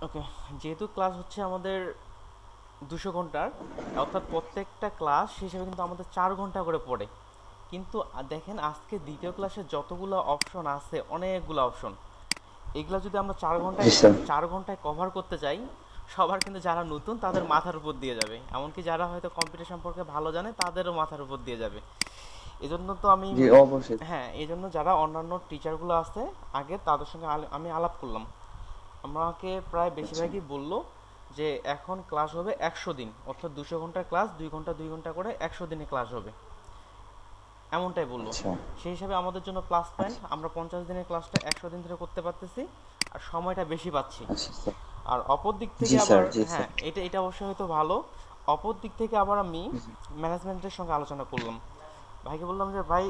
ওকে, যেহেতু ক্লাস হচ্ছে আমাদের 200 ঘন্টার, অর্থাৎ প্রত্যেকটা ক্লাস হিসেবে কিন্তু আমাদের 4 ঘন্টা করে পড়ে। কিন্তু দেখেন আজকে দ্বিতীয় ক্লাসে যতগুলো অপশন আছে, অনেকগুলো অপশন, এগুলো যদি আমরা চার জি ঘন্টায় স্যার। 4 ঘন্টায় কভার করতে যাই, সবার কিন্তু যারা নতুন তাদের মাথার উপর দিয়ে যাবে, এমনকি যারা হয়তো কম্পিউটার সম্পর্কে ভালো জানে তাদেরও মাথার উপর দিয়ে যাবে। এজন্য তো আমি, জি অবশ্যই। হ্যাঁ, এই জন্য যারা অন্যান্য টিচারগুলো আছে আগে তাদের সঙ্গে আমি আলাপ করলাম। আমাকে প্রায় আচ্ছা বেশিরভাগই বললো যে এখন ক্লাস হবে 100 দিন, অর্থাৎ 200 ঘন্টার ক্লাস 2 ঘন্টা 2 ঘন্টা করে 100 দিনে ক্লাস হবে, এমনটাই বললো। আচ্ছা সেই হিসাবে আমাদের জন্য প্লাস পয়েন্ট, আচ্ছা। আমরা 50 দিনের ক্লাসটা 100 দিন ধরে করতে পারতেছি, আর সময়টা বেশি পাচ্ছি। আচ্ছা স্যার। আর অপর দিক থেকে জি আবার, স্যার, জি হ্যাঁ, স্যার। এটা এটা অবশ্যই হয়তো ভালো। অপর দিক থেকে আবার আমি ম্যানেজমেন্টের সঙ্গে আলোচনা করলাম, ভাইকে বললাম যে ভাই,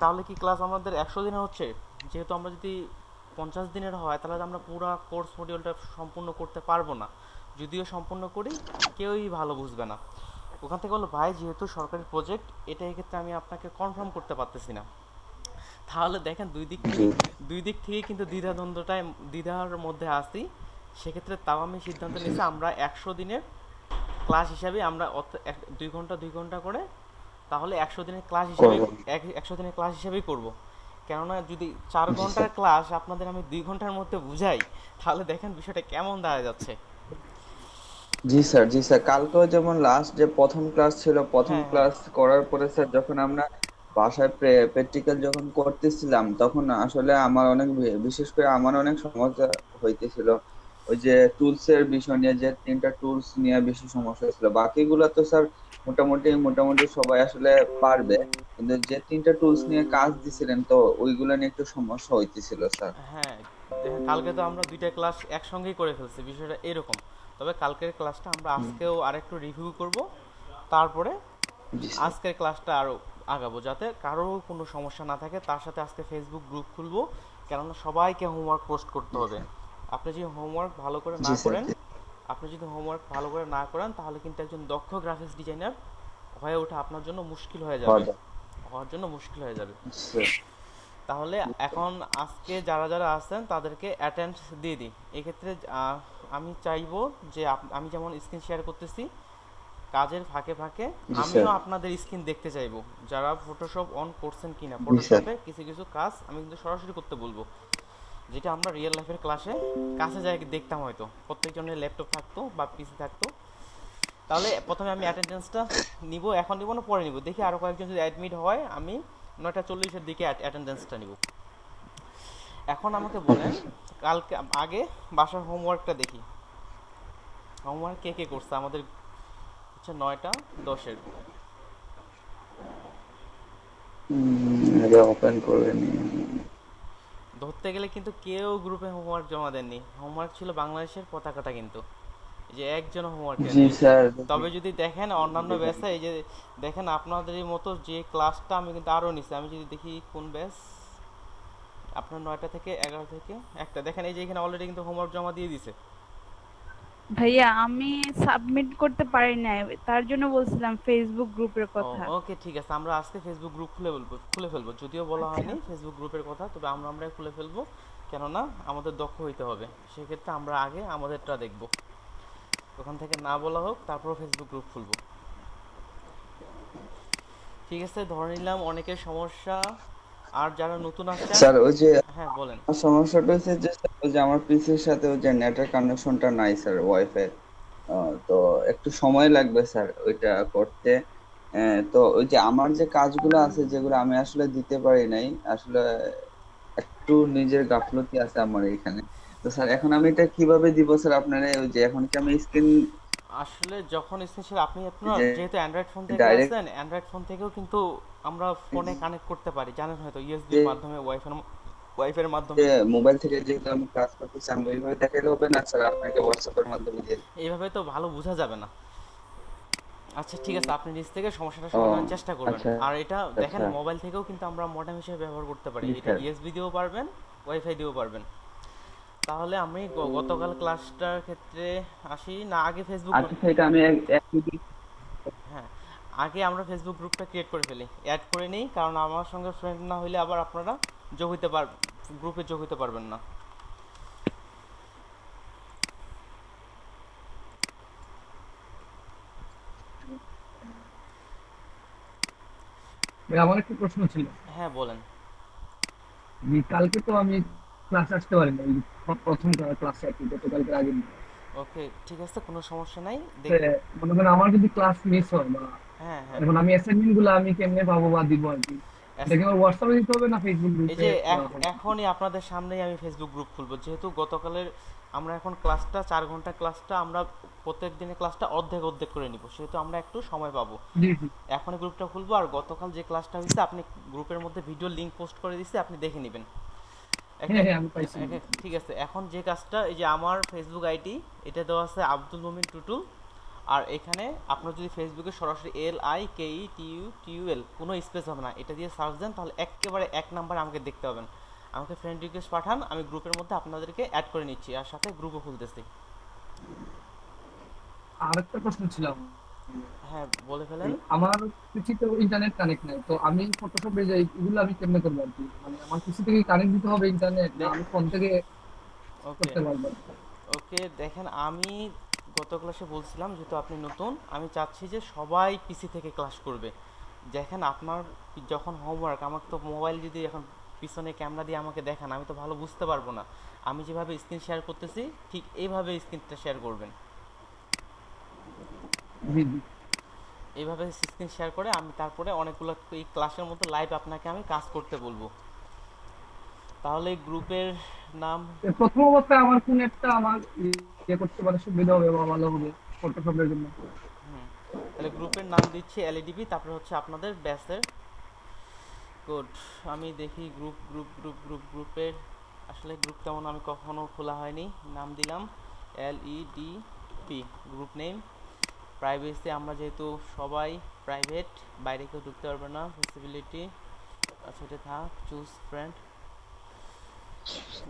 তাহলে কি ক্লাস আমাদের 100 দিনের হচ্ছে? যেহেতু আমরা যদি 50 দিনের হয় তাহলে তো আমরা পুরো কোর্স মডিউলটা সম্পূর্ণ করতে পারবো না, যদিও সম্পূর্ণ করি কেউই ভালো বুঝবে না। ওখান থেকে বললো ভাই, যেহেতু সরকারি প্রজেক্ট, এটা এক্ষেত্রে আমি আপনাকে কনফার্ম করতে পারতেছি না। তাহলে দেখেন জি দুই দিক থেকেই কিন্তু দ্বিধাদ্বন্দ্বটায়, দ্বিধার মধ্যে আসি। সেক্ষেত্রে তাও আমি সিদ্ধান্ত জি নিয়েছি আমরা 100 দিনের ক্লাস হিসাবে আমরা 2 ঘন্টা 2 ঘন্টা করে, তাহলে 100 দিনের ক্লাস হিসাবেই, করবেন। 100 দিনের ক্লাস হিসাবেই করব। কেননা যদি চার জি ঘন্টার স্যার। ক্লাস আপনাদের আমি 2 ঘন্টার মধ্যে বুঝাই, তাহলে দেখেন বিষয়টা কেমন দাঁড়ায় যাচ্ছে। জি স্যার, জি স্যার, কালকেও যেমন লাস্ট যে প্রথম ক্লাস ছিল, প্রথম হ্যাঁ, হ্যাঁ, ক্লাস করার পরে স্যার যখন আমরা বাসায় প্র্যাকটিক্যাল যখন করতেছিলাম, তখন আসলে আমার অনেক বিশেষ করে আমার অনেক সমস্যা হইতেছিল। ওই যে টুলস এর বিষয় নিয়ে, যে তিনটা টুলস নিয়ে বেশি সমস্যা হয়েছিল। বাকিগুলো তো স্যার মোটামুটি মোটামুটি সবাই আসলে পারবে, কিন্তু যে তিনটা টুলস নিয়ে কাজ দিছিলেন, তো ওইগুলো নিয়ে একটু সমস্যা হইতেছিল স্যার। হ্যাঁ। দেখেন কালকে তো আমরা দুইটা ক্লাস একসঙ্গেই করে ফেলছি, বিষয়টা এরকম। তবে কালকের ক্লাসটা আমরা হুম। আজকেও আরেকটু রিভিউ করব, তারপরে জি স্যার। আজকের ক্লাসটা আরও আগাবো, যাতে কারো কোনো সমস্যা না থাকে। তার সাথে আজকে ফেসবুক গ্রুপ খুলবো, কেননা সবাইকে হোমওয়ার্ক পোস্ট করতে জি হবে। স্যার। আপনি যদি হোমওয়ার্ক ভালো করে জি না স্যার। করেন, আপনি যদি হোমওয়ার্ক ভালো করে না করেন তাহলে কিন্তু একজন দক্ষ গ্রাফিক্স ডিজাইনার হয়ে ওঠা আপনার জন্য মুশকিল হয়ে যাবে, হওয়া হওয়ার জন্য মুশকিল হয়ে যাবে। যায়। তাহলে এখন আজকে যারা যারা আছেন তাদেরকে অ্যাটেন্ড দিয়ে দিই। এক্ষেত্রে আমি চাইবো যে আমি যেমন স্ক্রিন শেয়ার করতেছি, কাজের ফাঁকে ফাঁকে জি আমিও স্যার। আপনাদের স্ক্রিন দেখতে চাইবো, যারা ফটোশপ অন করছেন কিনা। জি স্যার। ফটোশপে কিছু কিছু কাজ আমি কিন্তু সরাসরি করতে বলবো, যেটা আমরা রিয়েল লাইফের ক্লাসে কাছে যাই দেখতাম, হয়তো প্রত্যেকজনের ল্যাপটপ থাকতো বা পিসি থাকতো। তাহলে প্রথমে আমি অ্যাটেন্ডেন্সটা নিব, এখন নিব না পরে নিব, দেখি আরও কয়েকজন যদি অ্যাডমিট হয় আমি 9:40-এর দিকে অ্যাটেন্ডেন্সটা নিব। এখন আমাকে বলেন, কালকে আগে বাসার হোমওয়ার্কটা দেখি। হোমওয়ার্ক কে কে করছে আমাদের? হচ্ছে 9:10-এর। আগে ওপেন করে নি। ধরতে গেলে কিন্তু কেউ গ্রুপে হোমওয়ার্ক জমা দেননি। হোমওয়ার্ক ছিল বাংলাদেশের পতাকাটা, কিন্তু এই যে একজন হোমওয়ার্ক জি দেননি। স্যার। তবে যদি দেখেন অন্যান্য দেখলাম। ব্যাচে, এই যে দেখেন আপনাদের মতো যে ক্লাসটা আমি কিন্তু আরও নিছি, আমি যদি দেখি কোন ব্যাচ আপনার 9টা থেকে 11 থেকে একটা, দেখেন এই যে এখানে অলরেডি কিন্তু হোমওয়ার্ক জমা দিয়ে দিছে। ভাইয়া আমি সাবমিট করতে পারি নাই, তার জন্য বলছিলাম ফেসবুক গ্রুপের ও, কথা। ওকে, ঠিক আছে, আমরা আজকে ফেসবুক গ্রুপ খুলে ফেলবো, যদিও বলা আচ্ছা। হয়নি ফেসবুক গ্রুপের কথা, তবে আমরা খুলে ফেলবো। কেননা আমাদের দক্ষ হইতে হবে, সেক্ষেত্রে আমরা আগে আমাদেরটা দেখব, ওখান থেকে না বলা হোক, তারপর ফেসবুক গ্রুপ খুলবো। ঠিক আছে, ধরে নিলাম অনেকের সমস্যা। আর যারা নতুন আসছেন, স্যার ওই যে হ্যাঁ বলেন। আমার সমস্যাটা হচ্ছে যে স্যার, ওই যে আমার পিসির সাথে ওই যে নেটের কানেকশনটা নাই স্যার, ওয়াইফাই। তো একটু সময় লাগবে স্যার ওইটা করতে। তো ওই যে আমার যে কাজগুলো আছে যেগুলো আমি আসলে দিতে পারি নাই আসলে, একটু নিজের গাফলতি আছে আমার এখানে। তো স্যার এখন আমি এটা কিভাবে দিব স্যার আপনারা? ওই যে এখন কি আমি স্ক্রিন, আসলে যখন এসেছিল আপনি, আপনার যে যেহেতু অ্যান্ড্রয়েড ফোন থেকে ডাইরেক্ট আসছেন, অ্যান্ড্রয়েড ফোন থেকেও কিন্তু আমরা ফোনে কানেক্ট করতে পারি, জানেন হয়তো, যে ইউএসবির মাধ্যমে, ওয়াইফাইয়ের মাধ্যমে। মোবাইল থেকে যেহেতু আমি কাজ করতেছি, আমি ওইভাবে দেখাইলে হবে না স্যার? আপনাকে হোয়াটসঅ্যাপের মাধ্যমে দিয়ে দিই। এইভাবে তো ভালো বোঝা যাবে না। আচ্ছা ঠিক আছে, আপনি নিজ থেকে সমস্যাটা ও সমাধানের চেষ্টা করবেন। আচ্ছা আর এটা দেখেন আচ্ছা। মোবাইল থেকেও কিন্তু আমরা মডেম হিসেবে ব্যবহার করতে পারি, জি এটা স্যার। ইউএসবি দিয়েও পারবেন, ওয়াইফাই দিয়েও পারবেন। তাহলে আমি গতকাল ক্লাসটার ক্ষেত্রে আসি না, আগে ফেসবুক, আচ্ছা স্যার, এটা আমি এক মিনিট। হ্যাঁ, আগে আমরা ফেসবুক গ্রুপটা ক্রিয়েট করে ফেলি, অ্যাড করে নিই, কারণ আমার সঙ্গে ফ্রেন্ড না হইলে আবার আপনারা যোগ হইতে পার গ্রুপে যোগ হইতে পারবেন না। ভাই আমার একটা প্রশ্ন ছিল। হ্যাঁ বলেন। কালকে তো আমি ক্লাস আসতে পারিনি, ওই প্রথম ক্লাসে আর কি, গতকালকে আগের দিন। ওকে ঠিক আছে, কোনো সমস্যা নাই। তে মনে করেন আমার যদি ক্লাস মিস হয় বা হ্যাঁ হ্যাঁ। এখন আমি অ্যাসাইনমেন্ট গুলো আমি কেমনে পাবো বা দিব আর কি, এটা কি আমার হোয়াটসঅ্যাপে দিতে হবে না ফেসবুক এই গ্রুপে যে দেওয়া হবে? এখনই আপনাদের সামনেই আমি ফেসবুক গ্রুপ খুলবো, যেহেতু গতকালের আমরা এখন ক্লাসটা 4 ঘন্টা ক্লাসটা আমরা প্রত্যেক দিনের ক্লাসটা অর্ধেক অর্ধেক করে নিব, সেহেতু আমরা একটু সময় পাবো। জি জি। এখনই গ্রুপটা খুলবো, আর গতকাল যে ক্লাসটা হয়েছে আপনি গ্রুপের মধ্যে ভিডিও লিংক পোস্ট করে দিচ্ছি, আপনি দেখে নেবেন। একটা হ্যাঁ হ্যাঁ আমি পাইছি। ঠিক আছে, এখন যে কাজটা, এই যে আমার ফেসবুক আইডি, এটা দেওয়া আছে আব্দুল মুমিন টুটুল। আর এখানে আপনার যদি ফেসবুকে সরাসরি LIKETUTUL, কোনো স্পেস হবে না, এটা দিয়ে সার্চ দেন, তাহলে একেবারে 1 নাম্বার আমাকে দেখতে পাবেন। আমাকে ফ্রেন্ড রিকোয়েস্ট পাঠান, আমি গ্রুপের মধ্যে আপনাদেরকে অ্যাড করে নিচ্ছি, আর সাথে গ্রুপও খুলতেছি। আর একটা প্রশ্ন ছিল। হ্যাঁ বলে ফেলেন। আমার পিসি তো ইন্টারনেট কানেক্ট নাই, তো আমি ফটোশপে যে এগুলো আমি কেমনে করবো আর কি, মানে আমার পিসি থেকে কানেক্ট দিতে হবে ইন্টারনেট, না আমি ফোন থেকে ওকে করতে পারবো? ওকে, দেখেন আমি গত ক্লাসে বলছিলাম, যেহেতু আপনি নতুন, আমি চাচ্ছি যে সবাই পিসি থেকে ক্লাস করবে। দেখেন আপনার যখন হোমওয়ার্ক, আমাকে তো মোবাইল যদি এখন পিছনে ক্যামেরা দিয়ে আমাকে দেখান, আমি তো ভালো বুঝতে পারবো না। আমি যেভাবে স্ক্রিন শেয়ার করতেছি ঠিক এইভাবে স্ক্রিনটা শেয়ার করবেন। জি জি। এইভাবে স্ক্রিন শেয়ার করে আমি তারপরে অনেকগুলো এই ক্লাসের মতো লাইভ আপনাকে আমি কাজ করতে বলবো। তাহলে গ্রুপের নাম, প্রথম অবস্থায় আমার কোন একটা আমার ইয়ে করতে পারে সুবিধা হবে বা ভালো হবে ফটোশপের জন্য? হুম, তাহলে গ্রুপের নাম দিচ্ছি LEDB, তারপরে হচ্ছে আপনাদের ব্যাচের কোড। আমি দেখি গ্রুপের আসলে গ্রুপ তেমন আমি কখনো খোলা হয়নি। নাম দিলাম LEDP, গ্রুপ নেম। প্রাইভেসি আমরা যেহেতু সবাই প্রাইভেট, বাইরে কেউ ঢুকতে পারবে না। ভিজিবিলিটি আচ্ছা এটা থাক, চুজ ফ্রেন্ড,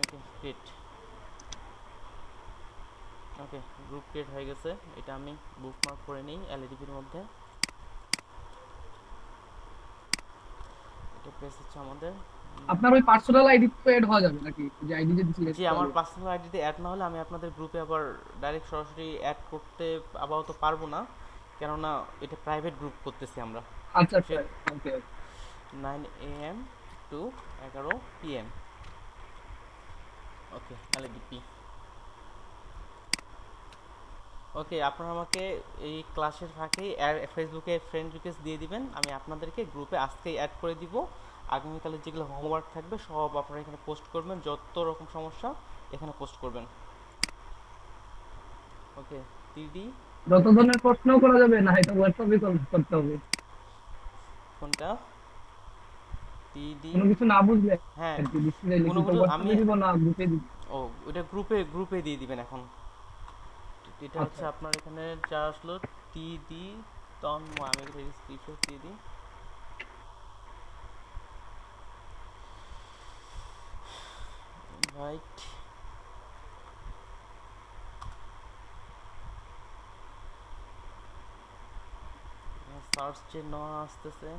ওকে ক্রিয়েট। ওকে, গ্রুপ ক্রিয়েট হয়ে গেছে, এটা আমি বুকমার্ক করে নিই LEDPর মধ্যে। এটা পেজ হচ্ছে আমাদের। আপনার ওই পার্সোনাল আইডি তো এড হওয়া যাবে নাকি, যে আইডি যে দিছিলেন জি, আমার পার্সোনাল আইডিতে অ্যাড না হলে আমি আপনাদের গ্রুপে আবার ডাইরেক্ট সরাসরি অ্যাড করতে আপাতত পারবো না, কেননা এটা প্রাইভেট গ্রুপ করতেছি আমরা। আচ্ছা আচ্ছা। Okay. 9 AM to 11 PM। Okay LEDP। Okay, আপনারা আমাকে এই ক্লাসের ফাঁকেই ফেসবুকে ফ্রেন্ড রিকোয়েস্ট দিয়ে দিবেন, আমি আপনাদেরকে গ্রুপে আজকেই অ্যাড করে দিব। আগামীকালের যেগুলো হোমওয়ার্ক থাকবে সব আপনারা এখানে পোস্ট করবেন, যত রকম সমস্যা এখানে পোস্ট করবেন। ওকে 3D যত ধরনের প্রশ্ন করা যাবে না, এটা হোয়াটসঅ্যাপে করতে হবে? কোনটা 3D? কোনো কিছু না বুঝলে হ্যাঁ, আর কি বুঝতে চাইলে কোনো কি কিছু আমি, হোয়াটসঅ্যাপে দিব না গ্রুপে দিব? ও ওটা গ্রুপে দিয়ে দিবেন এখন। এটা আচ্ছা। হচ্ছে আপনার এখানে যা আসলো TD তন্ময়, আমি একটা স্ক্রিনশট দিয়ে দিই। রাইট, সার্চ যে ন আসতেছে।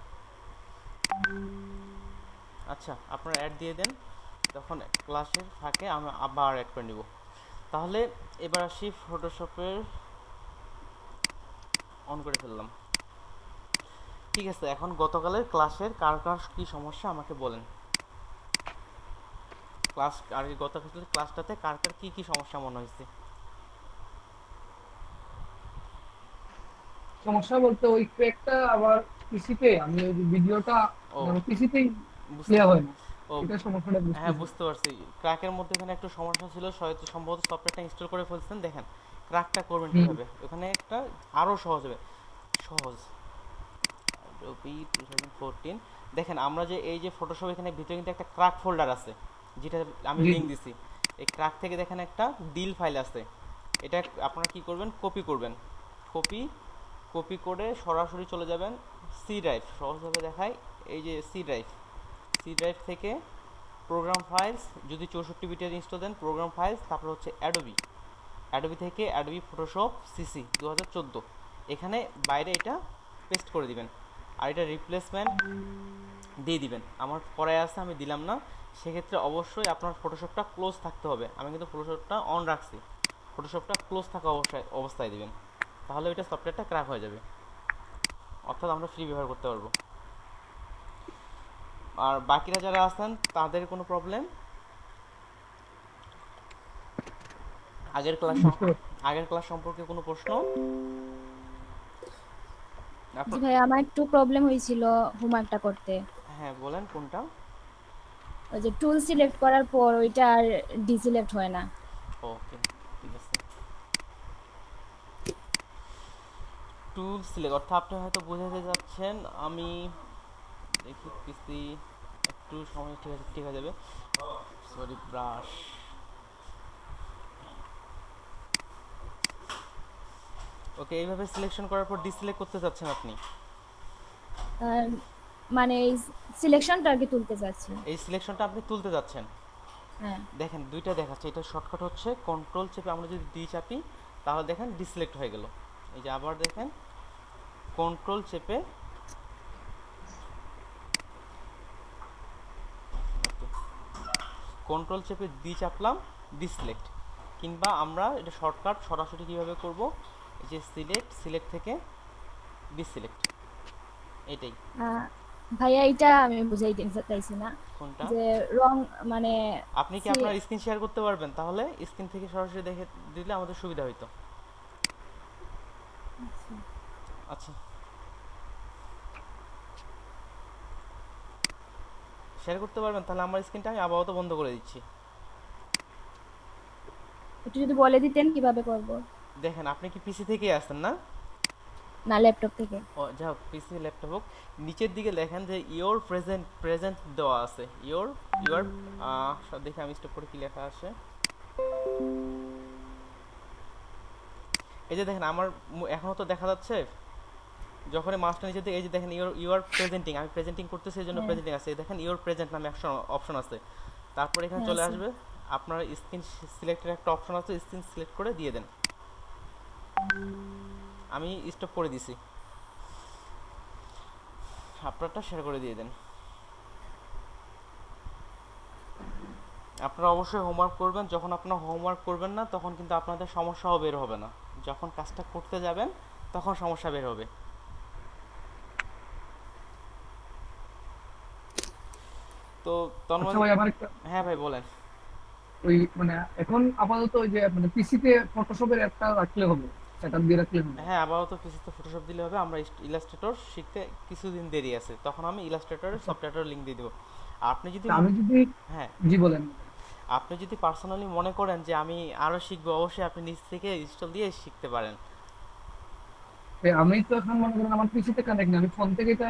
আচ্ছা আপনারা অ্যাড দিয়ে দেন, তখন ক্লাসের ফাঁকে আমি আবার অ্যাড করে নিব। তাহলে এবার আসি ফটোশপের, অন করে ফেললাম। ঠিক আছে, এখন গতকালের ক্লাসের কার কার কী সমস্যা আমাকে বলেন। ক্লাস আর গতকালের ক্লাসটাতে কার কার কী কী সমস্যা মনে হয়েছে? সমস্যা বলতে ওই একটা আবার পিসিতে আমি ওই ভিডিওটা ও পিসিতেই বুঝতে, ক্লিয়ার হয় না, ও এটা সমস্যাটা হ্যাঁ বুঝতেছি। বুঝতে পারছি। ক্র্যাকের মধ্যে এখানে একটু সমস্যা ছিল, হয়তো সম্ভবত সফটওয়্যারটা ইনস্টল করে ফেলছেন। দেখেন ক্র্যাকটা করবেন হুম। কীভাবে, ওখানে একটা আরও সহজ হবে, সহজ Adobe 2014। দেখেন আমরা যে এই যে ফটোশপ, এখানে ভিতরে কিন্তু একটা ক্র্যাক ফোল্ডার আছে, যেটা আমি জি লিংক জি। দিছি। এই ক্র্যাক থেকে দেখেন একটা ডিল ফাইল আছে, এটা আপনারা কি করবেন, কপি করবেন। কপি কপি করে সরাসরি চলে যাবেন সি ড্রাইভ, সহজভাবে দেখাই, এই যে সি ড্রাইভ থেকে প্রোগ্রাম ফাইলস, যদি 64 বিটের ইনস্টল দেন প্রোগ্রাম ফাইলস, তারপর হচ্ছে অ্যাডোবি থেকে অ্যাডোবি ফটোশপ CC 2014, এখানে বাইরে এটা পেস্ট করে দিবেন, আর এটা রিপ্লেসমেন্ট দিয়ে দিবেন। আমার পড়ায় আছে আমি দিলাম না, সেক্ষেত্রে অবশ্যই আপনার ফটোশপটা ক্লোজ থাকতে হবে। আমি কিন্তু ফটোশপটা অন রাখছি, ফটোশপটা ক্লোজ থাকা অবস্থায় দিবেন, তাহলে ওইটা সফটওয়্যারটা ক্র্যাক হয়ে যাবে, অর্থাৎ আমরা ফ্রি ব্যবহার করতে পারবো। আর বাকিরা যারা আছেন তাদের কোনো প্রবলেম? আগের ক্লাস বুঝতে পারছি। আগের ক্লাস সম্পর্কে কোনো প্রশ্ন? জি আপনার ভাই, আমার একটু প্রবলেম হয়েছিল হোমওয়ার্কটা করতে। হ্যাঁ বলেন কোনটা? ওই যে টুল সিলেক্ট করার পর ওইটা আর ডিসিলেক্ট হয় না। ওকে, ঠিক আছে। টুল সিলেক্ট অর্থাৎ আপনি হয়তো বোঝাতে যাচ্ছেন, আমি দেখি পিসি একটু সময়, ঠিক আছে ঠিক হয়ে যাবে। Sorry, brush. ওকে, এইভাবে সিলেকশন করার পর ডিসিলেক্ট করতে চাচ্ছেন আপনি? আর মানে এই সিলেকশনটা আর কি তুলতে চাচ্ছি। এই সিলেকশনটা আপনি তুলতে যাচ্ছেন? হ্যাঁ। দেখেন দুইটা দেখাচ্ছে, এটা শর্টকাট হচ্ছে কন্ট্রোল চেপে আমরা যদি ডি চাপি তাহলে দেখেন ডিসিলেক্ট হয়ে গেল। এই যে আবার দেখেন কন্ট্রোল চেপে কন্ট্রোল চেপে ডি চাপলাম, ডিসিলেক্ট। কিংবা আমরা এটা শর্টকাট সরাসরি কীভাবে করব, এই যে সিলেক্ট থেকে ডিসিলেক্ট, এটাই। আহ, ভাইয়া এটা আমি বুঝাইতে চাইছি না কোনটা? যে রং মানে আপনি কি আপনার স্ক্রিন শেয়ার করতে পারবেন? তাহলে স্ক্রিন থেকে সরাসরি দেখে দিলে আমাদের সুবিধা হইতো। আচ্ছা, শেয়ার করতে পারবেন? তাহলে আমার স্ক্রিনটা আমি আপাতত বন্ধ করে দিচ্ছি। একটু যদি বলে দিতেন কিভাবে করব। দেখেন আপনি কি পিসি থেকেই আসছেন না? না, ল্যাপটপ থেকে। ও যাও, পিসি ল্যাপটপ হোক, নিচের দিকে দেখেন যে ইওর প্রেজেন্ট দেওয়া আছে। ইওর দেখে আমি স্টপ করে কি লেখা আছে। এই যে দেখেন আমার এখনো তো দেখা যাচ্ছে, যখন মাউসটা নিচে দিকে, এই যে দেখেন ইউর প্রেজেন্টিং, আমি প্রেজেন্টিং করতেছি এই জন্য হ্যাঁ। প্রেজেন্টিং আছে। দেখেন ইওর প্রেজেন্ট নামে একটা অপশন আছে, তারপর এখানে হ্যাঁ, চলে আছে। আসবে আপনার স্ক্রিন সিলেক্টের একটা অপশন আছে, স্ক্রিন সিলেক্ট করে দিয়ে দেন। আমি স্টপ করে দিছি, আপনারটা শেয়ার করে দিয়ে দেন। আপনারা অবশ্যই হোমওয়ার্ক করবেন। যখন আপনারা হোমওয়ার্ক করবেন না তখন কিন্তু আপনাদের সমস্যাও বের হবে না, যখন কাজটা করতে যাবেন তখন সমস্যা বের হবে। তো তন্ময়, আচ্ছা ভাই, আমার একটা হ্যাঁ ভাই বলেন। ওই মানে এখন আপাতত ওই যে মানে পিসিতে ফটোশপের অ্যাপটা রাখলে হবে, সেটআপ দিয়ে রাখলে হবে। হ্যাঁ, আপাতত পিসিতে ফটোশপ দিলে হবে। আমরা ইলাস্ট্রেটর শিখতে কিছুদিন দেরি আছে, তখন আমি ইলাস্ট্রেটরের আচ্ছা, সফটওয়্যারের লিঙ্ক দিয়ে দেবো। আপনি যদি তা আমি যদি, হ্যাঁ, জি বলেন। আপনি যদি পার্সোনালি মনে করেন যে আমি আরও শিখবো, অবশ্যই আপনি নিজ থেকে ইনস্টল দিয়ে শিখতে পারেন। আমি তো এখন মনে করেন আমার পিসিতে কানেক্ট না, আমি ফোন থেকে এটা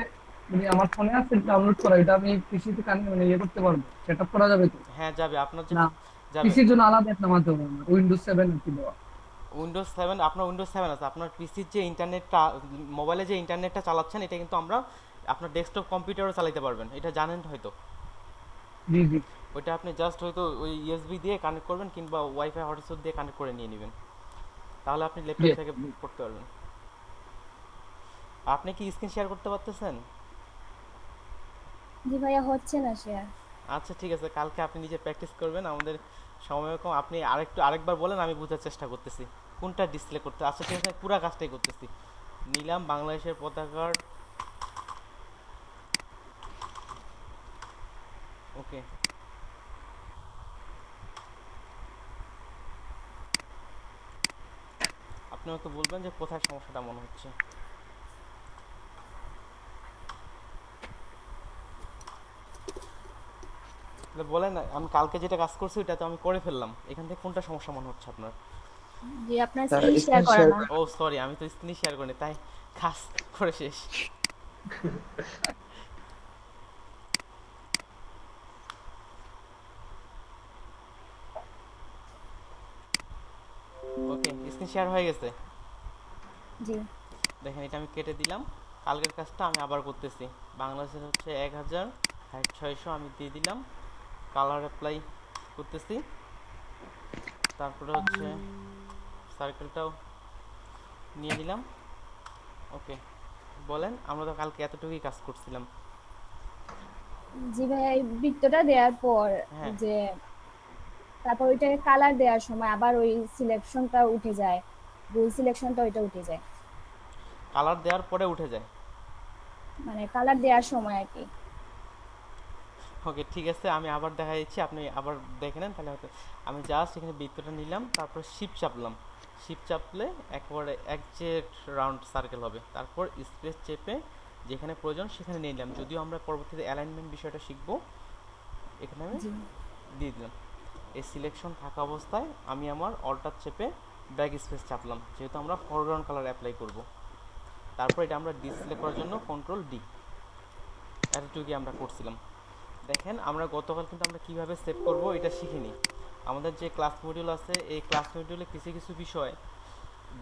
মানে আমার ফোনে আছে ডাউনলোড করা, এটা আমি পিসিতে কানেক্ট মানে ইয়ে করতে পারবো, সেটআপ করা যাবে তো? হ্যাঁ যাবে, আপনার যে না, যাবে। পিসির জন্য আলাদা একটা মাধ্যম আমার উইন্ডোজ 7 আর কি দেওয়া। উইন্ডোজ 7, আপনার উইন্ডোজ 7 আছে। আপনার পিসির যে ইন্টারনেটটা, মোবাইলে যে ইন্টারনেটটা চালাচ্ছেন, এটা কিন্তু আমরা আপনার ডেস্কটপ কম্পিউটারও চালাতে পারবেন, এটা জানেন হয়তো। জি জি। ওইটা আপনি জাস্ট হয়তো ওই ইউএসবি দিয়ে কানেক্ট করবেন কিংবা ওয়াইফাই হটস্পট দিয়ে কানেক্ট করে নিয়ে নেবেন, তাহলে আপনি ল্যাপটপ Yes. থেকে করতে পারবেন। আপনি কি স্ক্রিন শেয়ার করতে পারতেছেন? জি ভাইয়া, হচ্ছে না শেয়ার। আচ্ছা ঠিক আছে, কালকে আপনি নিজে প্র্যাকটিস করবেন, আমাদের সময় কম। আপনি আরেকবার বলেন, আমি বোঝার চেষ্টা করতেছি কোনটা ডিসপ্লে করতে। আচ্ছা ঠিক আছে, পুরো কাজটাই করতেছি। নিলাম বাংলাদেশের পতাকার, ওকে। আপনি আমাকে বলবেন যে কোথায় সমস্যাটা মনে হচ্ছে। তাহলে বলেন, আমি কালকে যেটা কাজ করছি ওটা তো আমি করে ফেললাম, এখান থেকে কোনটা সমস্যা মনে হচ্ছে আপনার? জি, আপনার তার স্ক্রিন শেয়ার স্ক্রিন করা শেয়ার না। ও সরি, আমি তো স্ক্রিন শেয়ার করিনি, তাই কাজ করে শেষ। ওকে, স্ক্রিন শেয়ার হয়ে গেছে। জি। দেখেন এটা আমি কেটে দিলাম, কালকের কাজটা আমি আবার করতেছি। বাংলাদেশের হচ্ছে 1000, হাইট 600 আমি দিয়ে দিলাম, কালার অ্যাপ্লাই করতেছি, তারপরে হচ্ছে সার্কেলটাও নিয়ে নিলাম। ওকে, বলেন, আমরা তো কালকে এতটুকুই কাজ করছিলাম। জি ভাইয়া, এই বৃত্তটা দেওয়ার পর হ্যাঁ, যে তারপর ওইটাকে কালার দেওয়ার সময় আবার ওই সিলেকশনটা উঠে যায়, রুল সিলেকশনটা ওইটা উঠে যায়, কালার দেওয়ার পরে উঠে যায়। মানে কালার দেওয়ার সময় আর কি। ওকে ঠিক আছে, আমি আবার দেখা দিচ্ছি, আপনি আবার দেখে নেন তাহলে হয়তো। আমি জাস্ট এখানে বৃত্তটা নিলাম, তারপর শিপ চাপলাম, শিপ চাপলে একবারে একজ্যাক্ট রাউন্ড সার্কেল হবে। তারপর স্পেস চেপে যেখানে প্রয়োজন সেখানে নিয়ে নিলাম, যদিও আমরা পরবর্তীতে অ্যালাইনমেন্ট বিষয়টা শিখবো। এখানে আমি জি দিয়ে দিলাম। এই সিলেকশন থাকা অবস্থায় আমি আমার অল্টার চেপে ব্যাক স্পেস চাপলাম, যেহেতু আমরা ফরগ্রাউন্ড কালার অ্যাপ্লাই করব। তারপর এটা আমরা ডিসপ্লে করার জন্য কন্ট্রোল ডি, এতটুকুই আমরা করছিলাম। দেখেন আমরা গতকাল কিন্তু আমরা কিভাবে সেভ করব এটা শিখিনি। আমাদের যে ক্লাস মডিউল আছে, এই ক্লাস মডিউলে কিছু কিছু বিষয়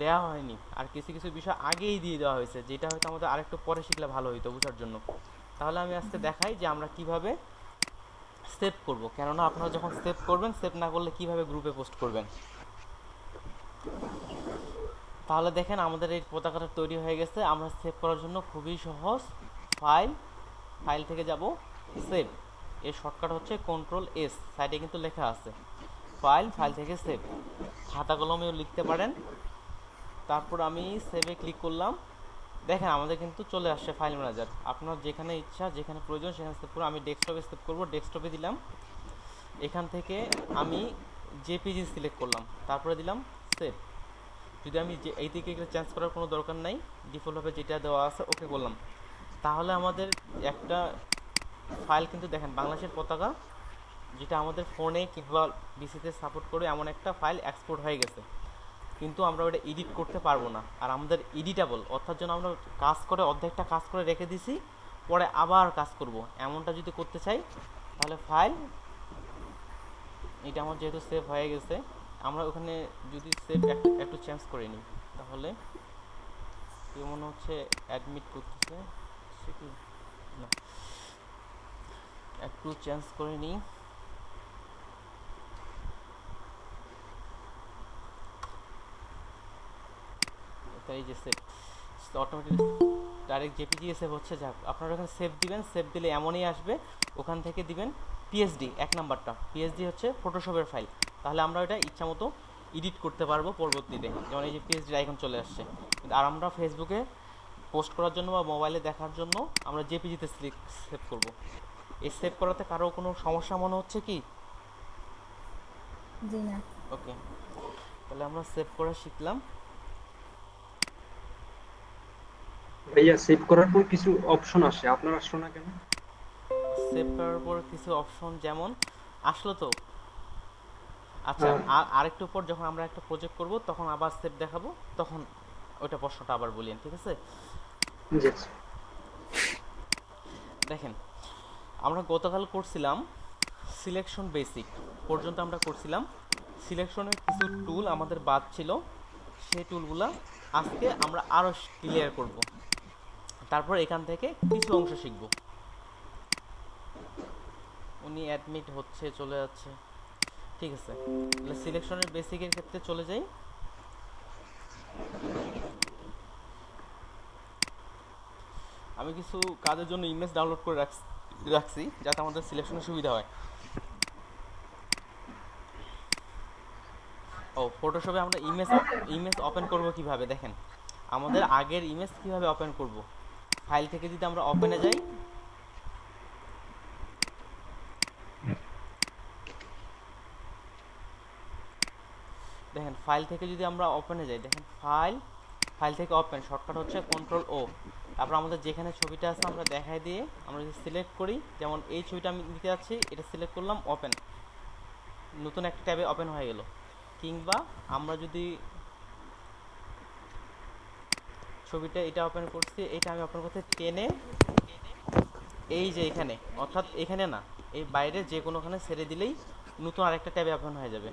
দেওয়া হয়নি, আর কিছু কিছু বিষয় আগেই দিয়ে দেওয়া হয়েছে, যেটা হয়তো আমাদের আরেকটু পরে শিখলে ভালো হতো বোঝার জন্য। তাহলে আমি আজকে দেখাই যে আমরা কিভাবে সেভ করব, কেননা আপনারা যখন সেভ করবেন, সেভ না করলে কিভাবে গ্রুপে পোস্ট করবেন। তাহলে দেখেন আমাদের এই পতাকাটা তৈরি হয়ে গেছে। আমরা সেভ করার জন্য খুবই সহজ, ফাইল, ফাইল থেকে যাব সেভ, এর শর্টকাট হচ্ছে কন্ট্রোল এস, সাইডে কিন্তু লেখা আছে ফাইল, ফাইল থেকে সেভ, খাতা কলমেও লিখতে পারেন। তারপর আমি সেভে ক্লিক করলাম, দেখেন আমাদের কিন্তু চলে আসছে ফাইল ম্যানেজার। আপনার যেখানে ইচ্ছা, যেখানে প্রয়োজন সেখানে সেভ করুন। আমি ডেস্কটপে সেভ করব, ডেস্কটপে দিলাম। এখান থেকে আমি জেপিজি সিলেক্ট করলাম, তারপরে দিলাম সেভ। যদি আমি যে এই দিকে চেঞ্জ করার কোনো দরকার নাই, ডিফল্টভাবে যেটা দেওয়া আছে ওকে করলাম, তাহলে আমাদের একটা ফাইল কিন্তু দেখেন বাংলাদেশের পতাকা, যেটা আমাদের ফোনে কিংবা পিসিতে সাপোর্ট করে এমন একটা ফাইল এক্সপোর্ট হয়ে গেছে, কিন্তু আমরা ওটা এডিট করতে পারবো না। আর আমাদের এডিটেবল, অর্থাৎ জন্য আমরা কাজ করে অর্ধেকটা কাজ করে রেখে দিছি, পরে আবার কাজ করব, এমনটা যদি করতে চাই তাহলে ফাইল, এটা আমার যেহেতু সেভ হয়ে গেছে, আমরা ওখানে যদি সেভ একটু চেঞ্জ করে নিই, তাহলে কেউ মনে হচ্ছে অ্যাডমিট করতেছে, সে কি না, একটু চেঞ্জ করে নিই। এই যে save automatic direct JPG save হচ্ছে। যাক, আপনারা ওখানে সেভ দিবেন, সেভ দিলে এমনই আসবে। ওখান থেকে দিবেন পিএসডি, এক নাম্বারটা পিএসডি হচ্ছে ফটোশপের ফাইল, তাহলে আমরা ওটা ইচ্ছা মতো এডিট করতে পারবো পরবর্তীতে। যেমন এই যে পিএসডি আইকন চলে আসছে। আর আমরা ফেসবুকে পোস্ট করার জন্য বা মোবাইলে দেখার জন্য আমরা জেপিজিতে সেভ করব। এই সেভ করাতে কারো কোনো সমস্যা মনে হচ্ছে কি? জি না। ওকে, তাহলে আমরা সেভ করা শিখলাম। ভাইয়া সেভ করার পর কিছু অপশন আসে, আপনার আসলো না কেন? সেভ করার পর কিছু অপশন যেমন আসলো তো, আচ্ছা আরেকটু পর যখন আমরা একটা প্রজেক্ট করব তখন আবার সেভ দেখাবো, তখন ওইটা প্রশ্নটা আবার বলিয়েন, ঠিক আছে? জি। দেখেন আমরা গতকাল করছিলাম সিলেকশন বেসিক পর্যন্ত, আমরা করছিলাম সিলেকশনের কিছু টুল আমাদের বাদ ছিল, সেই টুলগুলা আজকে আমরা আরও ক্লিয়ার করব। তারপর এখান থেকে কিছু অংশ শিখব। উনি অ্যাডমিট হচ্ছে, চলে যাচ্ছে, ঠিক আছে। তাহলে সিলেকশনের বেসিকের ক্ষেত্রে চলে যাই। আমি কিছু কাজের জন্য ইমেজ ডাউনলোড করে রাখছি যাতে আমাদের সিলেকশনের সুবিধা হয়। ও ফটোশপে আমরা ইমেজ ওপেন করব কিভাবে, দেখেন আমাদের আগের ইমেজ কিভাবে ওপেন করব। ফাইল থেকে যদি আমরা ওপেনে যাই, দেখেন ফাইল থেকে যদি আমরা ওপেনে যাই, দেখেন ফাইল থেকে ওপেন, শর্টকাট হচ্ছে কন্ট্রোল ও। তারপর আমাদের যেখানে ছবিটা আছে আমরা দেখাই দিয়ে আমরা যদি সিলেক্ট করি, যেমন এই ছবিটা আমি নিতে যাচ্ছি, এটা সিলেক্ট করলাম, ওপেন, নতুন একটা ট্যাবে ওপেন হয়ে গেল। কিংবা আমরা যদি ছবিটা এটা ওপেন করছি, এটা আমি ওপেন করতে টেনে এই যে এখানে, অর্থাৎ এখানে না, এই বাইরে যে কোনোখানে ছেড়ে দিলেই নতুন আরেকটা ট্যাবে ওপেন হয়ে যাবে।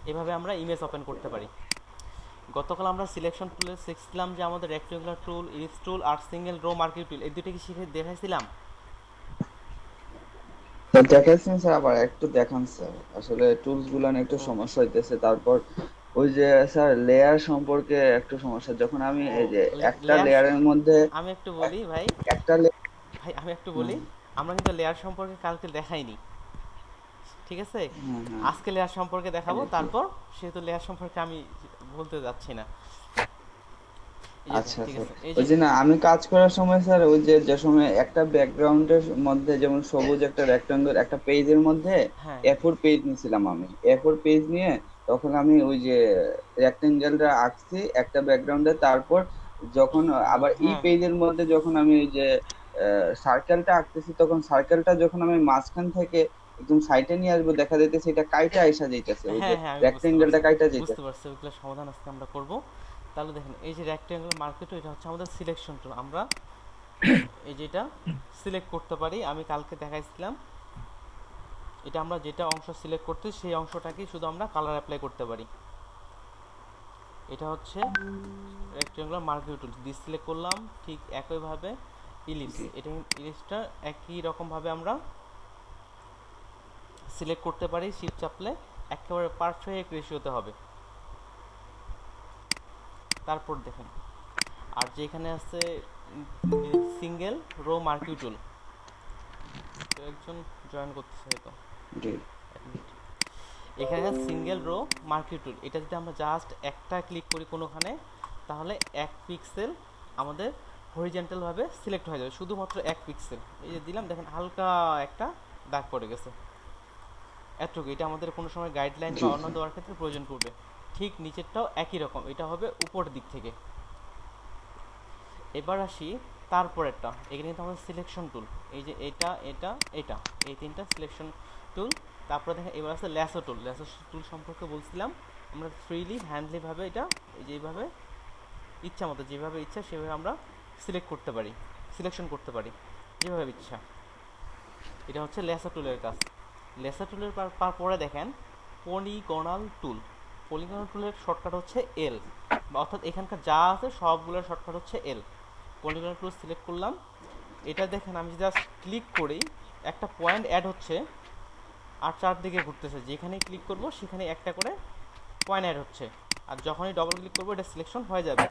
এভাবে আমরা ইমেজ ওপেন করতে পারি। গতকাল আমরা সিলেকশন টুলে শিখছিলাম যে আমাদের রেক্টেঙ্গুলার টুল, ইলিপস টুল আর সিঙ্গেল রো মার্কিং টুল, এই দুটো কি শিখে দেখাইছিলাম? দেখাচ্ছেন স্যার, আবার একটু দেখান স্যার, আসলে টুলস গুলো নিয়ে একটু সমস্যা হইতেছে। তারপর ওই যে স্যার লেয়ার সম্পর্কে একটু সমস্যা, যখন আমি এই যে একটা লেয়ারের মধ্যে আমি একটু বলি ভাই, একটা আমি একটু বলি, আমরা কিন্তু লেয়ার সম্পর্কে কালকে দেখাইনি, ঠিক আছে? আজকে লেয়ার সম্পর্কে দেখাবো, তারপর সেহেতু লেয়ার সম্পর্কে আমি বলতে যাচ্ছি না। এই যে আচ্ছা ঠিক স্যার, আছে, এই ওই যে যে না আমি কাজ করার সময় স্যার ওই যে যে সময় একটা ব্যাকগ্রাউন্ডের মধ্যে যেমন সবুজ একটা রেক্টাঙ্গেল একটা পেজের মধ্যে হ্যাঁ A4 পেজ নিয়েছিলাম আমি, A4 পেজ নিয়ে তখন আমি ওই যে রেক্টাঙ্গেলটা আঁকছি একটা ব্যাকগ্রাউন্ডে, তারপর যখন আবার ই হ্যাঁ পেজের মধ্যে যখন আমি ওই যে সার্কেলটা আঁকতেছি তখন সার্কেলটা যখন আমি মাঝখান থেকে একদম সাইডে নিয়ে আসবো দেখা যাইতেছে এটা কাইটা আইসা যাইতেছে, ওই যে হ্যাঁ হ্যাঁ আমি বুঝতে রেক্টাঙ্গেলটা পারছি, কাইটা বুঝতে যাইতেছে। পারছি, ওইগুলো সমাধান আজকে আমরা করব। তাহলে দেখেন এই যে রেক্ট্যাঙ্গেল মার্কেট, এটা হচ্ছে আমাদের সিলেকশন টুল। আমরা এই যেটা সিলেক্ট করতে পারি, আমি কালকে দেখাইছিলাম। এটা আমরা যেটা অংশ সিলেক্ট করতে সেই অংশটাকেই শুধু আমরা কালার অ্যাপ্লাই করতে পারি। এটা হচ্ছে রেক্ট্যাঙ্গুলার মার্কিং টুল, সিলেক্ট করলাম। ঠিক একইভাবে ইলিপস, জি এটা ইলিপসটা একই রকমভাবে আমরা সিলেক্ট করতে পারি, শিফট চাপলে একেবারে পারফেক্ট রেশিওতে হবে। তারপর দেখেন আর যেখানে আছে সিঙ্গেল রো মার্কিং টুল, একজন জয়েন করতেছে হয়তো, জি এক মিনিট। এখানে সিঙ্গেল রো মার্কিং টুল, এটা যদি আমরা জাস্ট একটা ক্লিক করি কোনোখানে, তাহলে 1 পিক্সেল আমাদের হরিজেন্টাল ভাবে সিলেক্ট হয়ে যাবে, শুধুমাত্র 1 পিক্সেল। এই যে দিলাম, দেখেন হালকা একটা দাগ পড়ে গেছে, এতটুকু। এটা আমাদের কোনো সময় গাইডলাইন জি বা অন্য দেওয়ার ক্ষেত্রে প্রয়োজন পড়বে। ঠিক নিচেরটাও একই রকম, এটা হবে উপরের দিক থেকে। এবার আসি তারপরেরটা, এখানে কিন্তু আমাদের সিলেকশন টুল, এই যে এটা এটা এটা, এই তিনটা সিলেকশন টুল। তারপরে দেখেন এবার আছে ল্যাসো টুল। ল্যাসো টুল সম্পর্কে বলছিলাম, আমরা ফ্রিলি হ্যান্ডলিভাবে এটা এই যে এইভাবে ইচ্ছা মতো যেভাবে ইচ্ছা সেভাবে আমরা সিলেক্ট করতে পারি, সিলেকশন করতে পারি যেভাবে ইচ্ছা। এটা হচ্ছে ল্যাসো টুলের কাজ। ল্যাসো টুলের পরে দেখেন পলিগনাল টুল। পলিগনাল টুলের শর্টকাট হচ্ছে এল, অর্থাৎ এখানকার যা আছে সবগুলোর শর্টকাট হচ্ছে এল। পলিগনাল টুল সিলেক্ট করলাম। এটা দেখেন আমি জাস্ট ক্লিক করেই একটা পয়েন্ট অ্যাড হচ্ছে আর চারদিকে ঘুরতেছে, যেখানেই ক্লিক করব সেখানে একটা করে পয়েন্ট অ্যাড হচ্ছে। আর যখনই ডবল ক্লিক করবো এটা সিলেকশন হয়ে যাবে,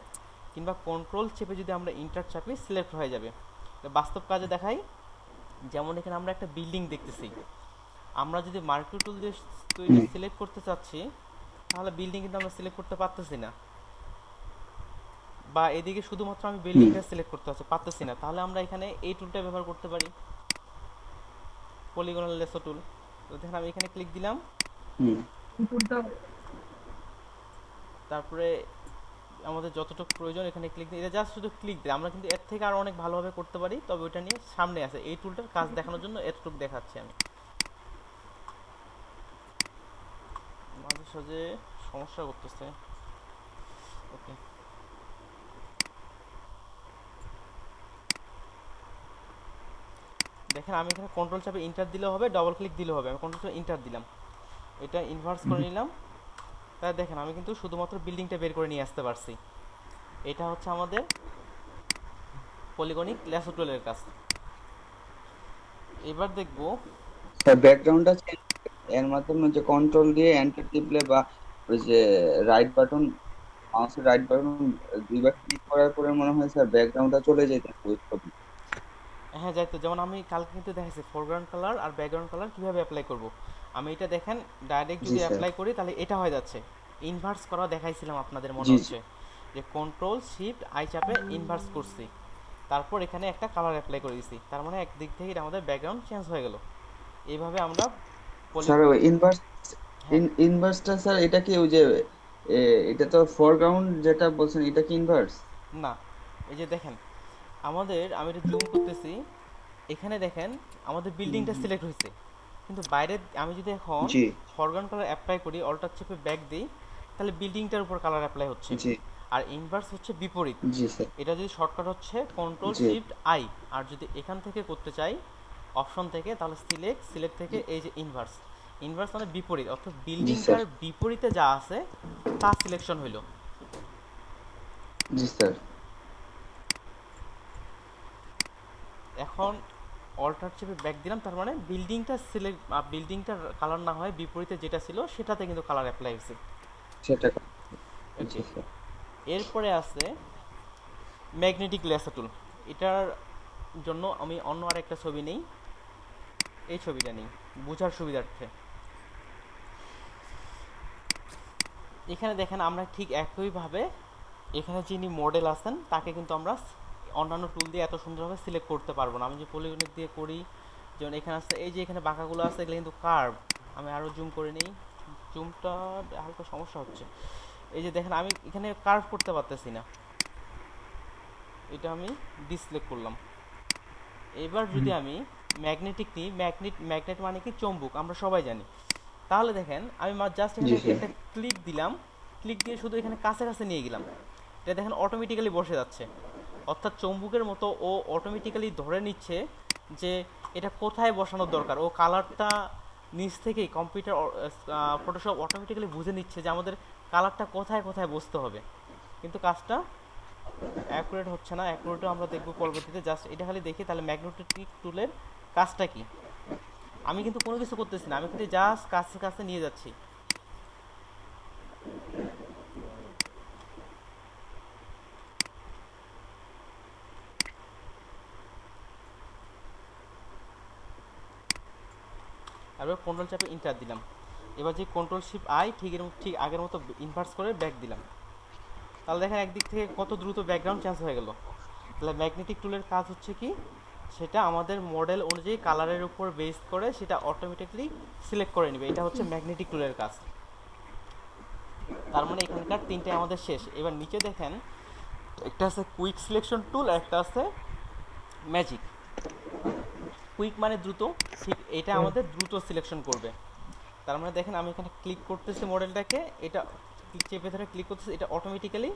কিংবা কন্ট্রোল চেপে যদি আমরা ইন্টার চাপি সিলেক্ট হয়ে যাবে। বাস্তব কাজে দেখাই, যেমন এখানে আমরা একটা বিল্ডিং দেখতেছি, আমরা যদি মার্কিং টুল দিয়ে এটা সিলেক্ট করতে চাচ্ছি, তাহলে বিল্ডিং কিন্তু আমরা সিলেক্ট করতে পারতেছি না, বা এদিকে শুধুমাত্র আমি বিল্ডিংটা সিলেক্ট করতে পারতেছি না, তাহলে আমরা এখানে এই টুলটা ব্যবহার করতে পারি, পলিগনাল লেসো টুল। তো দেখেন আমি এখানে ক্লিক দিলাম, হুম টুলটা তারপরে আমাদের যতটুকু প্রয়োজন এখানে ক্লিক দিই, এটা জাস্ট শুধু ক্লিক দিই। আমরা কিন্তু এর থেকে আরও অনেক ভালোভাবে করতে পারি, তবে ওইটা নিয়ে সামনে আছে। এই টুলটার কাজ দেখানোর জন্য এতটুকু দেখাচ্ছি আমি। মাঝে সাঝে সমস্যা করতেছে, ওকে। দেখেন আমি এখানে কন্ট্রোল চাপে ইন্টার দিলেও হবে, ডবল ক্লিক দিলেও হবে। আমি কন্ট্রোল চাপে ইন্টার দিলাম, এটা ইনভার্স করে নিলাম। তাই দেখেন আমি কিন্তু শুধুমাত্র বিল্ডিংটা বের করে নিয়ে আসতে পারছি। এটা হচ্ছে আমাদের পলিগনিক ল্যাসো টুলের কাজ। এবার দেখব স্যার ব্যাকগ্রাউন্ডটা চেঞ্জ এর মাধ্যমে যে কন্ট্রোল দিয়ে এন্টার টিপলে বা ওই যে রাইট বাটন, মাউসের রাইট বাটন দুইবার ক্লিক করার পরে মনে হয় স্যার ব্যাকগ্রাউন্ডটা চলে যেত ওই ছবি। হ্যাঁ যাইতো, যেমন আমি কালকে কিন্তু দেখাচ্ছি ফোরগ্রাউন্ড কালার আর ব্যাকগ্রাউন্ড কালার কীভাবে অ্যাপ্লাই করব। আমি এটা দেখেন ডাইরেক্ট জি যদি স্যার। অ্যাপ্লাই করি তাহলে এটা হয়ে যাচ্ছে। ইনভার্স করা দেখাইছিলাম আপনাদের মনে জি হচ্ছে, যে কন্ট্রোল শিফট আই চাপে ইনভার্স করছি, তারপর এখানে একটা কালার অ্যাপ্লাই করে দিছি, তার মানে একদিক থেকে এটা আমাদের ব্যাকগ্রাউন্ড চেঞ্জ হয়ে গেল। এইভাবে আমরা স্যার ওই ইনভার্স হ্যাঁ ইনভার্সটা স্যার এটা কি ওই যে এ, এটা তো ফরগ্রাউন্ড যেটা বলছেন এটা কি ইনভার্স? না, এই যে দেখেন আমাদের, আমি এটা জুম করতেছি, এখানে দেখেন আমাদের বিল্ডিংটা সিলেক্ট হয়েছে, কিন্তু বাইরে আমি যদি এখন জি ফরগ্রাউন্ড কালার অ্যাপ্লাই করি, অল্টার চেপে ব্যাক দিই, তাহলে বিল্ডিংটার উপর কালার অ্যাপ্লাই হচ্ছে। জি আর ইনভার্স হচ্ছে বিপরীত। জি স্যার। এটা যদি শর্টকাট হচ্ছে কন্ট্রোল জি শিফট আই, আর যদি এখান থেকে করতে চাই অপশন থেকে, তাহলে সিলেক্ট থেকে এই যে ইনভার্স। ইনভার্স মানে বিপরীত, অর্থাৎ জি স্যার। বিল্ডিংটার বিপরীতে যা আছে তা সিলেকশন হইল। জি স্যার। এখন অল্টার চেপে ব্যাক দিলাম, তার মানে বিল্ডিংটা সিলেক্ট, বিল্ডিংটার কালার না হয় বিপরীতে যেটা ছিল সেটাতে কিন্তু কালার অ্যাপ্লাই হয়েছে। সেটা জি ওকে, স্যার। এরপরে আছে ম্যাগনেটিক লেসার টুল। এটার জন্য আমি অন্য আরেকটা ছবি নেই, এই ছবিটা নেই বোঝার সুবিধার্থে। এখানে দেখেন আমরা ঠিক একইভাবে এখানে যিনি মডেল আছেন তাকে কিন্তু আমরা অন্যান্য টুল দিয়ে এত সুন্দরভাবে সিলেক্ট করতে পারবো না। আমি যে পলিগনিক দিয়ে করি, যেমন এখানে আছে এই যে এখানে বাঁকাগুলো আছে, এগুলো কিন্তু কার্ভ। আমি আরও জুম করে নিই, জুমটা হালকা সমস্যা হচ্ছে। এই যে দেখেন আমি এখানে কার্ভ করতে পারতেছি না, এটা আমি ডিসিলেক্ট করলাম। এবার যদি আমি ম্যাগনেটিক নিই, ম্যাগনেট মানে কি চৌম্বক, আমরা সবাই জানি। তাহলে দেখেন আমি জাস্ট জি এখানে স্যার। একটা ক্লিক দিলাম, ক্লিক দিয়ে শুধু এখানে কাছে কাছে নিয়ে গেলাম, এটা দেখেন অটোমেটিক্যালি বসে যাচ্ছে। অর্থাৎ চৌম্বকের মতো ও অটোমেটিক্যালি ধরে নিচ্ছে যে এটা কোথায় বসানোর দরকার। ও কালারটা নিচ থেকেই কম্পিউটার ফটোশপ অটোমেটিক্যালি বুঝে নিচ্ছে যে আমাদের কালারটা কোথায় কোথায় বসতে হবে। কিন্তু কাজটা অ্যাকুরেট হচ্ছে না, অ্যাকুরেটও আমরা দেখব পরবর্তীতে। জাস্ট এটা খালি দেখি তাহলে ম্যাগনেটিক টুলের কাজটা কি। আমি কিন্তু কোনো কিছু করতেছি না, আমি কিন্তু জাস্ট কাছে কাছে নিয়ে যাচ্ছি। এবার কন্ট্রোল চাপে ইন্টার দিলাম। এবার যে কন্ট্রোল শিফট আই ঠিক আগের মতো ইনভার্স করে ব্যাক দিলাম। তাহলে দেখেন একদিক থেকে কত দ্রুত ব্যাকগ্রাউন্ড চেঞ্জ হয়ে গেল। তাহলে ম্যাগনেটিক টুলের কাজ হচ্ছে কি, সেটা আমাদের মডেল অনুযায়ী কালারের উপর বেস করে সেটা অটোমেটিকলি সিলেক্ট করে নেবে। এটা হচ্ছে ম্যাগনেটিক টুলের কাজ। তার মানে এখানকার তিনটে আমাদের শেষ। এবার নিচে দেখেন একটা আছে কুইক সিলেকশন টুল, একটা আছে ম্যাজিক। কুইক মানে দ্রুত, ঠিক এটা আমাদের দ্রুত সিলেকশন করবে। তার মানে দেখেন আমি এখানে ক্লিক করতেছি মডেলটাকে, এটা চেপে ধরে ক্লিক করতেছি, এটা অটোমেটিক্যালি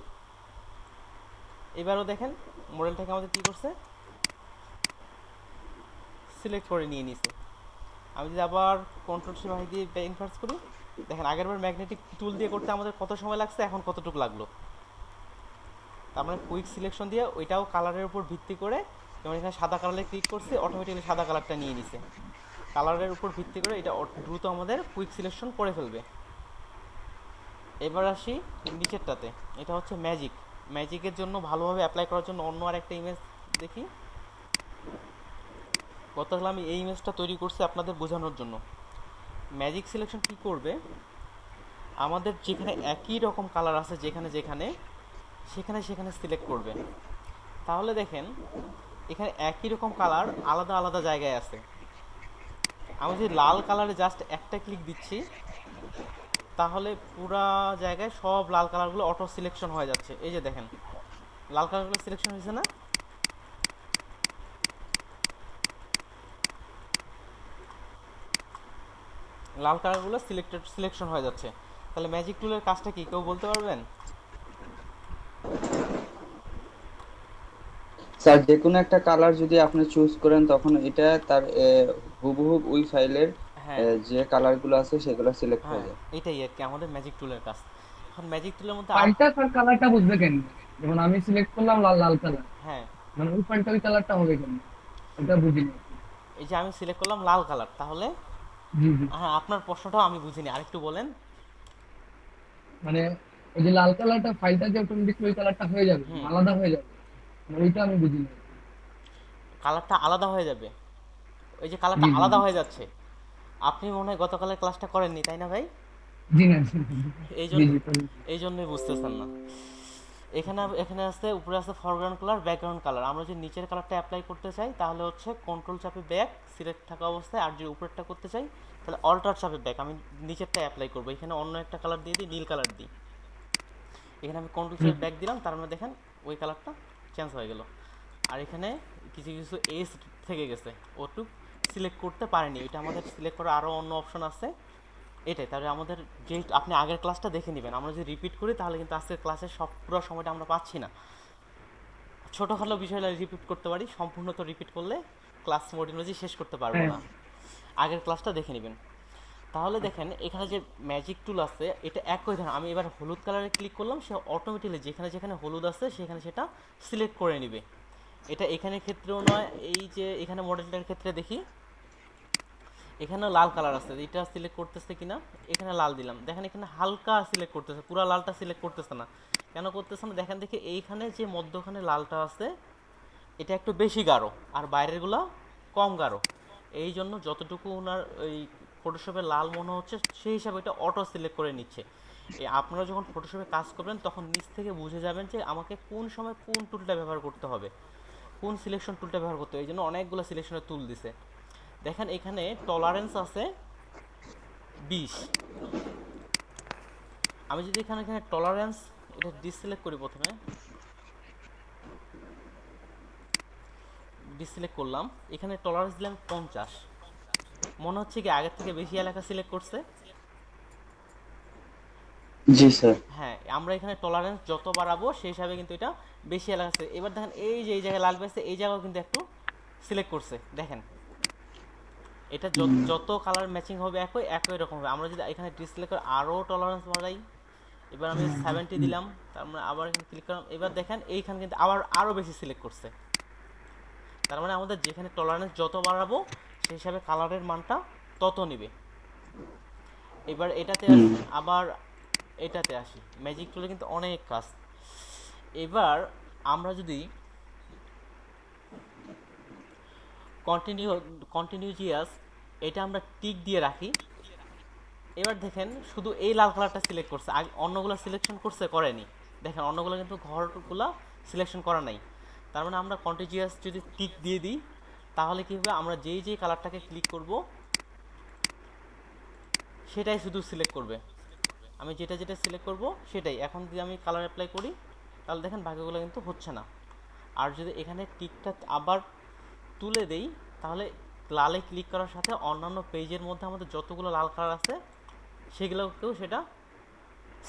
এবারও দেখেন মডেলটাকে আমাদের কী করছে, সিলেক্ট করে নিয়ে নিছে। আমি যদি আবার কন্ট্রোল শিফট আই দিয়ে ইনভার্স করি, দেখেন আগেরবার ম্যাগনেটিক টুল দিয়ে করতে আমাদের কত সময় লাগছে, এখন কতটুকু লাগলো। তার মানে কুইক সিলেকশন দিয়ে ওইটাও কালারের উপর ভিত্তি করে, যেমন এখানে সাদা কালারে ক্লিক করছি অটোমেটিক্যালি সাদা কালারটা নিয়ে নিছে। কালারের উপর ভিত্তি করে এটা দ্রুত আমাদের কুইক সিলেকশন করে ফেলবে। এবার আসি নিচেরটাতে, এটা হচ্ছে ম্যাজিক। ম্যাজিকের জন্য ভালোভাবে অ্যাপ্লাই করার জন্য অন্য আর একটা ইমেজ দেখি। গতকাল আমি এই ইমেজটা তৈরি করছি আপনাদের বোঝানোর জন্য। ম্যাজিক সিলেকশন কি করবে, আমাদের যেখানে একই রকম কালার আছে যেখানে যেখানে সেখানে সেখানে সিলেক্ট করবে। তাহলে দেখেন এখানে একই রকম কালার আলাদা আলাদা জায়গায় আছে। আমি যদি লাল কালারে জাস্ট একটা ক্লিক দিচ্ছি, তাহলে পুরা জায়গায় সব লাল কালারগুলো অটো সিলেকশন হয়ে যাচ্ছে। এই যে দেখেন লাল কালারগুলো সিলেকশন হয়েছে না? লাল কালারগুলো সিলেকশন হয়ে যাচ্ছে। তাহলে ম্যাজিক টুলের কাজটা কি কেউ বলতে পারবেন? স্যার যে কোনো একটা কালার যদি আপনি চুজ করেন তখন এটা তার হুবহু ওই ফাইলের হ্যাঁ যে কালারগুলো আছে সেগুলো সিলেক্ট হ্যাঁ, হয়ে যায়। এটাই আর কি আমাদের ম্যাজিক টুলের কাজ। এখন ম্যাজিক টুলের মধ্যে ফাইলটা তার কালারটা বুঝবে কেন? যেমন আমি সিলেক্ট করলাম লাল লাল কালার, হ্যাঁ, মানে ওই ফাইলটা ওই কালারটা হবে কেন এটা বুঝিনি। এই যে আমি সিলেক্ট করলাম লাল কালার, তাহলে জি জি, হ্যাঁ আপনার প্রশ্নটাও আমি বুঝিনি, আরেকটু বলেন। মানে ওই যে লাল কালারটা ফাইলটা যে অটোমেটিক ওই কালারটা হয়ে যাবে, হুম, আলাদা হয়ে যাবে, মানে ওইটা আমি বুঝিনি। কালারটা আলাদা হয়ে যাবে, ওই যে কালারটা জি জি আলাদা জি হয়ে যাচ্ছে। আপনি মনে হয় গতকালের ক্লাসটা করেননি তাই না ভাই? জি না জি এই জি জন্য জি করুন। এই জন্যই বুঝতেছেন না। এখানে এখানে আছে উপরে আছে ফরগ্রাউন্ড কালার, ব্যাকগ্রাউন্ড কালার। আমরা যদি নিচের কালারটা অ্যাপ্লাই করতে চাই তাহলে হচ্ছে কন্ট্রোল চাপে ব্যাক সিলেক্ট থাকা অবস্থায়, আর যদি উপরেরটা করতে চাই তাহলে অল্টার চাপে ব্যাক। আমি নিচেরটা অ্যাপ্লাই করবো, এখানে অন্য একটা কালার দিয়ে দিই, নীল কালার দিই। এখানে আমি কন্ট্রোল চাপে ব্যাক দিলাম, তার মানে দেখেন ওই কালারটা চেঞ্জ হয়ে গেল। আর এখানে কিছু কিছু এজ থেকে গেছে, ওটুক সিলেক্ট করতে পারিনি, এটা আমাদের সিলেক্ট করার আরও অন্য অপশন আছে। এটাই তাহলে আমাদের যে আপনি আগের ক্লাসটা দেখে নেবেন। আমরা যদি রিপিট করি তাহলে কিন্তু আজকের ক্লাসের সব পুরো সময়টা আমরা পাচ্ছি না। ছোটোখাটো বিষয়টা রিপিট করতে পারি, সম্পূর্ণ তো রিপিট করলে ক্লাস মডিউলজি শেষ করতে পারবো হ্যাঁ না। আগের ক্লাসটা দেখে নেবেন। তাহলে দেখেন এখানে যে ম্যাজিক টুল আছে এটা একই ধরনের। আমি এবার হলুদ কালারে ক্লিক করলাম, সে অটোমেটিক্যালি যেখানে যেখানে হলুদ আছে সেখানে সেটা সিলেক্ট করে নেবে। এটা এখানে ক্ষেত্রেও নয়, এই যে এখানে মডেলটার ক্ষেত্রে দেখি এখানে লাল কালার আছে, এটা সিলেক্ট করতেছে কিনা, এখানে লাল দিলাম, দেখেন এখানে হালকা সিলেক্ট করতেছে, পুরো লালটা সিলেক্ট করতেছে না। কেন করতেছে না দেখেন, দেখি এইখানে যে মধ্যখানে লালটা আছে এটা একটু বেশি গাঢ় আর বাইরেরগুলা কম গাঢ়। এই জন্য যতটুকু ওনার ওই ফটোশপে লাল মনে হচ্ছে সেই হিসাবে এটা অটো সিলেক্ট করে নিচ্ছে। এই আপনারা যখন ফটোশপে কাজ করবেন তখন নিচ থেকে বুঝে যাবেন যে আমাকে কোন সময় কোন টুলটা ব্যবহার করতে হবে, কোন সিলেকশন টুলটা ব্যবহার করতে হবে। এই জন্য অনেকগুলো সিলেকশনের টুল দিছে। দেখেন এখানে টলারেন্স আছে 20। আমি যদি এখানে টলারেন্স এটা ডিসিলেক্ট করি, প্রথমে ডিসিলেক্ট করলাম, এখানে টলারেন্স দিলাম 50। মনে হচ্ছে কি আগের থেকে বেশি এলাকা সিলেক্ট করছে? জি স্যার। হ্যাঁ, আমরা এখানে টলারেন্স যত বাড়াবো সেই হিসাবে কিন্তু এটা বেশি এলাকা আছে। এবার দেখেন এই যে এই জায়গায় লাল পেয়েছে, এই জায়গাও কিন্তু একটু সিলেক্ট করছে। দেখেন এটা যত কালার ম্যাচিং হবে একই একই রকম হবে। আমরা যদি এখানে ডিসপ্লে করে আরও টলারেন্স বাড়াই, এবার আমি 70 দিলাম, তার মানে আবার এখানে ক্লিক করলাম, এবার দেখেন এইখানে কিন্তু আবার আরও বেশি সিলেক্ট করছে। তার মানে আমাদের যেখানে টলারেন্স যত বাড়াবো সেই হিসাবে কালারের মানটা তত নেবে। এবার এটাতে আসি, আবার এটাতে আসি, ম্যাজিক টুলে কিন্তু অনেক কাজ। এবার আমরা যদি কন্টিনিউজিয়াস এটা আমরা টিক দিয়ে রাখি, এবার দেখেন শুধু এই লাল কালারটা সিলেক্ট করছে, আগে অন্যগুলো সিলেকশন করছে করেনি। দেখেন অন্যগুলো কিন্তু ঘরগুলো সিলেকশন করা নাই। তার মানে আমরা কন্টিনিউয়াস যদি টিক দিয়ে দিই তাহলে কী হবে, আমরা যেই যেই কালারটাকে ক্লিক করব সেটাই শুধু সিলেক্ট করবে। আমি যেটা যেটা সিলেক্ট করব সেটাই। এখন যদি আমি কালার অ্যাপ্লাই করি তাহলে দেখেন বাকিগুলো কিন্তু হচ্ছে না। আর যদি এখানে টিকটা আবার তুলে দেই তাহলে লালে ক্লিক করার সাথে অন্যান্য পেজের মধ্যে আমাদের যতগুলো লাল কালার আছে সেগুলোকেও সেটা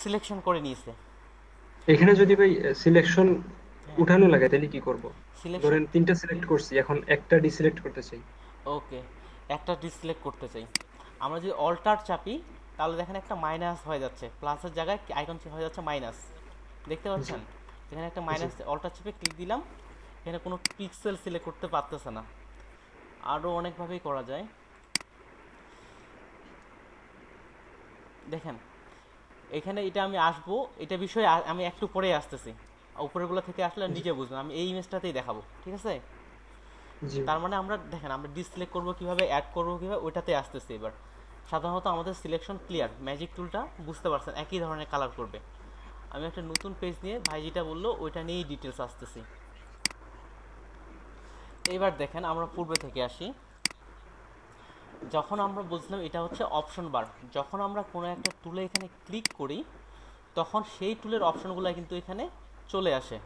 সিলেকশন করে নিয়েছে। এখানে যদি ভাই সিলেকশন উঠানো লাগে তাহলে কি করব? সিলেকশন, ধরেন 3টা সিলেক্ট করছি, এখন একটা ডিসিলেক্ট করতে চাই। ওকে, একটা ডিসিলেক্ট করতে চাই, আমরা যদি অল্টার চাপি তাহলে দেখেন একটা মাইনাস হয়ে যাচ্ছে, প্লাসের জায়গায় আইকন হয়ে যাচ্ছে মাইনাস, দেখতে পাচ্ছেন? এখানে একটা মাইনাস, অল্টার চেপে ক্লিক দিলাম, এখানে কোনো পিক্সেল সিলেক্ট করতে পারতেছে না। আরও অনেকভাবেই করা যায়। দেখেন এখানে এটা আমি আসবো, এটা বিষয়ে আমি একটু পরেই আসতেছি, উপরেরগুলো থেকে আসলে নিজে বুঝবেন, আমি এই ইমেজটাতেই দেখাবো, ঠিক আছে? জি তার মানে আমরা দেখেন আমরা ডিসিলেক্ট করবো কীভাবে, অ্যাড করবো কীভাবে, ওইটাতে আসতেছি। এবার সাধারণত আমাদের সিলেকশন ক্লিয়ার, ম্যাজিক টুলটা বুঝতে পারছেন একই ধরনের কালার করবে। আমি একটা নতুন পেজ নিয়ে ভাই যেটা বললো ওইটা নিয়েই ডিটেলস আসতেছি। এবার দেখেন আমরা পূর্বে থেকে আসি, যখন আমরা বুঝলাম এটা হচ্ছে অপশন বার, যখন আমরা কোনো একটা টুলে এখানে ক্লিক করি তখন সেই টুলের অপশনগুলো কিন্তু এখানে চলে আসে।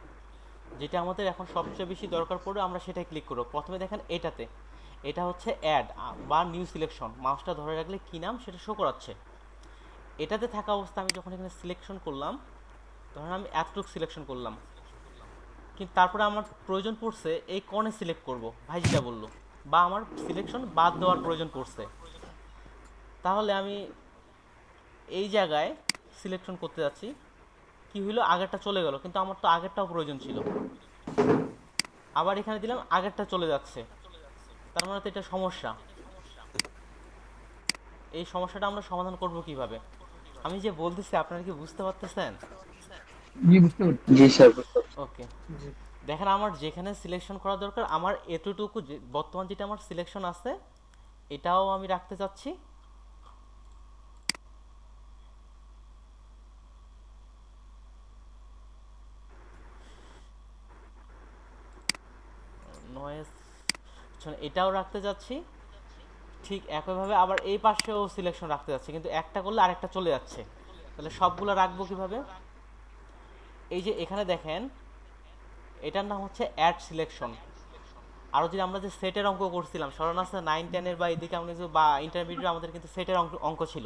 যেটা আমাদের এখন সবচেয়ে বেশি দরকার পড়বে আমরা সেটাই ক্লিক করব। প্রথমে দেখেন এটাতে, এটা হচ্ছে অ্যাড বা নিউ সিলেকশন, মাউসটা ধরে রাখলে কী নাম সেটা শো করাচ্ছে। এটাতে থাকা অবস্থা আমি যখন এখানে সিলেকশন করলাম, ধরেন আমি এতটুকু সিলেকশন করলাম, কিন্তু তারপরে আমার প্রয়োজন পড়ছে এই কর্নে সিলেক্ট করব, ভাই যেটা বললো, বা আমার সিলেকশন বাদ দেওয়ার প্রয়োজন পড়ছে, তাহলে আমি এই জায়গায় সিলেকশন করতে যাচ্ছি, কি হইলো আগেরটা চলে গেল, কিন্তু আমার তো আগেরটাও প্রয়োজন ছিল। আবার এখানে দিলাম আগেরটা চলে যাচ্ছে, তার মানে তো এটা সমস্যা। এই সমস্যাটা আমরা সমাধান করব কিভাবে? আমি যে বলতেছি আপনারা কি বুঝতে পারতেছেন? জি বুঝতে পারছি। জি স্যার। ওকে, দেখেন আমার যেখানে সিলেকশন করা দরকার আমার এতটুকু বর্তমান যেটা আমার সিলেকশন আছে এটাও আমি রাখতে চাচ্ছি। নয়েজ এটাও রাখতে যাচ্ছি, ঠিক একইভাবে আবার এই পাশেও সিলেকশন রাখতে যাচ্ছি, কিন্তু একটা করলে আরেকটা চলে যাচ্ছে। তাহলে সবগুলো রাখবো কিভাবে? এই যে এখানে দেখেন এটার নাম হচ্ছে অ্যাড সিলেকশন। আরও যদি আমরা যে সেটের অঙ্ক করছিলাম স্মরণ আছে 9, 10 বা এদিকে আমরা বা ইন্টারমিডিয়েট আমাদের কিন্তু সেটের অঙ্ক ছিল,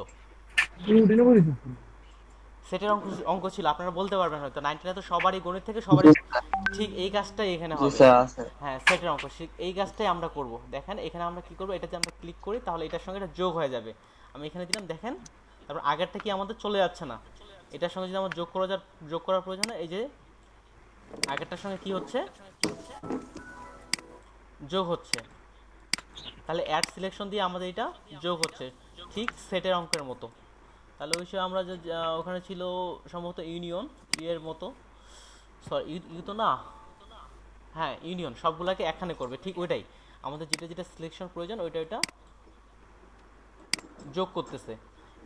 সেটের অঙ্ক ছিল, আপনারা বলতে পারবেন হয়তো 9, 10 তো সবারই গণিত থেকে সবারই, ঠিক এই কাজটাই এখানে হবে। হ্যাঁ, সেটের অঙ্ক, এই কাজটাই আমরা করব। দেখেন এখানে আমরা কি করব, এটাতে আমরা ক্লিক করি তাহলে এটার সঙ্গে এটা যোগ হয়ে যাবে। আমি এখানে দিলাম, দেখেন তারপর আগেরটা কি আমাদের চলে যাচ্ছে না, এটার সঙ্গে যদি আমার যোগ করার প্রয়োজন হয়, এই যে আগেরটার সঙ্গে কি হচ্ছে, যোগ হচ্ছে। তাহলে অ্যাড সিলেকশন দিয়ে আমাদের এটা যোগ হচ্ছে, ঠিক সেটের অঙ্কের মতো। তাহলে ওই সময় আমরা যে ওখানে ছিল সম্ভবত ইউনিয়ন এর মতো, সরি ইউ তো না, হ্যাঁ ইউনিয়ন, সবগুলাকে একখানে করবে, ঠিক ওইটাই আমাদের যেটা যেটা সিলেকশন প্রয়োজন ওইটা যোগ করতেছে।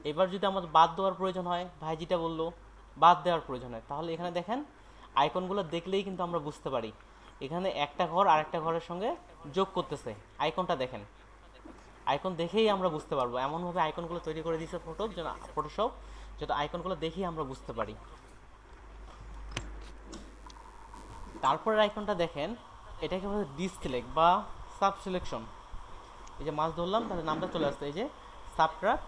এবার যদি আমাদের বাদ দেওয়ার প্রয়োজন হয়, ভাই যেটা বললো বাদ দেওয়ার প্রয়োজন হয়, তাহলে এখানে দেখেন আইকনগুলো দেখলেই কিন্তু আমরা বুঝতে পারি এখানে একটা ঘর আরেকটা ঘরের সঙ্গে যোগ করতেছে। আইকনটা দেখেন, আইকন দেখেই আমরা বুঝতে পারবো, এমনভাবে আইকনগুলো তৈরি করে দিয়েছে ফটোশপ, যেটা আইকনগুলো দেখেই আমরা বুঝতে পারি। তারপরের আইকনটা দেখেন, এটাকে বলে ডিসিলেক্ট বা সাব সিলেকশন। এই যে মাছ ধরলাম, তাহলে নামটা চলে আসছে এই যে সাবট্রাক্ট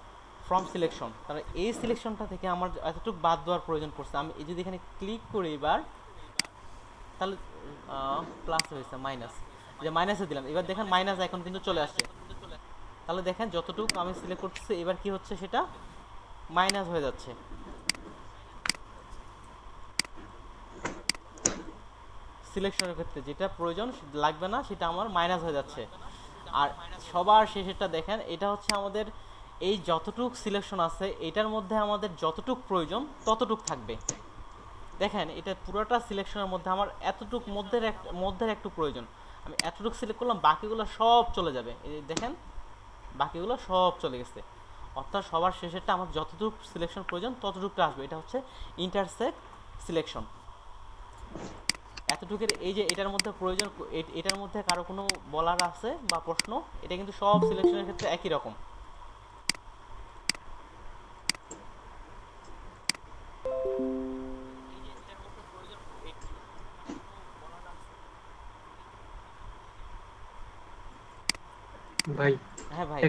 ফ্রম সিলেকশন। তাহলে এই সিলেকশনটা থেকে আমার এতটুকু বাদ দেওয়ার প্রয়োজন পড়ছে। আমি এই যদি এখানে ক্লিক করি এবার, তাহলে প্লাস হয়েছে মাইনাস, যে মাইনাসে দিলাম, এবার দেখেন মাইনাস আইকন কিন্তু চলে আসছে। তাহলে দেখেন যতটুকু আমি সিলেক্ট করতেছি এবার কি হচ্ছে, সেটা মাইনাস হয়ে যাচ্ছে। সিলেকশনের ক্ষেত্রে যেটা প্রয়োজন লাগবে না সেটা আমার মাইনাস হয়ে যাচ্ছে। আর সবার শেষেরটা দেখেন, এটা হচ্ছে আমাদের এই যতটুক সিলেকশন আছে এটার মধ্যে আমাদের যতটুক প্রয়োজন ততটুক থাকবে। দেখেন এটা পুরোটা সিলেকশনের মধ্যে আমার এতটুক মধ্যের একটু প্রয়োজন, আমি এতটুক সিলেক্ট করলাম, বাকিগুলো সব চলে যাবে। এই দেখেন বাকিগুলো সব চলে গেছে, অর্থাৎ সবার শেষেরটা আমার যতটুকু সিলেকশন প্রয়োজন ততটুকটা আসবে। এটা হচ্ছে ইন্টারসেক্ট সিলেকশন। এতটুকুর এই যে এটার মধ্যে প্রয়োজন, এটার মধ্যে কারো কোনো বলার আছে বা প্রশ্ন, এটা কিন্তু সব সিলেকশনের ক্ষেত্রে একই রকম। ভাই হ্যাঁ ভাই।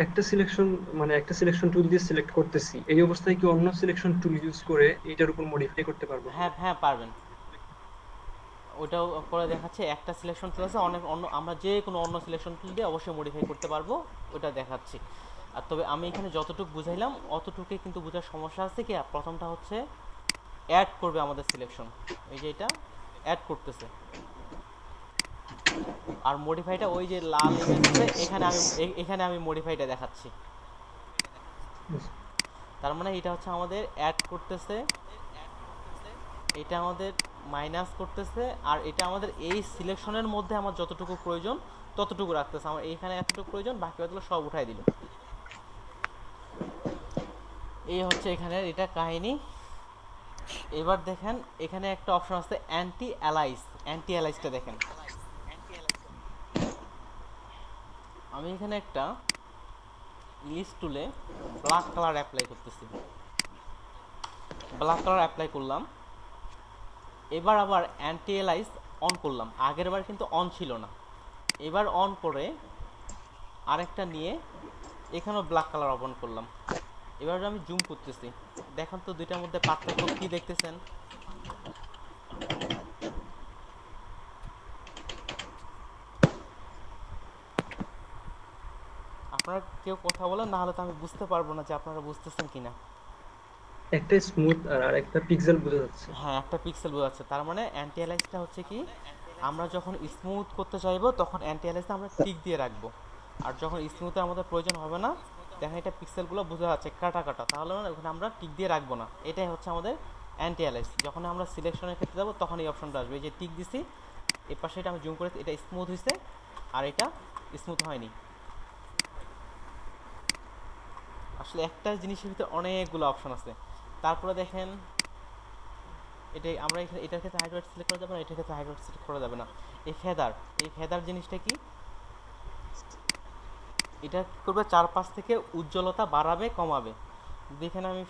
একটা সিলেকশন মানে একটা সিলেকশন টুল দিয়ে সিলেক্ট করতেছি, এই অবস্থায় কি অন্য সিলেকশন টুল ইউজ করে এটার উপর মডিফাই করতে পারবো? হ্যাঁ হ্যাঁ পারবেন, ওটাও করে দেখাচ্ছে। একটা সিলেকশন টুল আছে, আমরা যে কোনো অন্য সিলেকশন টুল দিয়ে অবশ্যই মডিফাই করতে পারবো, ওটা দেখাচ্ছি। আর তবে আমি এখানে যতটুকু বুঝাইলাম অতটুকুই কিন্তু বোঝার সমস্যা আছে কি, প্রথমটা হচ্ছে অ্যাড করবে আমাদের সিলেকশন, এই যে এটা অ্যাড করতেছে। আর মডিফাইটা ওই যে লাল ইমেজে এখানে আমি মডিফাইটা দেখাচ্ছি। তার মানে এটা হচ্ছে আমাদের অ্যাড করতেছে, এটা আমাদের মাইনাস করতেছে, আর এটা আমাদের এই সিলেকশনের মধ্যে আমার যতটুকু প্রয়োজন ততটুকু রাখতেছে। আমার এইখানে এতটুকু প্রয়োজন, বাকি বাকিগুলো সব উঠাই দিল। এই হচ্ছে এখানে এটা কাহিনী। এবার দেখেন এখানে একটা অপশন আছে অ্যান্টি অ্যালাইসটা দেখেন। আমি এখানে একটা লিস্ট টুলে ব্ল্যাক কালার অ্যাপ্লাই করতেছি, ব্ল্যাক কালার অ্যাপ্লাই করলাম। এবার আবার অ্যান্টি অ্যালাইস অন করলাম, আগের বার কিন্তু অন ছিল না। এবার অন করে আরেকটা নিয়ে এখানেও ব্ল্যাক কালার অন করলাম। এবার আমি জুম করতেছি, দেখেন তো দুইটার মধ্যে পার্থক্য কি দেখতেছেন? আপনারা কেউ কথা বলেন, না হলে তো আমি বুঝতে পারবো না যে আপনারা বুঝতেছেন কিনা। একটা স্মুথ আর একটা পিক্সেল বোঝা যাচ্ছে। হ্যাঁ একটা পিক্সেল বোঝাচ্ছে। তার মানে অ্যান্টি অ্যালাইসটা হচ্ছে কি, আমরা যখন স্মুথ করতে চাইবো তখন অ্যান্টি অ্যালাইসটা আমরা টিক দিয়ে রাখবো, আর যখন স্মুথে আমাদের প্রয়োজন হবে না, দেখেন এটা পিক্সেলগুলো বোঝা যাচ্ছে কাটা কাটা, তাহলে ওখানে আমরা টিক দিয়ে রাখবো না। এটাই হচ্ছে আমাদের অ্যান্টি অ্যালাইস। যখন আমরা সিলেকশনের ক্ষেত্রে যাবো তখন এই অপশনটা আসবে, এই যে টিক দিছি, এই পাশে এটা আমি জুম করে, এটা স্মুথ হয়েছে আর এটা স্মুথ হয়নি। আসলে একটা জিনিসের ভিতরে অনেকগুলো অপশন আছে। তারপরে দেখেন এটাই আমরা এটার ক্ষেত্রে হাইড্রোয়েট সিলেক্ট করা যাবে না, এটার ক্ষেত্রে হাইড্রোয়েট সিলেক্ট করা যাবে না। এই ফেদার জিনিসটা কি, এটা করবে চারপাশ থেকে উজ্জ্বলতা বাড়াবে কমাবে। দেখেন আমি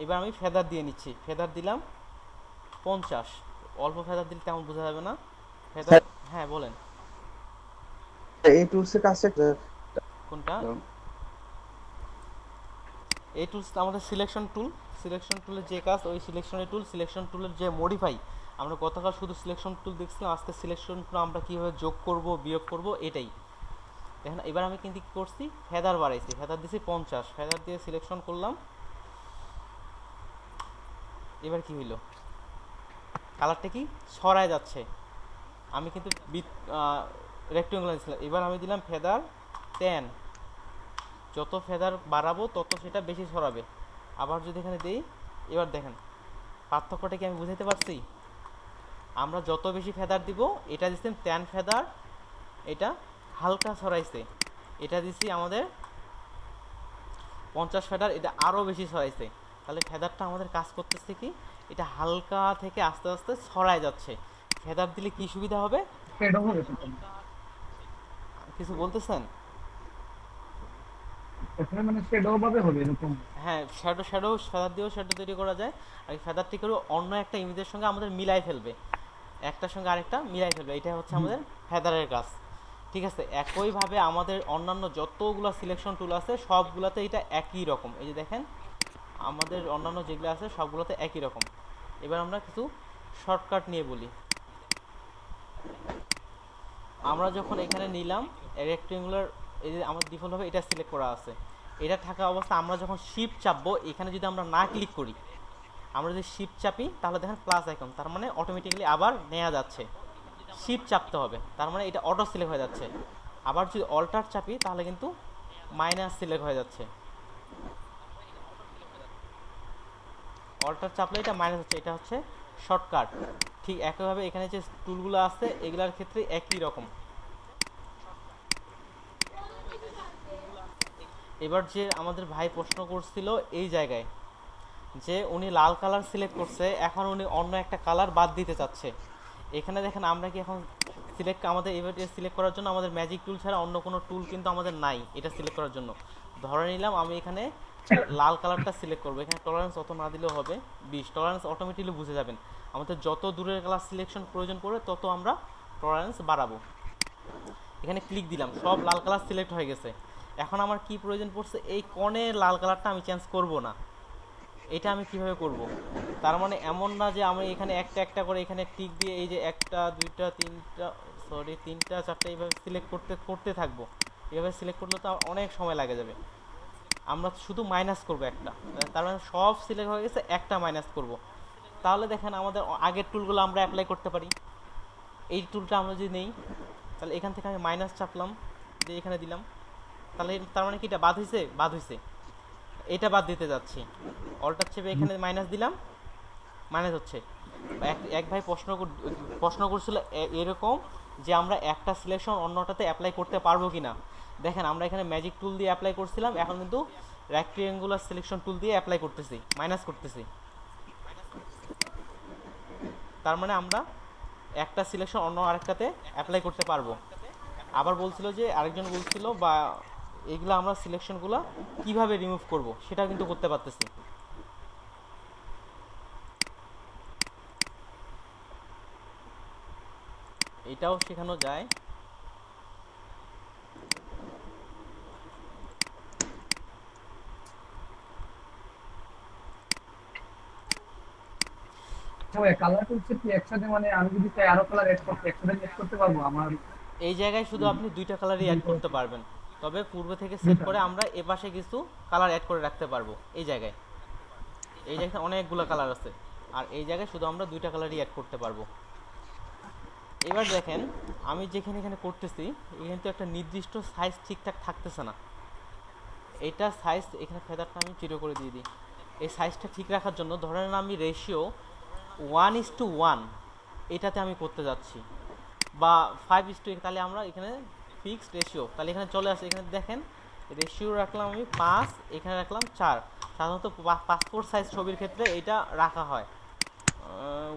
এবার আমি ফেদার দিয়ে নিচ্ছি, ফেদার দিলাম 50, অল্প ফেদার দিলে তেমন বোঝা যাবে না ফেদার। হ্যাঁ বলেন এই টুলসের কাছে কোনটা? এই টুলস আমাদের সিলেকশন টুলের যে কাজ, ওই সিলেকশন টুলের যে মডিফাই। আমরা গতকাল শুধু সিলেকশন টুল দেখছিলাম, আজকে সিলেকশন টুল আমরা কীভাবে যোগ করব বিয়োগ করব এটাই দেখেন। এবার আমি কিন্তু কী করছি, ফেদার বাড়াইছি, ফেদার দিয়েছি 50, ফেদার দিয়ে সিলেকশন করলাম। এবার কি হইলো, কালারটা কি ছড়ায় যাচ্ছে। আমি কিন্তু রেক্টেঙ্গুলার দিয়েছিলাম, এবার আমি দিলাম ফেদার 10, যত ফেদার বাড়াবো তত সেটা বেশি ছড়াবে। আবার যদি এখানে দিই, এবার দেখেন পার্থক্যটা কি আমি বুঝাইতে পারছি? আমরা যত বেশি ফেদার দিব, এটা দিচ্ছেন 10 ফেদার, এটা হালকা ছড়াইছে। এটা দিচ্ছি আমাদের 50 ফেদার, এটা আরও বেশি ছড়াইছে। তাহলে ফেদারটা আমাদের কাজ করতেছে কি, এটা হালকা থেকে আস্তে আস্তে ছড়ায় যাচ্ছে। ফেদার দিলে কি সুবিধা হবে? শ্যাডো হবে তখন। কিছু বলতেছেন? এখানে মানে শ্যাডো ভাবে হবে এরকম। হ্যাঁ, ফেদার দিয়েও শ্যাডো তৈরি করা যায়। আর এই ফেদারটিকেও অন্য একটা ইমেজের সঙ্গে আমাদের মিলাই ফেলবে, একটার সঙ্গে আরেকটা মিলাই ফেলবে, এটা হচ্ছে আমাদের ফেদারের কাজ। ঠিক আছে, একইভাবে আমাদের অন্যান্য যতগুলো সিলেকশন টুল আছে সবগুলোতে এটা একই রকম। এই যে দেখেন আমাদের অন্যান্য যেগুলো আছে সবগুলোতে একই রকম। এবার আমরা কিছু শর্টকাট নিয়ে বলি। আমরা যখন এখানে নিলাম রেক্টেঙ্গুলার, এই যে আমার ডিফল্টভাবে এটা সিলেক্ট করা আছে, এটা থাকা অবস্থা আমরা যখন শিফট চাপবো, এখানে যদি আমরা না ক্লিক করি, আমরা যদি শিফট চাপি তাহলে দেখেন প্লাস আইকন, তার মানে অটোমেটিক্যালি আবার নেওয়া যাচ্ছে। শিফট চাপতে হবে, তার মানে এটা অটো সিলেক্ট হয়ে যাচ্ছে। আবার যদি অল্টার চাপি তাহলে কিন্তু মাইনাস সিলেক্ট হয়ে যাচ্ছে। অল্টার চাপলে এটা মাইনাস হচ্ছে, এটা হচ্ছে শর্টকাট। ঠিক একইভাবে এখানে যে টুলগুলো আছে এগুলার ক্ষেত্রে একই রকম। এবার যে আমাদের ভাই প্রশ্ন করছিল এই জায়গায় যে উনি লাল কালার সিলেক্ট করছে, এখন উনি অন্য একটা কালার বাদ দিতে চাচ্ছে। এখানে দেখেন আমরা কি এখন আমাদের এবার সিলেক্ট করার জন্য আমাদের ম্যাজিক টুল ছাড়া অন্য কোনো টুল কিন্তু আমাদের নাই এটা সিলেক্ট করার জন্য। ধরে নিলাম আমি এখানে লাল কালারটা সিলেক্ট করবো, এখানে টলারেন্স অত না দিলেও হবে 20। টলারেন্স অটোমেটিকলি বুঝে যাবেন, আমাদের যত দূরের কালার সিলেকশন প্রয়োজন পড়ে তত আমরা টলারেন্স বাড়াবো। এখানে ক্লিক দিলাম, সব লাল কালার সিলেক্ট হয়ে গেছে। এখন আমার কি প্রয়োজন পড়ছে, এই কনের লাল কালারটা আমি চেঞ্জ করব না। এটা আমি কিভাবে করব? তার মানে এমন না যে আমি এখানে একটা একটা করে এখানে টিক দিয়ে এই যে একটা দুইটা তিনটা চারটা এইভাবে সিলেক্ট করতে থাকবো। এইভাবে সিলেক্ট করলে তো অনেক সময় লাগে যাবে। আমরা শুধু মাইনাস করব একটা, তার মানে সব সিলেক্ট হয়ে গেছে, একটা মাইনাস করব। তাহলে দেখেন আমাদের আগের টুলগুলো আমরা অ্যাপ্লাই করতে পারি। এই টুলটা আমরা যদি নেই, তাহলে এখান থেকে আমি মাইনাস চাপলাম, যে এখানে দিলাম, তাহলে তার মানে কি এটা বাদ হয়েছে? বাদ হয়েছে, এটা বাদ দিতে যাচ্ছি। অল্টার চেপে এখানে মাইনাস দিলাম, মাইনাস হচ্ছে। এক ভাই প্রশ্ন করছিল এরকম যে আমরা একটা সিলেকশন অন্যটাতে অ্যাপ্লাই করতে পারবো কি না। দেখেন আমরা এখানে ম্যাজিক টুল দিয়ে অ্যাপ্লাই করছিলাম, এখন কিন্তু রেক্টেঙ্গুলার সিলেকশন টুল দিয়ে অ্যাপ্লাই করতেছি, মাইনাস করতেছি। তার মানে আমরা একটা সিলেকশন অন্য আরেকটাতে অ্যাপ্লাই করতে পারবো। আবার বলছিল যে আরেকজন বলছিল বা এইগুলো আমরা সিলেকশনগুলো কিভাবে রিমুভ করব সেটা কিন্তু করতে পারতেছি। এটাও শেখানো যায়। কালার করছে কি একসাথে, মানে আমি যদি চাই আরো কালার এড করতে একসাথে এড করতে পারবো আমার? এই জায়গায় শুধু আপনি দুইটা কালারই অ্যাড করতে পারবেন, তবে পূর্বে থেকে সেট করে আমরা এপাশে কিছু কালার অ্যাড করে রাখতে পারবো। এই জায়গায় অনেকগুলো কালার আছে, আর এই জায়গায় শুধু আমরা দুইটা কালারই অ্যাড করতে পারবো। এবার দেখেন আমি যেখানে এখানে করতেছি এখানে তো একটা নির্দিষ্ট সাইজ ঠিকঠাক থাকতেছে না। এটা সাইজ এখানে ফেদারটা আমি 0 করে দিয়ে দিই। এই সাইজটা ঠিক রাখার জন্য ধরেন আমি রেশিও 1:1 এটাতে আমি করতে যাচ্ছি, বা 5:1, তাহলে আমরা এখানে ফিক্সড রেশিও, তাহলে এখানে চলে আসে। এখানে দেখেন রেশিও রাখলাম আমি 5, এখানে রাখলাম 4। সাধারণত পাসপোর্ট সাইজ ছবির ক্ষেত্রে এটা রাখা হয়,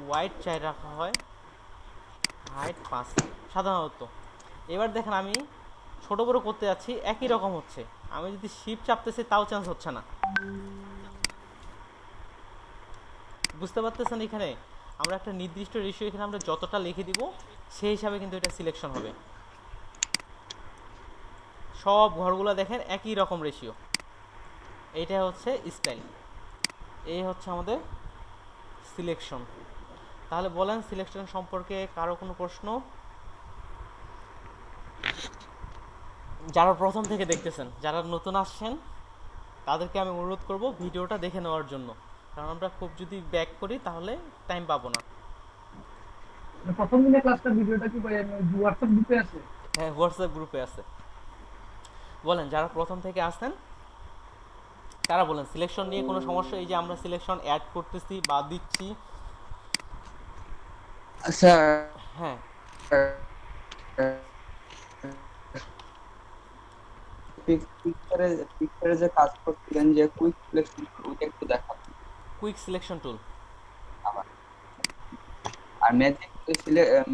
ওয়াইড 4 রাখা হয়, হাইট 5 সাধারণত। এবার দেখেন আমি ছোট বড় করতে যাচ্ছি, একই রকম হচ্ছে। আমি যদি শিফট চাপতেছি তাও চেঞ্জ হচ্ছে না। বুঝতে পারতেছেন? এখানে আমরা একটা নির্দিষ্ট রেশিও এখানে আমরা যতটা লিখে দিব সেই হিসাবে কিন্তু এটা সিলেকশন হবে। সব ঘরগুলো দেখেন একই রকম রেশিও। এইটা হচ্ছে স্টাইল, এই হচ্ছে আমাদের সিলেকশন। তাহলে বলেন সিলেকশন সম্পর্কে কারো কোনো প্রশ্ন? যারা প্রথম থেকে দেখতেছেন, যারা নতুন আসছেন তাদেরকে আমি অনুরোধ করব ভিডিওটা দেখে নেওয়ার জন্য, কারণ আমরা খুব যদি ব্যাক করি তাহলে টাইম পাবো না। প্রথম দিনের ক্লাসটা ভিডিওটা কি হোয়াটসঅ্যাপ গ্রুপে আছে? হ্যাঁ, হোয়াটসঅ্যাপ গ্রুপে আছে। বলেন যারা প্রথম থেকে আসছেন তারা বলেন সিলেকশন নিয়ে কোনো সমস্যা? এই যে আমরা সিলেকশন অ্যাড করতেছি বা দিচ্ছি। আচ্ছা, হ্যাঁ পিকচারে যে কাজ করছিলেন যে কুইক সিলেকশন, ওইটা একটু দেখাবেন কুইক সিলেকশন টুল। আমার। আর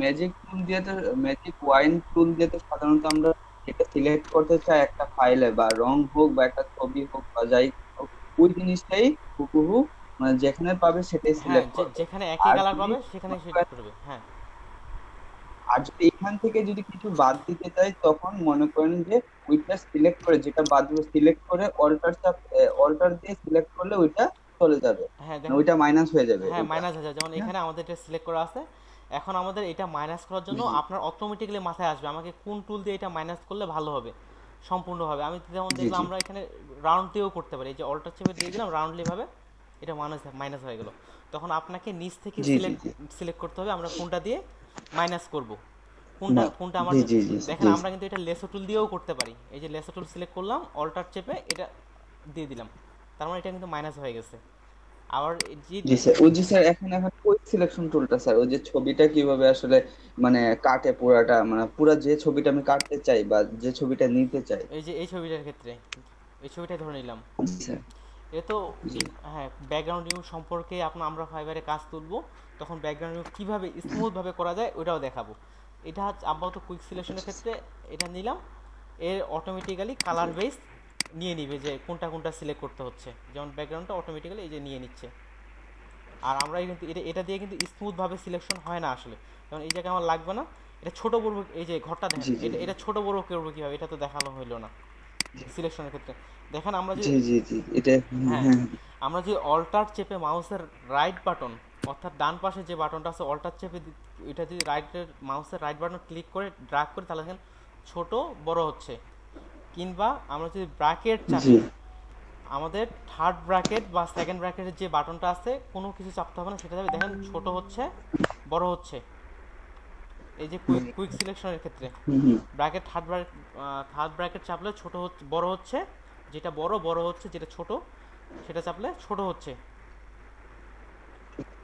ম্যাজিক টুল দিয়ে তো, ম্যাজিক ওয়াইন টুল দিয়ে তো সাধারণত আমরা যেটা সিলেক্ট করতে চাই একটা ফাইলে, বা রং হোক বা একটা ছবি হোক বা যাই হোক, ওই জিনিসটাই হুবহু মানে যেখানে পাবে সেটাই হ্যাঁ, সিলেক্ট করবে। যেখানে একই আর কালার যদি পাবে সেখানে সেটা করবে। হ্যাঁ, আর যদি এখান থেকে যদি কিছু বাদ দিতে চাই, তখন মনে করেন যে ওইটা সিলেক্ট করে, যেটা বাদ দিব সিলেক্ট করে অল্টার দিয়ে সিলেক্ট করলে ওইটা চলে যাবে, হ্যাঁ মানে দেখেন, ওইটা মাইনাস হয়ে যাবে হ্যাঁ ওইটা। মাইনাস হয়ে যায়। যেমন হ্যাঁ এখানে আমাদের এটা সিলেক্ট করা আছে, এখন আমাদের এটা মাইনাস করার জন্য জি আপনার অটোমেটিক্যালি মাথায় আসবে আমাকে কোন টুল দিয়ে এটা মাইনাস করলে ভালো হবে সম্পূর্ণভাবে। আমি যেমন জি দেখলাম জি আমরা এখানে রাউন্ড দিয়েও করতে পারি, এই যে অল্টার চেপে দিয়ে দিলাম রাউন্ডলি ভাবে, এটা মাইনাস মাইনাস হয়ে গেল। তখন আপনাকে নিচ থেকে জি জি সিলেক্ট জি সিলেক্ট করতে হবে আমরা কোনটা দিয়ে মাইনাস করব, না কোনটা আমার জি জি জি দেখেন জি আমরা কিন্তু এটা লেসো টুল দিয়েও করতে পারি। এই যে লেসো টুল সিলেক্ট করলাম, অল্টার চেপে এটা দিয়ে দিলাম, তার মানে এটা কিন্তু মাইনাস হয়ে গেছে। আবার যে জি স্যার। ওই যে স্যার এখন কুইক সিলেকশন টুলটা স্যার, ওই যে ছবিটা কিভাবে আসলে মানে কাটে পুরাটা, মানে পুরা যে ছবিটা আমি কাটতে চাই বা যে ছবিটা নিতে চাই। এই যে এই ছবিটার ক্ষেত্রে এই ছবিটাই ধরে নিলাম, জি স্যার। এ তো জি হ্যাঁ ব্যাকগ্রাউন্ড রিমুভ সম্পর্কে আমরা ফাইবারে কাজ তুলবো, তখন ব্যাকগ্রাউন্ড রিমুভ কীভাবে স্মুথভাবে করা যায় ওটাও দেখাবো। এটা হচ্ছে আপাতত কুইক সিলেকশনের ক্ষেত্রে এটা নিলাম, এর অটোমেটিক্যালি কালার বেস নিয়ে নিবে যে কোনটা কোনটা সিলেক্ট করতে হচ্ছে, যেমন ব্যাকগ্রাউন্ডটা অটোমেটিক্যালি এই যে নিয়ে নিচ্ছে। আর আমরা কিন্তু এটা দিয়ে কিন্তু স্মুথভাবে সিলেকশন হয় না আসলে, যেমন এই জায়গায় আমার লাগবে না, এটা ছোট বড়, এই যে ঘরটা দেখেন, জি জি এটা ছোট বড় করবো কীভাবে, এটা তো দেখানো হইলো না সিলেকশনের ক্ষেত্রে। দেখেন আমরা যে জি জি জি এটা হ্যাঁ হ্যাঁ, হ্যাঁ আমরা যে অল্টার চেপে মাউসের রাইট বাটন, অর্থাৎ ডান পাশে যে বাটনটা আছে অল্টার চেপে এটা যদি মাউসের রাইট বাটন ক্লিক করে ড্র্যাগ করি, তাহলে দেখেন ছোট বড় হচ্ছে। কিংবা আমরা যদি ব্র্যাকেট জি চাপি, আমাদের থার্ড ব্র্যাকেট বা সেকেন্ড ব্র্যাকেটের যে বাটনটা আছে কোনো কিছু চাপতে হবে না, সেটা যাবে দেখেন ছোট হচ্ছে বড় হচ্ছে। এই যে কুইক সিলেকশনের ক্ষেত্রে হুম হুম ব্র্যাকেট থার্ড ব্র্যাকেট চাপলে ছোট হচ্ছে বড় হচ্ছে, যেটা বড় বড় হচ্ছে, যেটা ছোট সেটা চাপলে ছোট হচ্ছে।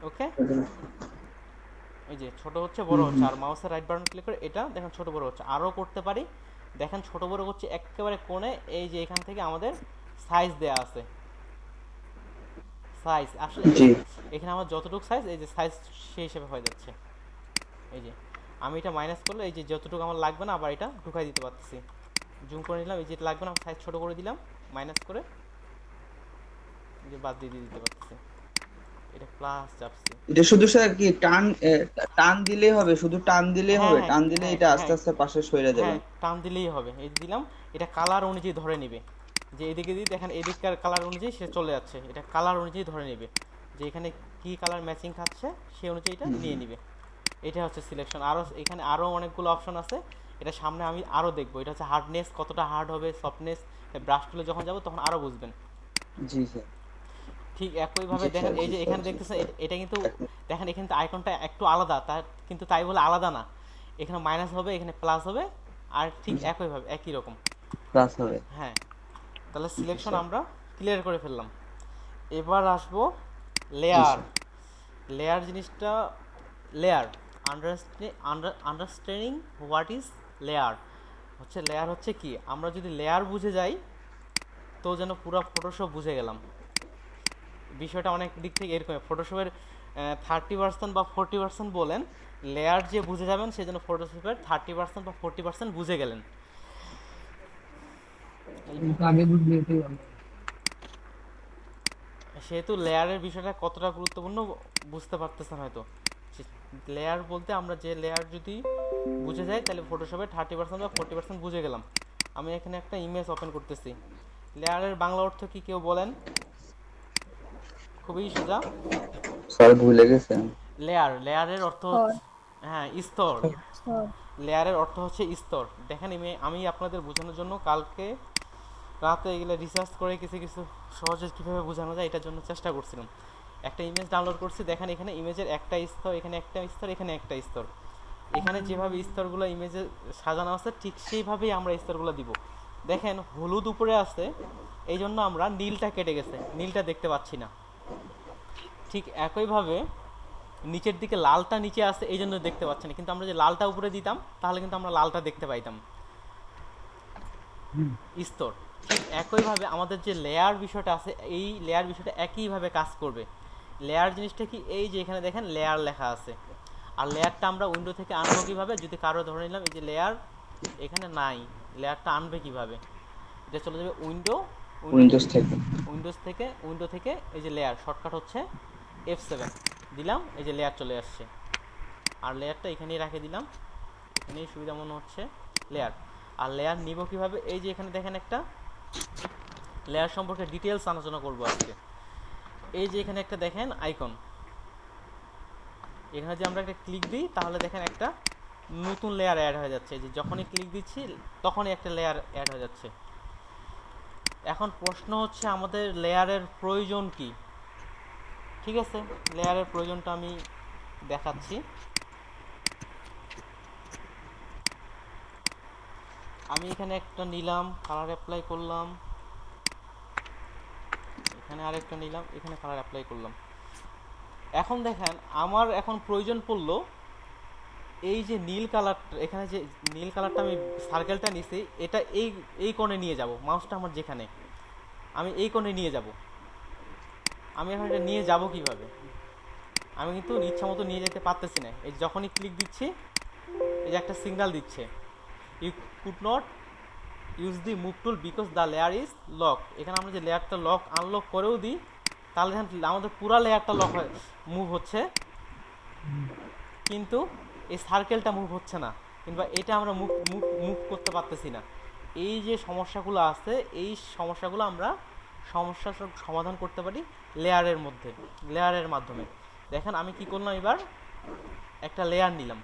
ওকে, এই যে ছোট হচ্ছে বড় হুম হচ্ছে, হুম আর মাউসের রাইট বাটন ক্লিক করে এটা দেখেন ছোট বড় হচ্ছে। আরও করতে পারি, দেখেন ছোট বড় হচ্ছে একেবারে কোণে, এই যে এখান থেকে আমাদের সাইজ দেয়া আছে, সাইজ আসলে জি এখানে আমার যতটুকু সাইজ, এই যে সাইজ সেই হিসেবে হয়ে যাচ্ছে। এই যে আমি এটা মাইনাস করলে এই যে যতটুকু আমার লাগবে না আবার এটা ঢুকাই দিতে পারতেছি, জুম করে নিলাম, এই যে লাগবে না সাইজ ছোট করে দিলাম, মাইনাস করে এই যে বাদ দিয়ে দিতে পারতেছি, এটা প্লাস চাপছি। এটা শুধু স্যার কি টান দিলেই হবে, শুধু টান দিলেই হ্যাঁ হবে, হ্যাঁ টান দিলে হ্যাঁ এটা আস্তে হ্যাঁ আস্তে পাশে সরে যাবে। হ্যাঁ, টান দিলেই হবে, এই যে দিলাম, এটা কালার অনুযায়ী ধরে নেবে, যে এদিকে দিয়ে দেখেন এদিককার কালার অনুযায়ী সে চলে যাচ্ছে, এটা কালার অনুযায়ী ধরে নেবে যে এখানে কি কালার ম্যাচিং খাচ্ছে সেই অনুযায়ী এটা নিয়ে নিবে। এটা হচ্ছে সিলেকশন। আরও এখানে আরও অনেকগুলো অপশন আছে, এটা সামনে আমি আরও দেখবো। এটা হচ্ছে হার্ডনেস, কতটা হার্ড হবে, সফটনেস, ব্রাশ টুলে যখন যাবো তখন আরও বুঝবেন। জি স্যার। ঠিক একইভাবে জি দেখেন স্যার এই জি যে স্যার এখানে জি দেখতেছেন স্যার। এটা কিন্তু দেখেন এখানে তো আইকনটা একটু আলাদা, তার কিন্তু তাই বলে আলাদা না, এখানে মাইনাস হবে এখানে প্লাস হবে, আর ঠিক একইভাবে একই রকম। প্লাস হবে। হ্যাঁ, তাহলে জি সিলেকশন স্যার। আমরা ক্লিয়ার করে ফেললাম। এবার আসবো জি লেয়ার। স্যার। লেয়ার জিনিসটা, layer understanding what is layer হচ্ছে, লেয়ার হচ্ছে কি, আমরা যদি লেয়ার বুঝে যাই তো যেন পুরো ফটোশপ বুঝে গেলাম। বিষয়টা অনেক দিক থেকে এরকম, ফটোশপের 30% বা 40% বলেন, লেয়ার যে বুঝে যাবেন সেই জন্য ফটোশপের 30% বা 40% বুঝে গেলেন। কিন্তু আগে বুঝলে এটাই ভালো। সেহেতু লেয়ারের বিষয়টা কতটা গুরুত্বপূর্ণ বুঝতে পারতেছেন হয়তো। লেয়ার বলতে আমরা যে লেয়ার যদি বুঝে যাই তাহলে ফটোশপের 30% বা 40% বুঝে গেলাম। আমি এখানে একটা ইমেজ ওপেন করতেছি, লেয়ারের বাংলা অর্থ কি কেউ বলেন? খুবই সোজা, স্যার ভুলে গেছেন। লেয়ারের অর্থ স্তর। হচ্ছে, হ্যাঁ স্তর। স্তর। লেয়ারের অর্থ হচ্ছে স্তর। দেখেন আমি আপনাদের বোঝানোর জন্য কালকে রাতে এগুলো রিসার্চ করে কিছু কিছু সহজে কীভাবে বোঝানো যায় এটার জন্য চেষ্টা করছিলাম। একটা ইমেজ ডাউনলোড করছি, দেখেন এখানে ইমেজের একটা স্তর, এখানে একটা স্তর, এখানে একটা স্তর, এখানে যেভাবে স্তরগুলো ইমেজে সাজানো আছে ঠিক সেইভাবেই আমরা স্তরগুলো দিব। দেখেন হলুদ উপরে আছে, এই জন্য আমরা নীলটা কেটে গেছে, নীলটা দেখতে পাচ্ছি না। ঠিক একইভাবে নিচের দিকে লালটা নিচে আসে, এই জন্য দেখতে পাচ্ছি না, কিন্তু আমরা যে লালটা উপরে দিতাম তাহলে কিন্তু আমরা লালটা দেখতে পাইতাম। হুম। স্তর। ঠিক একইভাবে আমাদের যে লেয়ার বিষয়টা আছে, এই লেয়ার বিষয়টা একইভাবে কাজ করবে। লেয়ার জিনিসটা কি, এই যে এখানে দেখেন লেয়ার লেখা আছে, আর লেয়ারটা আমরা উইন্ডো থেকে আনবো কিভাবে? যদি কারো ধরে নিলাম এই যে লেয়ার এখানে নাই, লেয়ারটা আনবে কিভাবে? এটা চলে যাবে উইন্ডো, উইন্ডোজ থেকে। উইন্ডো থেকে এই যে লেয়ার, শর্টকাট হচ্ছে F7 দিলাম, এই যে লেয়ার চলে আসছে। আর লেয়ারটা এখানেই রেখে দিলাম, এখানেই সুবিধা মনে হচ্ছে লেয়ার। আর লেয়ার নিব কিভাবে? এই যে এখানে দেখেন একটা লেয়ার সম্পর্কে ডিটেলস আলোচনা করব আজকে। এই যে এখানে একটা দেখেন আইকন, এখানে যে আমরা একটা ক্লিক দিই তাহলে দেখেন একটা নতুন লেয়ার অ্যাড হয়ে যাচ্ছে। যে যখনই ক্লিক দিচ্ছি তখনই একটা লেয়ার অ্যাড হয়ে যাচ্ছে। এখন প্রশ্ন হচ্ছে আমাদের লেয়ারের প্রয়োজন কি? ঠিক আছে, লেয়ারের প্রয়োজনটা আমি দেখাচ্ছি। আমি এখানে একটা নিলাম, কালার অ্যাপ্লাই করলাম, এখানে আরেকটা নিলাম, এখানে কালার অ্যাপ্লাই করলাম। এখন দেখেন আমার এখন প্রয়োজন পড়লো এই যে নীল কালারটা, এখানে যে নীল কালারটা আমি সার্কেলটা নিছি, এটা এই কোণে নিয়ে যাব। মাউসটা আমার যেখানে, আমি এই কোণে নিয়ে যাব। আমি এখন এটা নিয়ে যাব কিভাবে? আমি কিন্তু ইচ্ছা মতো নিয়ে যেতে পারতেছি না। এই যখনই ক্লিক দিচ্ছি এই যে একটা সিগন্যাল দিচ্ছে, you could not use the move tool because the layer is lock. এখানে আমরা যে লেয়ারটা লক আনলক করেও দিই তাহলে আমাদের পুরো লেয়ারটা লক হয়, মুভ হচ্ছে, কিন্তু এই সার্কেলটা মুভ হচ্ছে না, কিংবা এটা আমরা মুভ করতে পারতেছি না। এই যে সমস্যাগুলো আছে, এই সমস্যাগুলো আমরা সমস্যার সমাধান করতে পারি লেয়ারের মাধ্যমে। দেখেন আমি কি করলাম, এবার একটা লেয়ার নিলাম,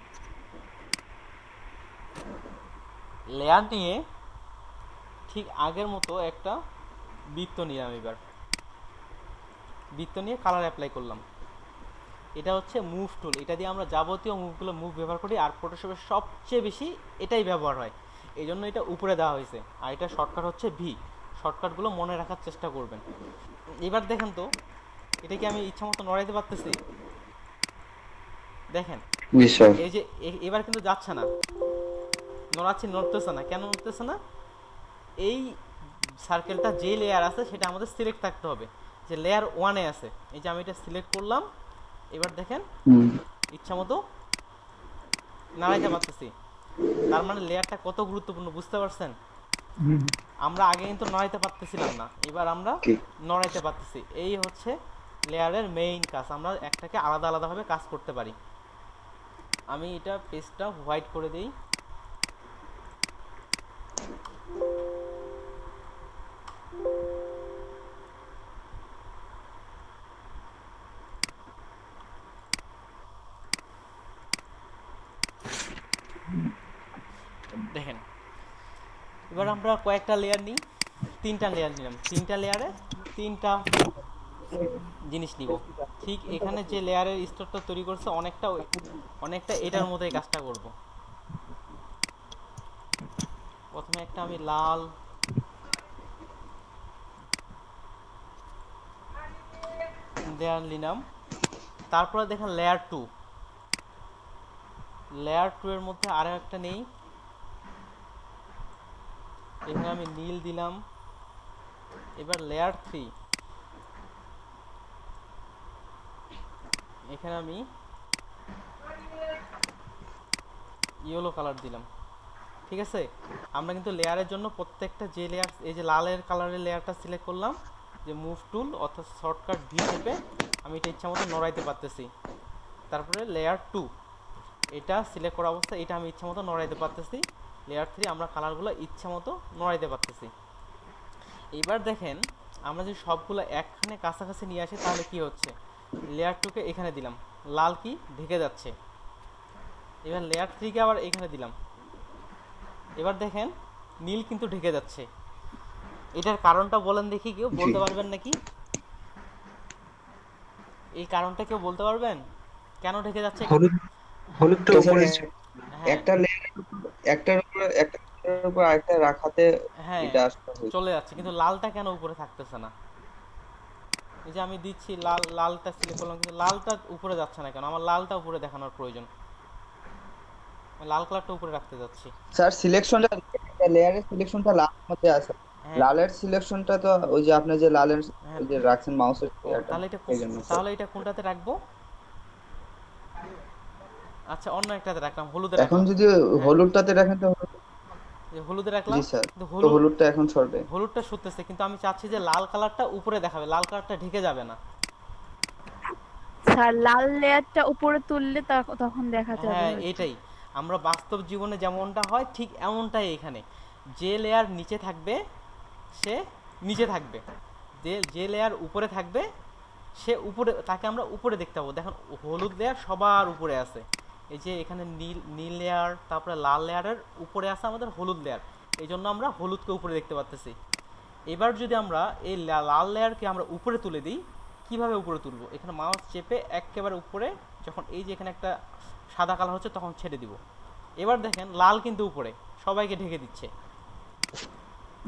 লেয়ার নিয়ে ঠিক আগের মতো একটা বৃত্ত নিলাম। এবার বৃত্ত নিয়ে কালার অ্যাপ্লাই করলাম। এটা হচ্ছে মুভ টুল, এটা দিয়ে আমরা যাবতীয় মুভ ব্যবহার করি, আর ফটোশপের সবচেয়ে বেশি এটাই ব্যবহার হয়, এই জন্য এটা উপরে দেওয়া হয়েছে। আর এটা শর্টকাট হচ্ছে ভি। শর্টকাটগুলো মনে রাখার চেষ্টা করবেন। এবার দেখেন তো এটা কি আমি ইচ্ছা মতো নড়াইতে পারতেছি? দেখেন এই যে এবার কিন্তু যাচ্ছে না, নড়তেছে না। কেন নড়তেছে না? এই সার্কেলটা যে লেয়ার আছে সেটা আমাদের সিলেক্ট থাকতে হবে, যে লেয়ার 1-এ আছে। এই যে আমি এটা সিলেক্ট করলাম, এবার দেখেন ইচ্ছা মতো নাড়াইতে পারতেছি। তার মানে লেয়ারটা কত গুরুত্বপূর্ণ, বুঝতে পারছেন? আমরা আগে কিন্তু নড়াইতে পারতেছিলাম না, এবার আমরা নড়াইতে পারতেছি। এই হচ্ছে লেয়ারের মেইন কাজ, আমরা একটাকে আলাদা আলাদাভাবে কাজ করতে পারি। আমি এটা পেজটা হোয়াইট করে দিই। দেখেন এবার আমরা কয়েকটা লেয়ার নিই, 3টা লেয়ার নিলাম, 3টা লেয়ারে 3টা জিনিস নিব। ঠিক এখানে যে লেয়ারের স্তরটা তৈরি করছে অনেকটা এটার মতোই কাজটা করব। প্রথমে একটা আমি লাল লেয়ার নিলাম, তারপরে দেখেন লেয়ার 2 এর মধ্যে আরো একটা নেই, এখানে আমি নীল দিলাম। এবার লেয়ার 3, এখানে আমি ইয়েলো কালার দিলাম। ঠিক আছে, আমরা কিন্তু লেয়ারের জন্য প্রত্যেকটা যে লেয়ার, এই যে লালের কালারের লেয়ারটা সিলেক্ট করলাম, যে মুভ টুল অর্থাৎ শর্টকাট ভি টিপে আমি এটা ইচ্ছা মতো নড়াইতে পারতেছি। তারপরে লেয়ার 2 এটা সিলেক্ট করা অবস্থা, এটা আমি ইচ্ছা মতো নড়াইতে পারতেছি। লেয়ার 3 আমরা কালারগুলো ইচ্ছা মতো নড়াইতে পারতেছি। এবার দেখেন আমরা যদি সবগুলো একখানে কাছাকাছি নিয়ে আসি তাহলে কি হচ্ছে, লেয়ার 2কে এখানে দিলাম, লাল কি ঢেকে যাচ্ছে। এবার লেয়ার 3কে আবার এখানে দিলাম, এবার দেখেন নীল কিন্তু ঢেকে যাচ্ছে। এটার কারণটা বলেন দেখি, কেউ বলতে পারবেন নাকি? এই কারণটা কেউ বলতে পারবেন কেন ঢেকে যাচ্ছে? হলুদটা উপরে একটা একটার উপর আরেকটা রাখাতে এটা আসলে চলে যাচ্ছে, কিন্তু লালটা কেন উপরে থাকতেছে না? এই যে আমি দিচ্ছি লালটা সিলেক্ট করলাম, কিন্তু লালটা উপরে যাচ্ছে না কেন? আমার লালটা উপরে দেখানোর প্রয়োজন, লাল কালারটা উপরে রাখতে যাচ্ছি। স্যার সিলেকশনটা লেয়ারের সিলেকশনটা লালের মধ্যে আছে। হ্যাঁ লালের সিলেকশনটা তো ওই যে আপনি যে লালের হ্যাঁ। ওই যে রাখছেন মাউসের ও ইয়াটা, তাহলে এটা সেই জন্য স্যার। তাহলে এটা কোনটাতে রাখবো? আচ্ছা অন্য একটাতে রাখলাম, হলুদে এখন রাখলাম। যদি হ্যাঁ হলুদটাতে রাখেন তো এই হলুদে জি রাখলাম। স্যার, কিন্তু তো হলুদ, হলুদটা এখন সরবে। হলুদটা সরতেছে কিন্তু আমি চাচ্ছি যে লাল কালারটা উপরে দেখাবে, লাল কালারটা ঢেকে যাবে না। স্যার লাল লেয়ারটা উপরে তুললে তখন দেখা যাবে হ্যাঁ হয়তো। এটাই, আমরা বাস্তব জীবনে যেমনটা হয় ঠিক এমনটাই এখানে। যে লেয়ার নিচে থাকবে সে নিচে থাকবে, যে যে লেয়ার উপরে থাকবে সে উপরে, তাকে আমরা উপরে দেখতে পাবো। দেখেন হলুদ লেয়ার সবার উপরে আছে, এই যে এখানে নীল নীল লেয়ার, তারপরে লাল লেয়ারের উপরে আছে আমাদের হলুদ লেয়ার, এই জন্য আমরা হলুদকে উপরে দেখতে পাচ্তেছি। এবার যদি আমরা এই লাল লেয়ারকে আমরা উপরে তুলে দিই, কিভাবে উপরে তুলবো? এখানে মাউস চেপে একেবারে উপরে, যখন এই যে এখানে একটা সাদা কালার হচ্ছে তখন ছেড়ে দিব। এবার দেখেন লাল কিন্তু উপরে সবাইকে ঢেকে দিচ্ছে।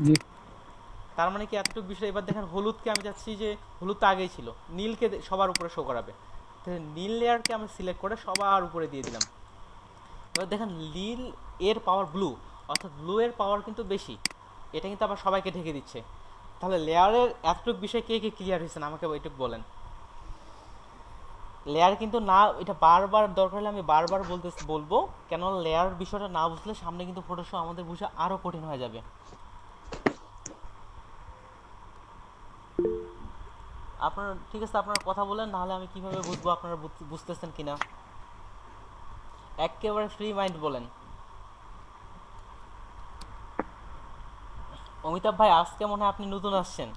জি। তার মানে কি এতটুকু বিষয়। এবার দেখেন হলুদকে আমি চাচ্ছি যে হলুদ তো আগেই ছিল, নীলকে সবার উপরে শো করাবে, তাহলে নীল লেয়ারকে আমি সিলেক্ট করে সবার উপরে দিয়ে দিলাম। এবার দেখেন নীল এর পাওয়ার ব্লু, অর্থাৎ ব্লু এর পাওয়ার কিন্তু বেশি, এটা কিন্তু আবার সবাইকে ঢেকে দিচ্ছে। তাহলে লেয়ারের এতটুকু বিষয় কে কে ক্লিয়ার হয়েছেন আমাকে ওইটুকু বলেন। লেয়ার কিন্তু না, এটা বারবার দরকার হলে আমি বারবার বলবো, কেন লেয়ার বিষয়টা না বুঝলে সামনে কিন্তু ফটোশপ আমাদের বুঝে আরো কঠিন হয়ে যাবে। আপনারা ঠিক আছে, আপনারা কথা বলেন, নাহলে আমি কিভাবে বুঝবো আপনারা বুঝতেছেন কিনা। একেবারে ফ্রি মাইন্ড বলেন। অমিতাভ ভাই আজকে মনে হয় আপনি নতুন আসছেন।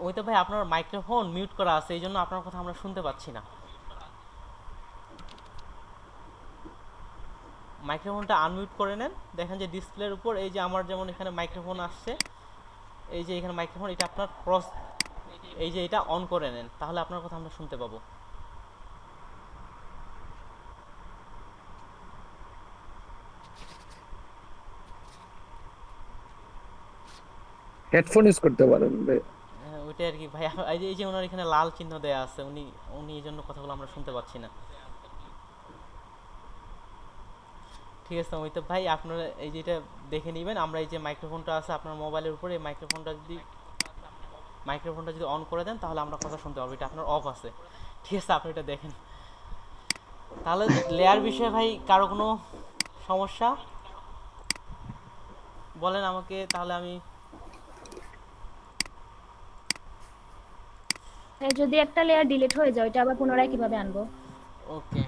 অমিতাভ ভাই আপনার মাইক্রোফোন মিউট করা আছে, এই জন্য আপনার কথা আমরা শুনতে পাচ্ছি না। মাইক্রোফোনটা আনমিউট করে নেন, দেখেন যে ডিসপ্লের উপর এই যে আমার যেমন এখানে মাইক্রোফোন আসছে, এই যে এখানে মাইক্রোফোন, এটা আপনার ক্রস, এই যে এটা অন করে নেন, তাহলে আপনার কথা আমরা শুনতে পাবো। হেডফোন ইউজ করতে পারেন ভাই। হ্যাঁ ওইটাই আর কি ভাই। এই যে ওনার এখানে লাল চিহ্ন দেয়া আছে, উনি উনি এই জন্য কথাগুলো আমরা শুনতে পাচ্ছি না। ঠিক আছে অমিতাভ ভাই, আপনারা এই যে এটা দেখে নেবেন। আমরা এই যে মাইক্রোফোনটা আছে আপনার মোবাইলের উপরে, এই মাইক্রোফোনটা যদি অন করে দেন তাহলে আমরা কথা শুনতে পারবো। এটা আপনার অফ আছে, ঠিক আছে, আপনি এটা দেখেন। তাহলে লেয়ার বিষয়ে ভাই কারো কোনো সমস্যা বলেন আমাকে, তাহলে আমি যদি একটা লেয়ার ডিলিট হয়ে যায় ওইটা আবার পুনরায় কিভাবে আনবো? ওকে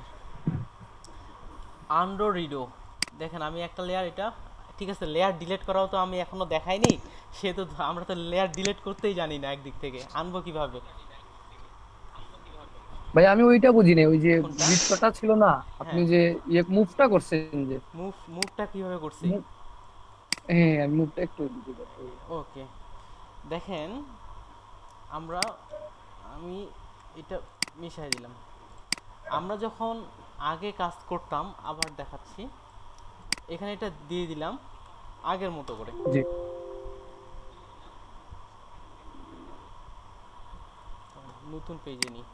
আন্ডো রিডো। দেখেন আমি একটা লেয়ার, এটা ঠিক আছে, লেয়ার ডিলিট করাও তো আমি এখনো দেখাইনি, সেহেতু আমরা তো লেয়ার ডিলিট করতেই জানি না, একদিক থেকে আনবো কিভাবে? ভাই আমি ওইটা বুঝি না, ওই যে কোনটা? বৃত্তটা ছিল না, আপনি হ্যাঁ যে মুভটা করছেন যে মুভটা কিভাবে করছি? move- হ্যাঁ আমি মুভটা একটু বুঝি না। ওকে দেখেন আমরা, আমি এটা মিশাই দিলাম। আমরা যখন আগে কাজ করতাম, আবার দেখাচ্ছি, এখানে এটা দিয়ে দিলাম আগের মতো করে। জি। নতুন পেজে নিই,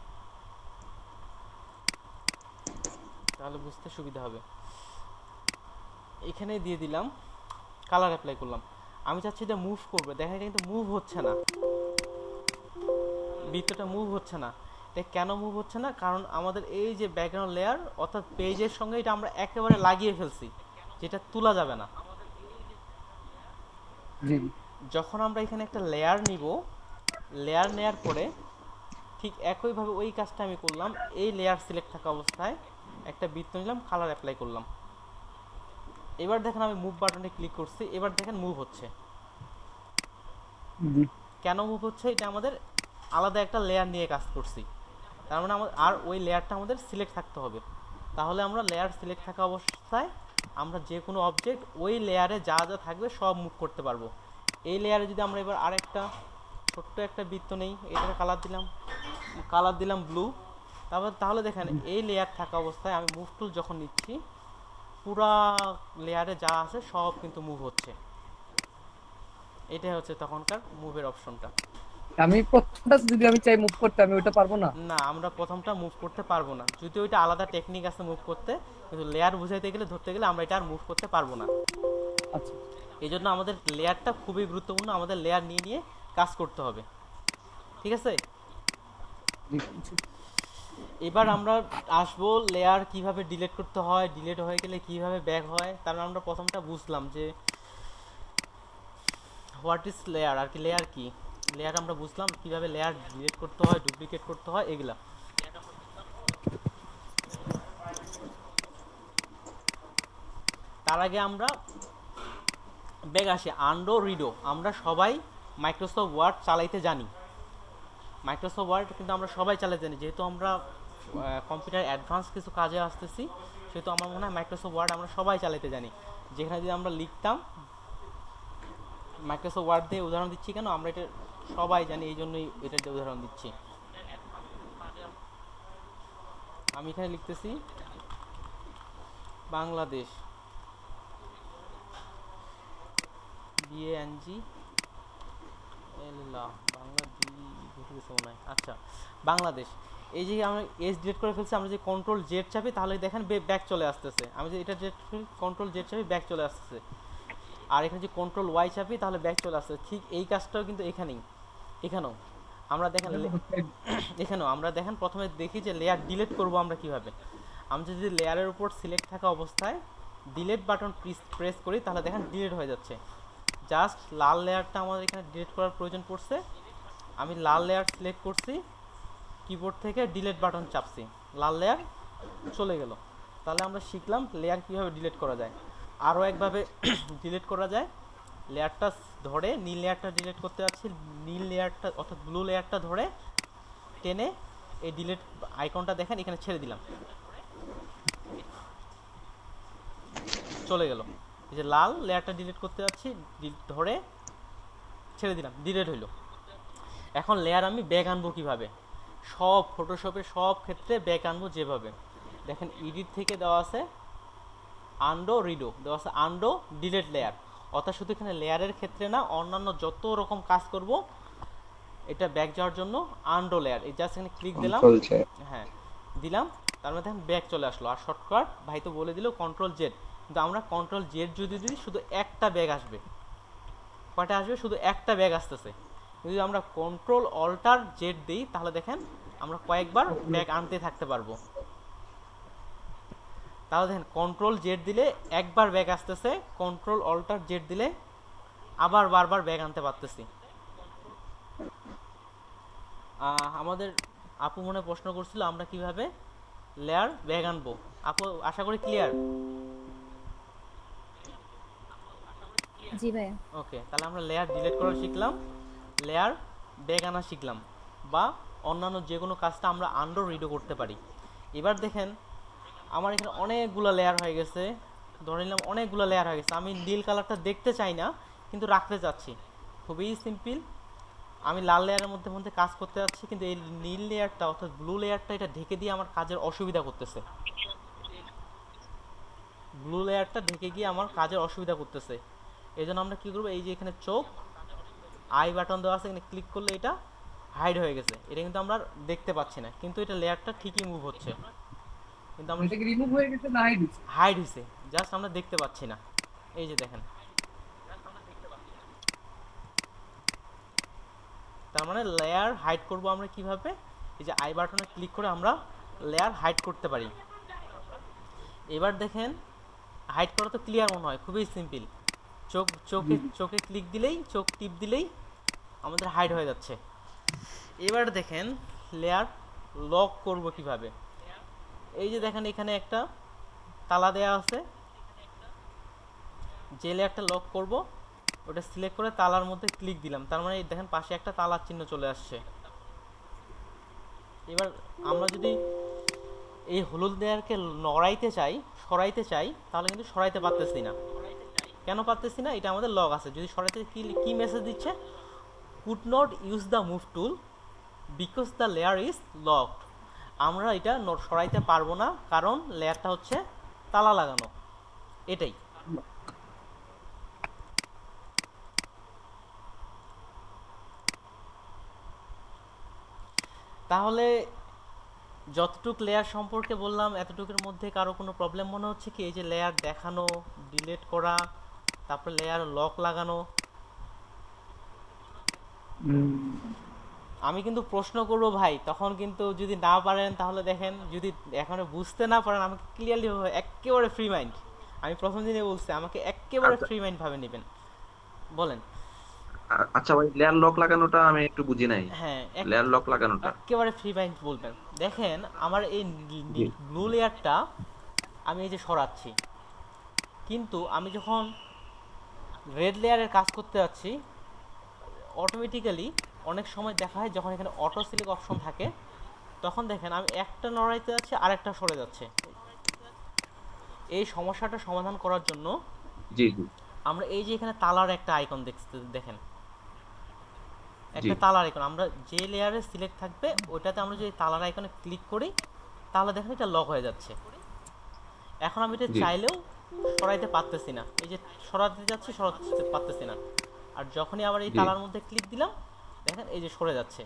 তাহলে বুঝতে সুবিধা হবে। এখানে দিয়ে দিলাম, কালার অ্যাপ্লাই করলাম। আমি চাচ্ছি এটা মুভ করবে, দেখা যায় কিন্তু মুভ হচ্ছে না, বৃত্তটা মুভ হচ্ছে না। এটা কেন মুভ হচ্ছে না? কারণ আমাদের এই যে ব্যাকগ্রাউন্ড লেয়ার অর্থাৎ পেজের সঙ্গে এটা আমরা একেবারে লাগিয়ে ফেলছি, যেটা তোলা যাবে না। জি। যখন আমরা এখানে একটা লেয়ার নিব, লেয়ার নেয়ার পরে ঠিক একইভাবে ওই কাজটা আমি করলাম। এই লেয়ার সিলেক্ট থাকা অবস্থায় একটা বৃত্ত নিলাম, কালার অ্যাপ্লাই করলাম। এবার দেখেন আমি মুভ বাটনে ক্লিক করছি, এবার দেখেন মুভ হচ্ছে। জি। কেন মুভ হচ্ছে? এটা আমাদের আলাদা একটা লেয়ার নিয়ে কাজ করছি, তার মানে আমাদের আর ওই লেয়ারটা আমাদের সিলেক্ট থাকতে হবে। তাহলে আমরা লেয়ার সিলেক্ট থাকা অবস্থায় আমরা যে কোনো অবজেক্ট ওই লেয়ারে যা যা থাকবে সব মুভ করতে পারবো। এই লেয়ারে যদি আমরা এবার আরেকটা ছোট্ট একটা বৃত্ত নেই, এটাকে কালার দিলাম ব্লু, তাহলে দেখেন এই লেয়ার থাকা অবস্থায় আমি মুভ টুল যখন নিচ্ছি, পুরা লেয়ারে যা আছে সব কিন্তু মুভ হচ্ছে। এটাই হচ্ছে তখনকার মুভের অপশনটা। আমি প্রথমটা যদি আমি চাই মুভ করতে, আমি ওইটা পারবো না? না, আমরা প্রথমটা মুভ করতে পারবো না, যদি ওইটা আলাদা টেকনিক আছে মুভ করতে, কিন্তু লেয়ার বুঝাইতে গেলে ধরতে গেলে আমরা এটা আর মুভ করতে পারবো না। আচ্ছা এই জন্য আমাদের লেয়ারটা খুবই গুরুত্বপূর্ণ, আমাদের লেয়ার নিয়ে নিয়ে কাজ করতে হবে, ঠিক আছে? এবার আমরা আসবো লেয়ার কিভাবে ডিলিট করতে হয়, ডিলিট হয়ে গেলে কিভাবে ব্যাক হয়। তার মানে আমরা প্রথমটা বুঝলাম যে হোয়াট ইজ লেয়ার, আর কি লেয়ার কি, লেয়ার আমরা বুঝলাম কিভাবে লেয়ার ডিলিট করতে হয়, ডুপ্লিকেট করতে হয়, এগুলা। তার আগে আমরা ব্যাক আসি আন্ডো রিডো। আমরা সবাই মাইক্রোসফট ওয়ার্ড চালাইতে জানি, মাইক্রোসফট ওয়ার্ড কিন্তু আমরা সবাই চালাতে জানি, যেহেতু আমরা কম্পিউটার অ্যাডভান্স কিছু কাজে আসতেছি, সেহেতু আমার মনে হয় মাইক্রোসফট ওয়ার্ড আমরা সবাই চালাতে জানি। যেখানে যদি আমরা লিখতাম, মাইক্রোসফট ওয়ার্ড দিয়ে উদাহরণ দিচ্ছি কেন, আমরা এটা সবাই জানি, এই জন্যই এটা দিয়ে উদাহরণ দিচ্ছি। আমি এখানে লিখতেছি বাংলাদেশ, BANG আচ্ছা বাংলাদেশ। এই যে আমরা এস ডিলিট করে ফেলছি, আমরা যে কন্ট্রোল জেড চাপি তাহলে দেখেন ব্যাক চলে আসতেছে। আমি যে এটা জেড কন্ট্রোল জেড চাপি ব্যাক চলে আসতেছে, আর এখানে যে কন্ট্রোল ওয়াই চাপি তাহলে ব্যাক চলে আসছে। ঠিক এই কাজটাও কিন্তু এখানেও আমরা দেখেন, এখানেও আমরা দেখেন প্রথমে দেখি যে লেয়ার ডিলিট করব আমরা কিভাবে। আমি যদি লেয়ারের উপর সিলেক্ট থাকা অবস্থায় ডিলিট বাটন প্রেস করি তাহলে দেখেন ডিলিট হয়ে যাচ্ছে। জাস্ট লাল লেয়ারটা আমাদের এখানে ডিলিট করার প্রয়োজন পড়ছে, আমি লাল লেয়ার সিলেক্ট করছি, কিবোর্ড থেকে ডিলিট বাটন চাপছি, লাল লেয়ার চলে গেল। তাহলে আমরা শিখলাম লেয়ার কীভাবে ডিলিট করা যায়। আরও একভাবে ডিলিট করা যায়, লেয়ারটা ধরে নীল লেয়ারটা ডিলিট করতে যাচ্ছি, নীল লেয়ারটা অর্থাৎ ব্লু লেয়ারটা ধরে টেনে এই ডিলিট আইকনটা দেখেন এখানে ছেড়ে দিলাম, চলে গেল। এই যে লাল লেয়ারটা ডিলিট করতে যাচ্ছি, ধরে ছেড়ে দিলাম, ডিলিট হইল। এখন লেয়ার আমি ব্যাক আনবো কিভাবে, সব ফটোশপের সব ক্ষেত্রে ব্যাক আনবো যেভাবে দেখেন, এডিট থেকে দেওয়া আছে আন্ডো রিডো, দেওয়া আছে আন্ডো ডিলিট লেয়ার, অর্থাৎ শুধু এখানে লেয়ারের ক্ষেত্রে না, অন্যান্য যত রকম কাজ করব এটা ব্যাক যাওয়ার জন্য আন্ডো লেয়ার, এই জাস্ট এখানে ক্লিক দিলাম, হ্যাঁ দিলাম, তার মধ্যে ব্যাক চলে আসলো। আর শর্টকাট ভাই তো বলে দিল কন্ট্রোল জেড, কিন্তু আমরা কন্ট্রোল জেড যদি দিই শুধু একটা ব্যাগ আসবে, কয়টা আসবে, শুধু একটা ব্যাগ আসতেছে। যদি আমরা কন্ট্রোল অল্টার জেড দিই তাহলে দেখেন আমরা কয়েকবার ব্যাগ আনতে থাকতে পারবো। তাহলে দেখেন কন্ট্রোল জেড দিলে একবার ব্যাগ আসতেছে, কন্ট্রোল অল্টার জেড দিলে আবার বারবার ব্যাগ আনতে পারতেছি। আমাদের আপু মনে প্রশ্ন করছিল আমরা কিভাবে লেয়ার ব্যাগ আনবো। আপু আশা করি ক্লিয়ার? জি ভাইয়া। ওকে, তাহলে আমরা লেয়ার ডিলিট করা শিখলাম, লেয়ার ব্যাগ আনা শিখলাম, বা অন্যান্য যে কোনো কাজটা আমরা আন্ডো রিডো করতে পারি। এবার দেখেন আমার এখানে অনেকগুলো লেয়ার হয়ে গেছে, ধরে নিলাম অনেকগুলো লেয়ার হয়ে গেছে, আমি নীল কালারটা দেখতে চাই না কিন্তু রাখতে চাচ্ছি। খুবই সিম্পল, আমি লাল লেয়ারের মধ্যে মধ্যে কাজ করতে যাচ্ছি, কিন্তু এই নীল লেয়ারটা অর্থাৎ ব্লু লেয়ারটা এটা ঢেকে দিয়ে আমার কাজের অসুবিধা করতেছে, ব্লু লেয়ারটা ঢেকে গিয়ে আমার কাজের অসুবিধা করতেছে। এই জন্য আমরা কী করবো, এই যে এখানে চোখ আই বাটন দেওয়া আছে, এখানে ক্লিক করলে এটা হাইড হয়ে গেছে, এটা কিন্তু আমরা দেখতে পাচ্ছি না, কিন্তু এটা লেয়ারটা ঠিকই মুভ হচ্ছে, কিন্তু আমরা এটা কি রিমুভ হয়ে গেছে না হাইড হইছে? হাইড হয়েছে, জাস্ট আমরা দেখতে পাচ্ছি না। এই যে দেখেন, তার মানে লেয়ার হাইড করব আমরা কিভাবে, এই যে আই বাটনে ক্লিক করে আমরা লেয়ার হাইড করতে পারি। এবার দেখেন হাইড করা তো ক্লিয়ার মনে হয়, খুবই সিম্পল, চোখে ক্লিক দিলেই, চোখ টিপ দিলেই আমাদের হাইড হয়ে যাচ্ছে। এবার দেখেন লেয়ার লক করব কিভাবে, এই যে দেখেন এখানে একটা তালা দেয়া আছে, যে লেয়ারটা লক করব ওটা সিলেক্ট করে তালার মধ্যে ক্লিক দিলাম, তার মানে দেখেন পাশে একটা তালার চিহ্ন চলে আসছে। এবার আমরা যদি এই হলুদ লেয়ারকে নড়াইতে চাই, সরাইতে চাই, তাহলে কিন্তু সরাইতে পারতেছি না। কেন পারতেছি না, এটা আমাদের লক আছে। যদি সরাইতে কি মেসেজ দিচ্ছে, could not use the move tool because the layer is locked, আমরা এটা সরাইতে পারবো না কারণ লেয়ারটা হচ্ছে তালা লাগানো, এটাই। তাহলে যতটুক লেয়ার সম্পর্কে বললাম এতটুকুর মধ্যে কারো কোনো প্রবলেম মনে হচ্ছে কি? এই যে লেয়ার দেখানো, ডিলিট করা, তারপর লেয়ার লক লাগানো। আমি কিন্তু প্রশ্ন করবো ভাই, তখন কিন্তু যদি না পারেন তাহলে দেখেন, যদি এখনো বুঝতে না পারেন আমাকে ক্লিয়ারলি একেবারে ফ্রি মাইন্ড, আমি প্রথম দিনে বলছি আমাকে একেবারে আচ্ছা ফ্রি মাইন্ড ভাবে নেবেন, বলেন। আচ্ছা ভাই, লেয়ার লক লাগানোটা আমি একটু বুঝি নাই। হ্যাঁ, লেয়ার লক লাগানোটা একেবারে ফ্রি মাইন্ড বলবেন। দেখেন আমার এই জি ব্লু লেয়ারটা আমি এই যে সরাচ্ছি, কিন্তু আমি যখন রেড লেয়ারের কাজ করতে যাচ্ছি অটোমেটিক্যালি অনেক সময় দেখা হয় যখন এখানে অটো সিলেক্ট অপশন থাকে তখন দেখেন আমি একটা নড়াইতে যাচ্ছি আরেকটা সরে যাচ্ছে। এই সমস্যাটা সমাধান করার জন্য জি জি আমরা এই যে এখানে তালার একটা আইকন দেখেন, জি একটা তালার আইকন, আমরা যে লেয়ারে সিলেক্ট থাকবে ওইটাতে আমরা যদি তালার আইকনে ক্লিক করি তাহলে দেখেন এটা লক হয়ে যাচ্ছে। এখন আমি এটা জি চাইলেও সরাইতে পারতেছি না, এই যে সরাতে যাচ্ছি সরাতে পারতেছি না। আর যখনই আবার এই জি তালার মধ্যে ক্লিক দিলাম দেখেন এই যে সরে যাচ্ছে।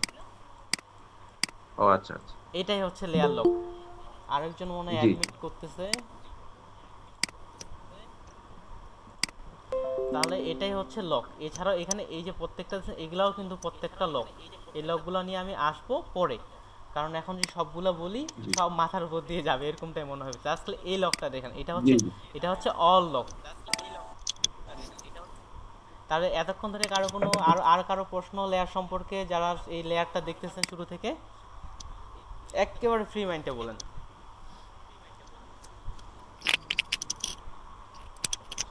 ও আচ্ছা আচ্ছা এটাই হচ্ছে লেয়ার লক। আরেকজন মনে হয় জি অ্যাডমিট করতেছে, তাহলে এটাই হচ্ছে লক। এছাড়াও এখানে এই যে প্রত্যেকটা এগুলাও কিন্তু প্রত্যেকটা লক। এই লকগুলো নিয়ে আমি আসবো পরে, কারণ এখন যে সবগুলো বলি জি সব মাথার উপর দিয়ে যাবে এরকমটাই মনে হবে। আসলে এই লকটা দেখেন, জি এটা হচ্ছে অল লক। তাহলে এতক্ষণ ধরে কারো কোনো আর কারো প্রশ্ন লেয়ার সম্পর্কে, যারা এই লেয়ারটা দেখতেছেন শুরু থেকে, একেবারে ফ্রি মাইন্ডে বলেন।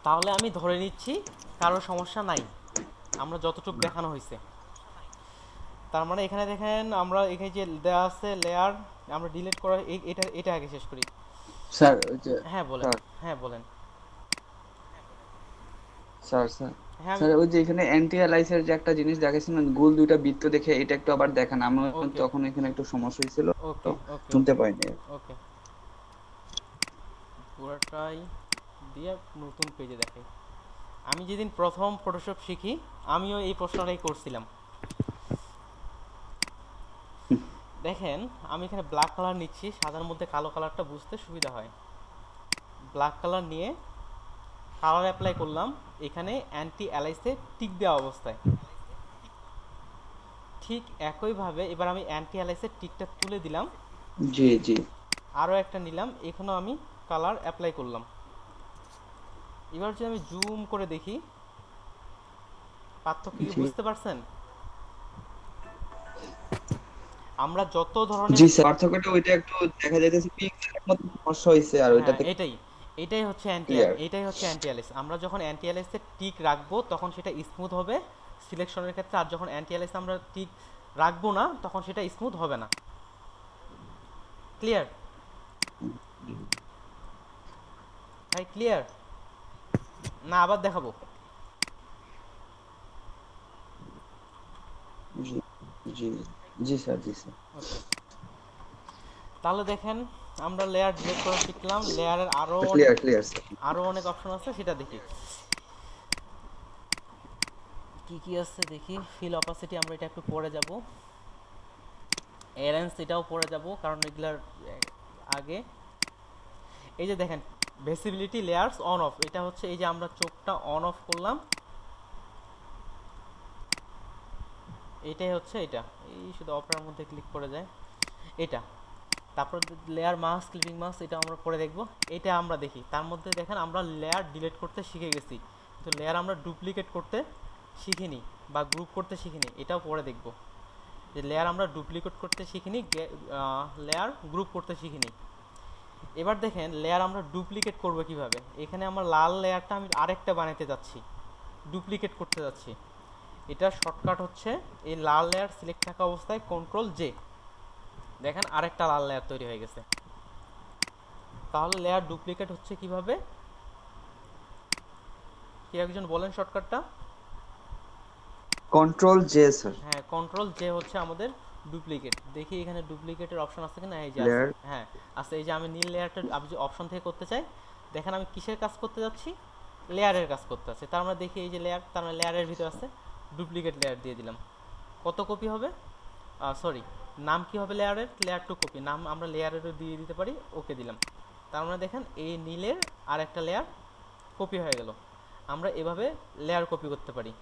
তাহলে আমি ধরে নিচ্ছি কারো সমস্যা নাই, আমরা যতটুকু দেখানো হয়েছে। তার মানে এখানে দেখেন আমরা এখানে যে দেওয়া আছে লেয়ার, আমরা ডিলিট করা এটা আগে শেষ করি। স্যার ওই যে হ্যাঁ বলেন, স্যার হ্যাঁ বলেন। স্যার স্যার হ্যাঁ স্যার ওই যে এখানে অ্যান্টি অ্যালাইসের যে একটা জিনিস দেখাইছিলেন গোল দুইটা বৃত্ত দেখে, এটা একটু আবার দেখান। আমার ওকে তখন এখানে একটু সমস্যা হয়েছিল তো ওকে ওকে শুনতে ওকে পাইনি। ওকে পুরোটাই দিয়ে নতুন পেজে দেখাই। আমি যেদিন প্রথম ফটোশপ শিখি আমিও এই প্রশ্নটাই করছিলাম। দেখেন আমি এখানে ব্ল্যাক কালার নিচ্ছি, সাদার মধ্যে কালো কালারটা বুঝতে সুবিধা হয়। ব্ল্যাক কালার নিয়ে কালার অ্যাপ্লাই করলাম এখানে অ্যান্টি অ্যালাইসে টিক দেওয়া অবস্থায়। ঠিক একইভাবে এবার আমি অ্যান্টি অ্যালাইসের টিকটা তুলে দিলাম, জি জি আরও একটা নিলাম, এখানেও আমি কালার অ্যাপ্লাই করলাম। এবার যদি আমি জুম করে দেখি পার্থক্য কি জি বুঝতে পারছেন? আমরা যত ধরনের জি স্যার, পার্থক্যটা ওইটা একটু দেখা যাইতেছে পিক্সেলের মতো সমস্যা হয়েছে আর হ্যাঁ ওইটাতে এটাই হচ্ছে ক্লিয়ার। Anti Alice. আমরা যখন অ্যান্টি অ্যালাইসে টিক রাখবো তখন সেটা স্মুথ হবে সিলেকশনের ক্ষেত্রে, আর যখন অ্যান্টি অ্যালাইসে আমরা টিক রাখবো না তখন সেটা স্মুথ হবে না। ক্লিয়ার ভাই? ক্লিয়ার না আবার দেখাবো? জি জি জি স্যার জি স্যার। ওকে, তাহলে দেখেন আমরা লেয়ার ডিলিট করা শিখলাম। লেয়ারের ক্লিয়ার ক্লিয়ার স্যার। আরো অনেক অপশন আছে, সেটা দেখি কি কি আছে দেখি। ফিল অপাসিটি আমরা এটা একটু পরে যাব, এরেন্স এটাও পরে যাব কারণ এগুলার আগে। এই যে দেখেন ভিজিবিলিটি লেয়ারস অন অফ, এটা হচ্ছে এই যে আমরা চোখটা অন অফ করলাম, এটাই হচ্ছে এটা। এই শুধু অপেরার মধ্যে ক্লিক করে যায় এটা। তারপর লেয়ার মাস্ক, ক্লিপিং মাস্ক, এটা আমরা পরে দেখব। এটা আমরা দেখি, তার মধ্যে দেখেন আমরা লেয়ার ডিলিট করতে শিখে গেছি, কিন্তু লেয়ার আমরা ডুপ্লিকেট করতে শিখিনি বা গ্রুপ করতে শিখিনি, এটাও পরে দেখব। যে লেয়ার আমরা ডুপ্লিকেট করতে শিখিনি, লেয়ার গ্রুপ করতে শিখিনি। এবার দেখেন লেয়ার আমরা ডুপ্লিকেট করব কিভাবে। এখানে আমার লাল লেয়ারটা আমি আরেকটা বানাতে যাচ্ছি, ডুপ্লিকেট করতে যাচ্ছি। এটা শর্টকাট হচ্ছে এই লাল লেয়ার সিলেক্ট থাকা অবস্থায় কন্ট্রোল জে, দেখেন আরেকটা লাল লেয়ার তৈরি হয়ে গেছে। তাহলে লেয়ার ডুপ্লিকেট হচ্ছে কিভাবে, কি একজন বলেন শর্টকাটটা? Control J sir. হ্যাঁ, কন্ট্রোল জে হচ্ছে আমাদের ডুপ্লিকেট। দেখি এখানে ডুপ্লিকেটের অপশন আছে কিনা। এই যে আছে, লেয়ার হ্যাঁ আছে। এই যে আমি নীল লেয়ারটা আমি যে অপশন থেকে করতে চাই, দেখেন আমি কিসের কাজ করতে যাচ্ছি, লেয়ারের কাজ করতে আছে। তার মানে দেখি এই যে লেয়ার, তার মানে লেয়ারের ভিতর আছে, ডুপ্লিকেট লেয়ার দিয়ে দিলাম। কত কপি হবে? সরি নাম কি হবে লেয়ারের, লেয়ার টু কপি, নাম আমরা লেয়ারেরও দিয়ে দিতে পারি, ওকে দিলাম। তার মানে দেখেন এই নীলের আর একটা লেয়ার কপি হয়ে গেল। আমরা এভাবে লেয়ার কপি করতে পারি।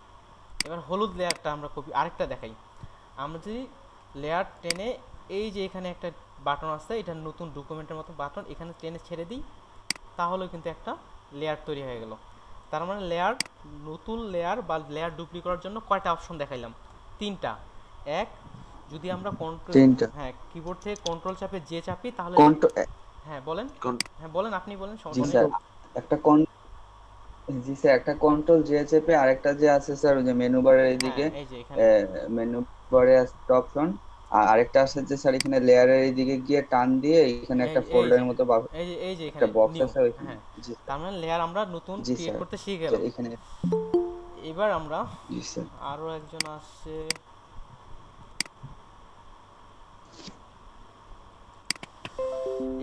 এবার হলুদ লেয়ারটা আমরা কপি আরেকটা দেখাই। আমরা যদি লেয়ার টেনে এই যে এখানে একটা বাটন আছে, এটা নতুন ডকুমেন্টের মতো বাটন, এখানে টেনে ছেড়ে দিই, তাহলেও কিন্তু একটা লেয়ার তৈরি হয়ে গেল। তার মানে লেয়ার, নতুন লেয়ার বা লেয়ার ডুপ্লিকেট করার জন্য কয়টা অপশন দেখাইলাম? 3টা। এক, যদি আমরা কন্ট্রোল, 3টা হ্যাঁ কিবোর্ড থেকে কন্ট্রোল চাপে যে চাপি তাহলে, হ্যাঁ বলেন, হ্যাঁ বলেন, আপনি বলেন, জি সমস্যা নেই। স্যার একটা জি স্যার একটা কন্ট্রোল জে চেপে আরেকটা যে আছে স্যার ওই যে মেনু বারের হ্যাঁ এইদিকে এই যে এখানে, মেনু বারে আছে অপশন, আর আরেকটা আছে যে স্যার এখানে লেয়ারের এইদিকে গিয়ে টান দিয়ে এখানে এই একটা যে ফোল্ডারের মতো এই যে একটা এখানে বক্স নিউ, আছে ওইখানে। হ্যাঁ জি তার মানে লেয়ার আমরা নতুন জি ক্রিয়েট স্যার করতে শিখে যে গেলাম। এখানে এবার আমরা, জি স্যার আরো একজন আসছে,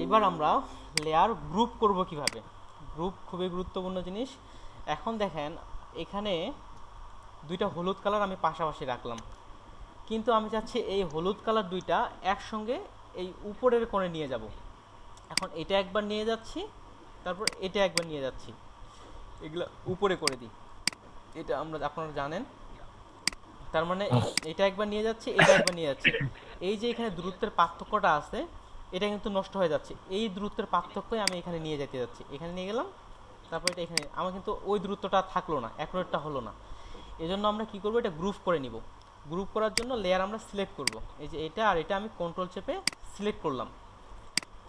এবার আমরা লেয়ার গ্রুপ করব কিভাবে। গ্রুপ খুবই গুরুত্বপূর্ণ জিনিস। এখন দেখেন এখানে দুইটা হলুদ কালার আমি পাশাপাশি রাখলাম, কিন্তু আমি চাচ্ছি এই হলুদ কালার দুইটা একসঙ্গে এই উপরের কোণে নিয়ে যাব। এখন এটা একবার নিয়ে যাচ্ছি, তারপর এটা একবার নিয়ে যাচ্ছি, এগুলা উপরে করে দিই, এটা আমরা আপনারা জানেন। তার মানে এটা একবার নিয়ে যাচ্ছি, এটা একবার নিয়ে যাচ্ছি, এই যে এখানে দূরত্বের পার্থক্যটা আছে এটা কিন্তু নষ্ট হয়ে যাচ্ছে। এই দূরত্বের পার্থক্যই আমি এখানে নিয়ে যেতে যাচ্ছি, এখানে নিয়ে গেলাম, তারপর এটা এখানে, আমার কিন্তু ওই দূরত্বটা থাকলো না, অ্যাকুরেটটা হলো না। এজন্য আমরা কি করব, এটা গ্রুপ করে নিব। গ্রুপ করার জন্য লেয়ার আমরা সিলেক্ট করব, এই যে এটা আর এটা আমি কন্ট্রোল চেপে সিলেক্ট করলাম।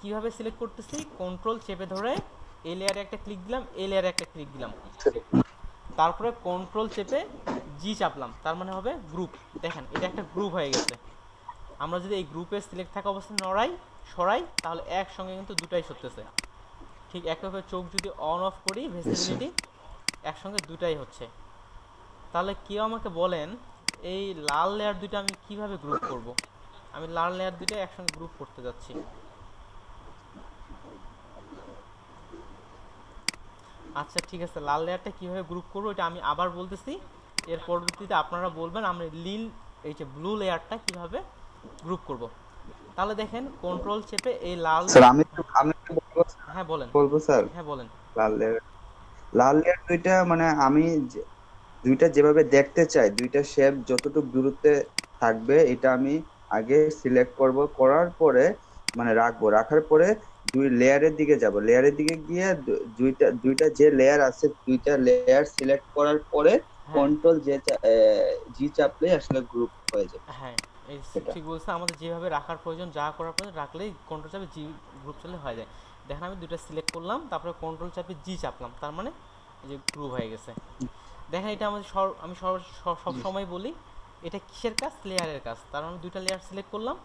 কিভাবে সিলেক্ট করতেছি, কন্ট্রোল চেপে ধরে এই লেয়ারে একটা ক্লিক দিলাম, এই লেয়ারে একটা ক্লিক দিলাম, তারপরে কন্ট্রোল চেপে জি চাপলাম, তার মানে হবে গ্রুপ। দেখেন এটা একটা গ্রুপ হয়ে গেছে। আমরা যদি এই গ্রুপে সিলেক্ট থাকা অবস্থায় সরাই তাহলে একসঙ্গে কিন্তু দুটাই সরতেছে। ঠিক একইভাবে চোখ যদি অন অফ করি, ভিজিবিলিটি একসঙ্গে দুটাই হচ্ছে। তাহলে কেউ আমাকে বলেন এই লাল লেয়ার দুটো আমি কিভাবে গ্রুপ করব। আমি লাল লেয়ার দুটো একসঙ্গে গ্রুপ করতে যাচ্ছি। আচ্ছা ঠিক আছে, লাল লেয়ারটা কিভাবে গ্রুপ করবো এটা আমি আবার বলতেছি, এর পরবর্তীতে আপনারা বলবেন আমরা এই যে ব্লু লেয়ারটা কিভাবে গ্রুপ করব। তাহলে দেখেন কন্ট্রোল চেপে এই লাল, স্যার আমি একটু বলবো হ্যাঁ বলেন, স্যার হ্যাঁ বলেন। লাল লেয়ার দুইটা মানে আমি দুইটা যেভাবে দেখতে চাই, দুইটা শেপ যতটুকু দূরত্বে থাকবে এটা আমি আগে সিলেক্ট করব, করার পরে মানে রাখার পরে দুই লেয়ারের দিকে যাব, লেয়ারের দিকে গিয়ে দুইটা যে লেয়ার আছে দুইটা লেয়ার সিলেক্ট করার পরে হ্যাঁ কন্ট্রোল জি চাপলে আসলে গ্রুপ হয়ে যাবে। হ্যাঁ এই এটা ঠিক বলছে, আমাদের যেভাবে রাখার প্রয়োজন, যা করার প্রয়োজন রাখলেই কন্ট্রোল চাপে জি গ্রুপ চলে হয়ে যায়। দেখেন আমি দুটো সিলেক্ট করলাম, তারপরে কন্ট্রোল চাপে জি চাপলাম, তার মানে এই যে গ্রুপ হয়ে গেছে। দেখেন এটা আমাদের আমি সব সময় বলি এটা কিসের কাজ, লেয়ারের কাজ। তার মানে দুইটা লেয়ার সিলেক্ট করলাম,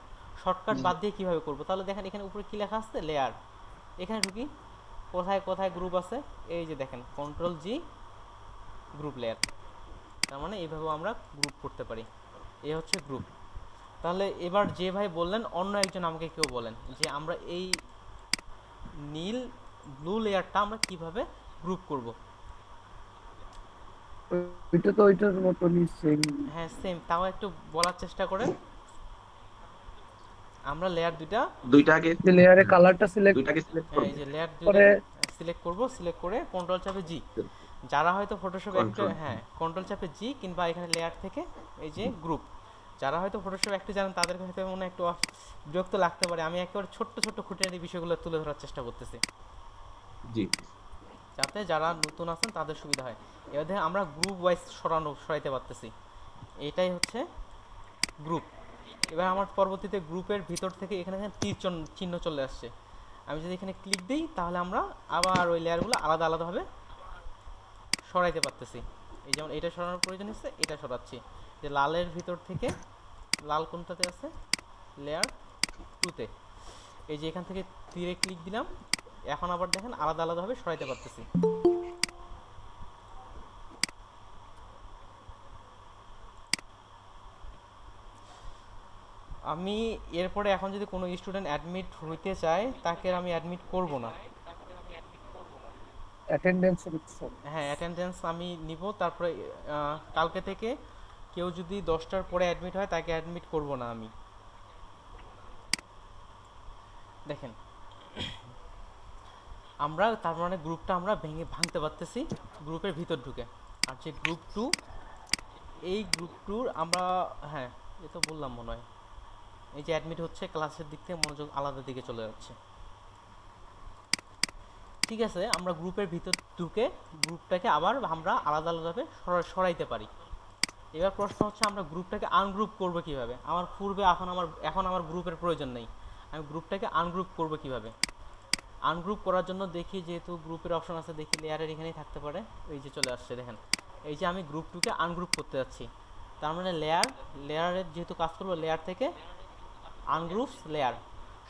শর্টকাট বাদ দিয়ে কিভাবে করব। তাহলে দেখেন এখানে উপরে কি লেখা আছে, লেয়ার, এখানে ঢুকি, কোথায় কোথায় গ্রুপ আছে, এই যে দেখেন কন্ট্রোল জি গ্রুপ লেয়ার। তার মানে এইভাবেও আমরা গ্রুপ করতে পারি, এই হচ্ছে গ্রুপ। তাহলে এবার যে ভাই বললেন অন্য একজন আমাকে কেউ বলেন যে আমরা এই নীল ব্লু লেয়ারটা আমরা কিভাবে গ্রুপ করব। ওইটা তো ওইটার মতনই সেম। হ্যাঁ সেম, তাও একটু বলার চেষ্টা করেন। আমরা লেয়ার দুইটাকে যে লেয়ারে কালারটা সিলেক্ট দুইটাকে সিলেক্ট এই করব যে লেয়ার করে সিলেক্ট করব, সিলেক্ট করে কন্ট্রোল চাপে জি। যারা হয়তো ফটোশপ একটু, Control. হ্যাঁ কন্ট্রোল চাপে জি, কিংবা এখানে লেয়ার থেকে এই যে গ্রুপ, যারা হয়তো ফটোশপ একটু জানেন তাদের হয়তো মনে একটু বিরক্ত লাগতে পারে। আমি একেবারে ছোট্ট ছোট্ট খুঁটিনাটি বিষয়গুলো তুলে ধরার চেষ্টা করতেছি, জি যাতে যারা নতুন আছেন তাদের সুবিধা হয়। এবার দেখেন আমরা গ্রুপ ওয়াইজ সরাইতে পারতেছি, এটাই হচ্ছে গ্রুপ। এবার আমার পরবর্তীতে গ্রুপের ভিতর থেকে এখানে তীর চিহ্ন চলে আসছে, আমি যদি এখানে ক্লিক দিই তাহলে আমরা আবার ওই লেয়ারগুলো আলাদা আলাদাভাবে সরাইতে পারতেছি। এই যেমন এটা সরানোর প্রয়োজন হচ্ছে, এটা সরাচ্ছি, যে লালের ভিতর থেকে, লাল কোনটাতে আছে, লেয়ার 2-তে, এই যে এখান থেকে তীরে ক্লিক দিলাম, এখন আবার দেখেন আলাদা আলাদাভাবে সরাইতে পারতেছি। আমি এরপরে এখন যদি কোনো স্টুডেন্ট অ্যাডমিট হইতে চায় তাকে আমি অ্যাডমিট করব না। অ্যাটেন্ডেন্স হ্যাঁ অ্যাটেন্ডেন্স আমি নিব, তারপরে কালকে থেকে কেউ যদি 10টার পরে অ্যাডমিট হয় তাকে অ্যাডমিট করব না আমি। দেখেন আমরা তার মানে গ্রুপটা আমরা ভাঙতে পারতেছি গ্রুপের ভিতর ঢুকে। আর যে গ্রুপ 2, এই গ্রুপ 2 আমরা, হ্যাঁ এ তো বললাম মনে হয়, এই যে অ্যাডমিট হচ্ছে ক্লাসের দিক থেকে মনোযোগ আলাদা দিকে চলে যাচ্ছে। ঠিক আছে, আমরা গ্রুপের ভিতর ঢুকে গ্রুপটাকে আবার আমরা আলাদা আলাদাভাবে সরাইতে পারি। এবার প্রশ্ন হচ্ছে আমরা গ্রুপটাকে আনগ্রুপ করবো কিভাবে? আমার পূর্বে এখন আমার গ্রুপের প্রয়োজন নেই, আমি গ্রুপটাকে আনগ্রুপ করবো কিভাবে? আনগ্রুপ করার জন্য দেখি, যেহেতু গ্রুপের অপশন আছে, দেখি লেয়ারের এখানেই থাকতে পারে, এই যে চলে আসছে দেখেন, এই যে আমি গ্রুপ 2কে আনগ্রুপ করতে যাচ্ছি। তার মানে লেয়ারের যেহেতু কাজ করবো, লেয়ার থেকে আনগ্রুপ লেয়ার,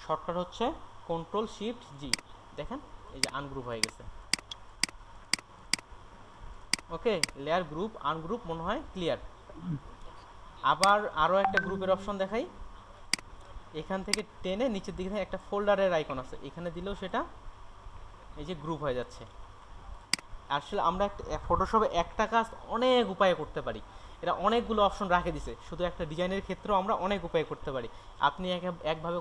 শর্টকাট হচ্ছে Ctrl+Shift+G। দেখেন এই যে আনগ্রুপ হয়ে গেছে। ওকে, লেয়ার গ্রুপ আনগ্রুপ মনে হয় ক্লিয়ার। আবার আরও একটা গ্রুপের অপশন দেখাই, এখান থেকে টেনে নিচের দিকে একটা ফোল্ডারের আইকন আছে, এখানে দিলেও সেটা এই যে গ্রুপ হয়ে যাচ্ছে। আসলে আমরা ফটোশপে একটা কাজ অনেক উপায়ে করতে পারি, এটা অনেকগুলো অপশন রাখে দিছে, শুধু একটা ডিজাইনের ক্ষেত্রেও আমরা অনেক উপায় করতে পারি। আপনি একভাবে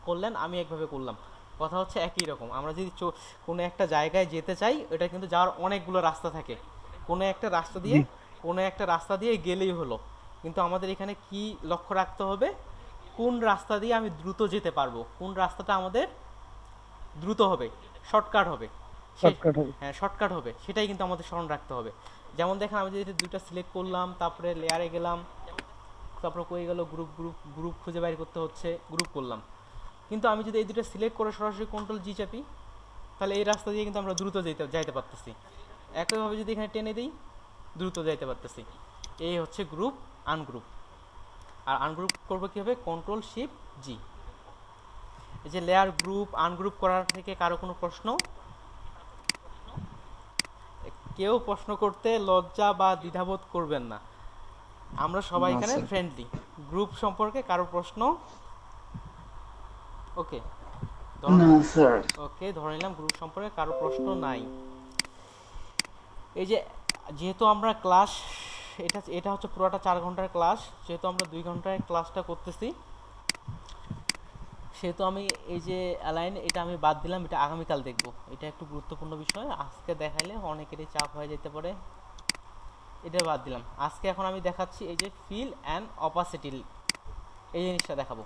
করলেন, আমি একভাবে করলাম, কথা হচ্ছে একই রকম। আমরা যদি কোনো একটা জায়গায় যেতে চাই, এটা কিন্তু যাওয়ার অনেকগুলো রাস্তা থাকে, কোনো একটা রাস্তা দিয়ে গেলেই হলো। কিন্তু আমাদের এখানে কি লক্ষ্য রাখতে হবে, কোন রাস্তা দিয়ে আমি দ্রুত যেতে পারবো, কোন রাস্তাটা আমাদের দ্রুত হবে, শর্টকাট হবে, হ্যাঁ শর্টকাট হবে, সেটাই কিন্তু আমাদের স্মরণ রাখতে হবে। যেমন দেখেন আমি যদি দুইটা সিলেক্ট করলাম, তারপরে লেয়ারে গেলাম, তারপরে কই গেল গ্রুপ খুঁজে বাইর করতে হচ্ছে, গ্রুপ করলাম। কিন্তু আমি যদি এই দুটো সিলেক্ট করে সরাসরি Ctrl+G চাপি, তাহলে এই রাস্তা দিয়ে কিন্তু আমরা দ্রুত যাইতে পারতেছি। একইভাবে যদি এখানে টেনে দিই, দ্রুত যাইতে পারতেছি। এই হচ্ছে গ্রুপ আনগ্রুপ। আর আনগ্রুপ করবো কীভাবে, Ctrl+Shift+G। এই যে লেয়ার গ্রুপ আনগ্রুপ করার থেকে কারো কোনো প্রশ্ন? কেউ প্রশ্ন করতে লজ্জা বা দ্বিধাবোধ করবেন না, আমরা সবাই এখানে ফ্রেন্ডলি। গ্রুপ সম্পর্কে কারো প্রশ্ন? ওকে, ধরে নিলাম গ্রুপ সম্পর্কে কারো প্রশ্ন নাই। এই যে যেহেতু আমরা ক্লাস, এটা হচ্ছে পুরোটা 4 ঘন্টার ক্লাস, যেহেতু আমরা 2 ঘন্টায় ক্লাসটা করতেছি, সেহেতু আমি এই যে অ্যালাইন, এটা আমি বাদ দিলাম, এটা আগামীকাল দেখব। এটা একটু গুরুত্বপূর্ণ বিষয়, আজকে দেখাইলে অনেকেরই চাপ হয়ে যেতে পারে, এটা বাদ দিলাম। আজকে এখন আমি দেখাচ্ছি এই যে ফিল অ্যান্ড অপাসিটি, এই জিনিসটা দেখাবো।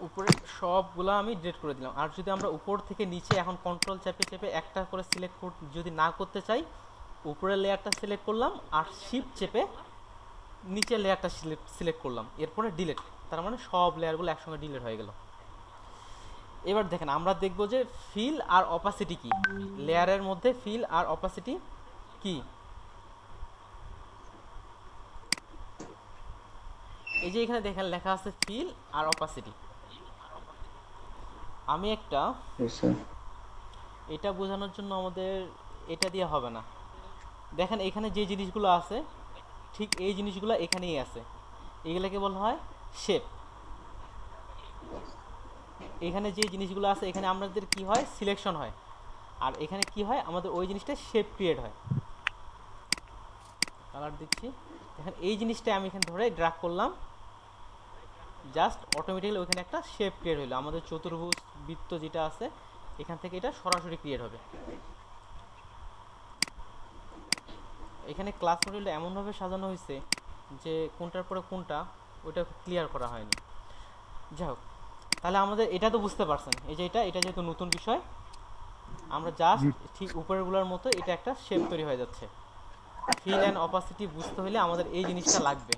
উপরে সবগুলো আমি ডিলিট করে দিলাম। আর যদি আমরা উপর থেকে নিচে এখন কন্ট্রোল চেপে একটা করে সিলেক্ট যদি না করতে চাই, উপরের লেয়ারটা সিলেক্ট করলাম আর শিফট চেপে নিচের লেয়ারটা সিলেক্ট করলাম, এরপরে ডিলিট, তার মানে সব লেয়ারগুলো একসঙ্গে ডিলিট হয়ে গেল। এবার দেখেন আমরা দেখব যে ফিল আর অপাসিটি কি, লেয়ারের মধ্যে ফিল আর অপাসিটি কি। এই যে এখানে দেখেন লেখা আছে ফিল আর অপাসিটি। আমি এটা বোঝানোর জন্য আমাদের এটা দিয়ে হবে না। দেখেন এখানে যে জিনিসগুলো আছে, ঠিক এই জিনিসগুলো এখানেই আছে, এগুলোকে বলা হয় শেপ। এখানে যে জিনিসগুলো আছে, এখানে আমাদের কি হয়, সিলেকশন হয়, আর এখানে কি হয়, আমাদের ওই জিনিসটা শেপ ক্রিয়েট হয়। কালার দিচ্ছি, দেখেন এই জিনিসটা আমি এখানে ধরে ড্র্যাগ করলাম, জাস্ট অটোমেটিক্যালি ওইখানে একটা শেপ ক্রিয়েট হলো। আমাদের চতুর্ভুজ বৃত্ত যেটা আছে, এখান থেকে এটা সরাসরি ক্রিয়েট হবে। এখানে ক্লাস মডিউলটা এমনভাবে সাজানো হয়েছে যে কোনটার পরে কোনটা ওইটা ক্লিয়ার করা হয়নি। যাই হোক, তাহলে আমাদের এটা তো বুঝতে পারছেন, এই যে এটা যেহেতু নতুন বিষয়, আমরা জাস্ট ঠিক উপরেরগুলোর মতো এটা একটা শেপ তৈরি হয়ে যাচ্ছে। ফিল অ্যান্ড অপাসিটি বুঝতে হলে আমাদের এই জিনিসটা লাগবে,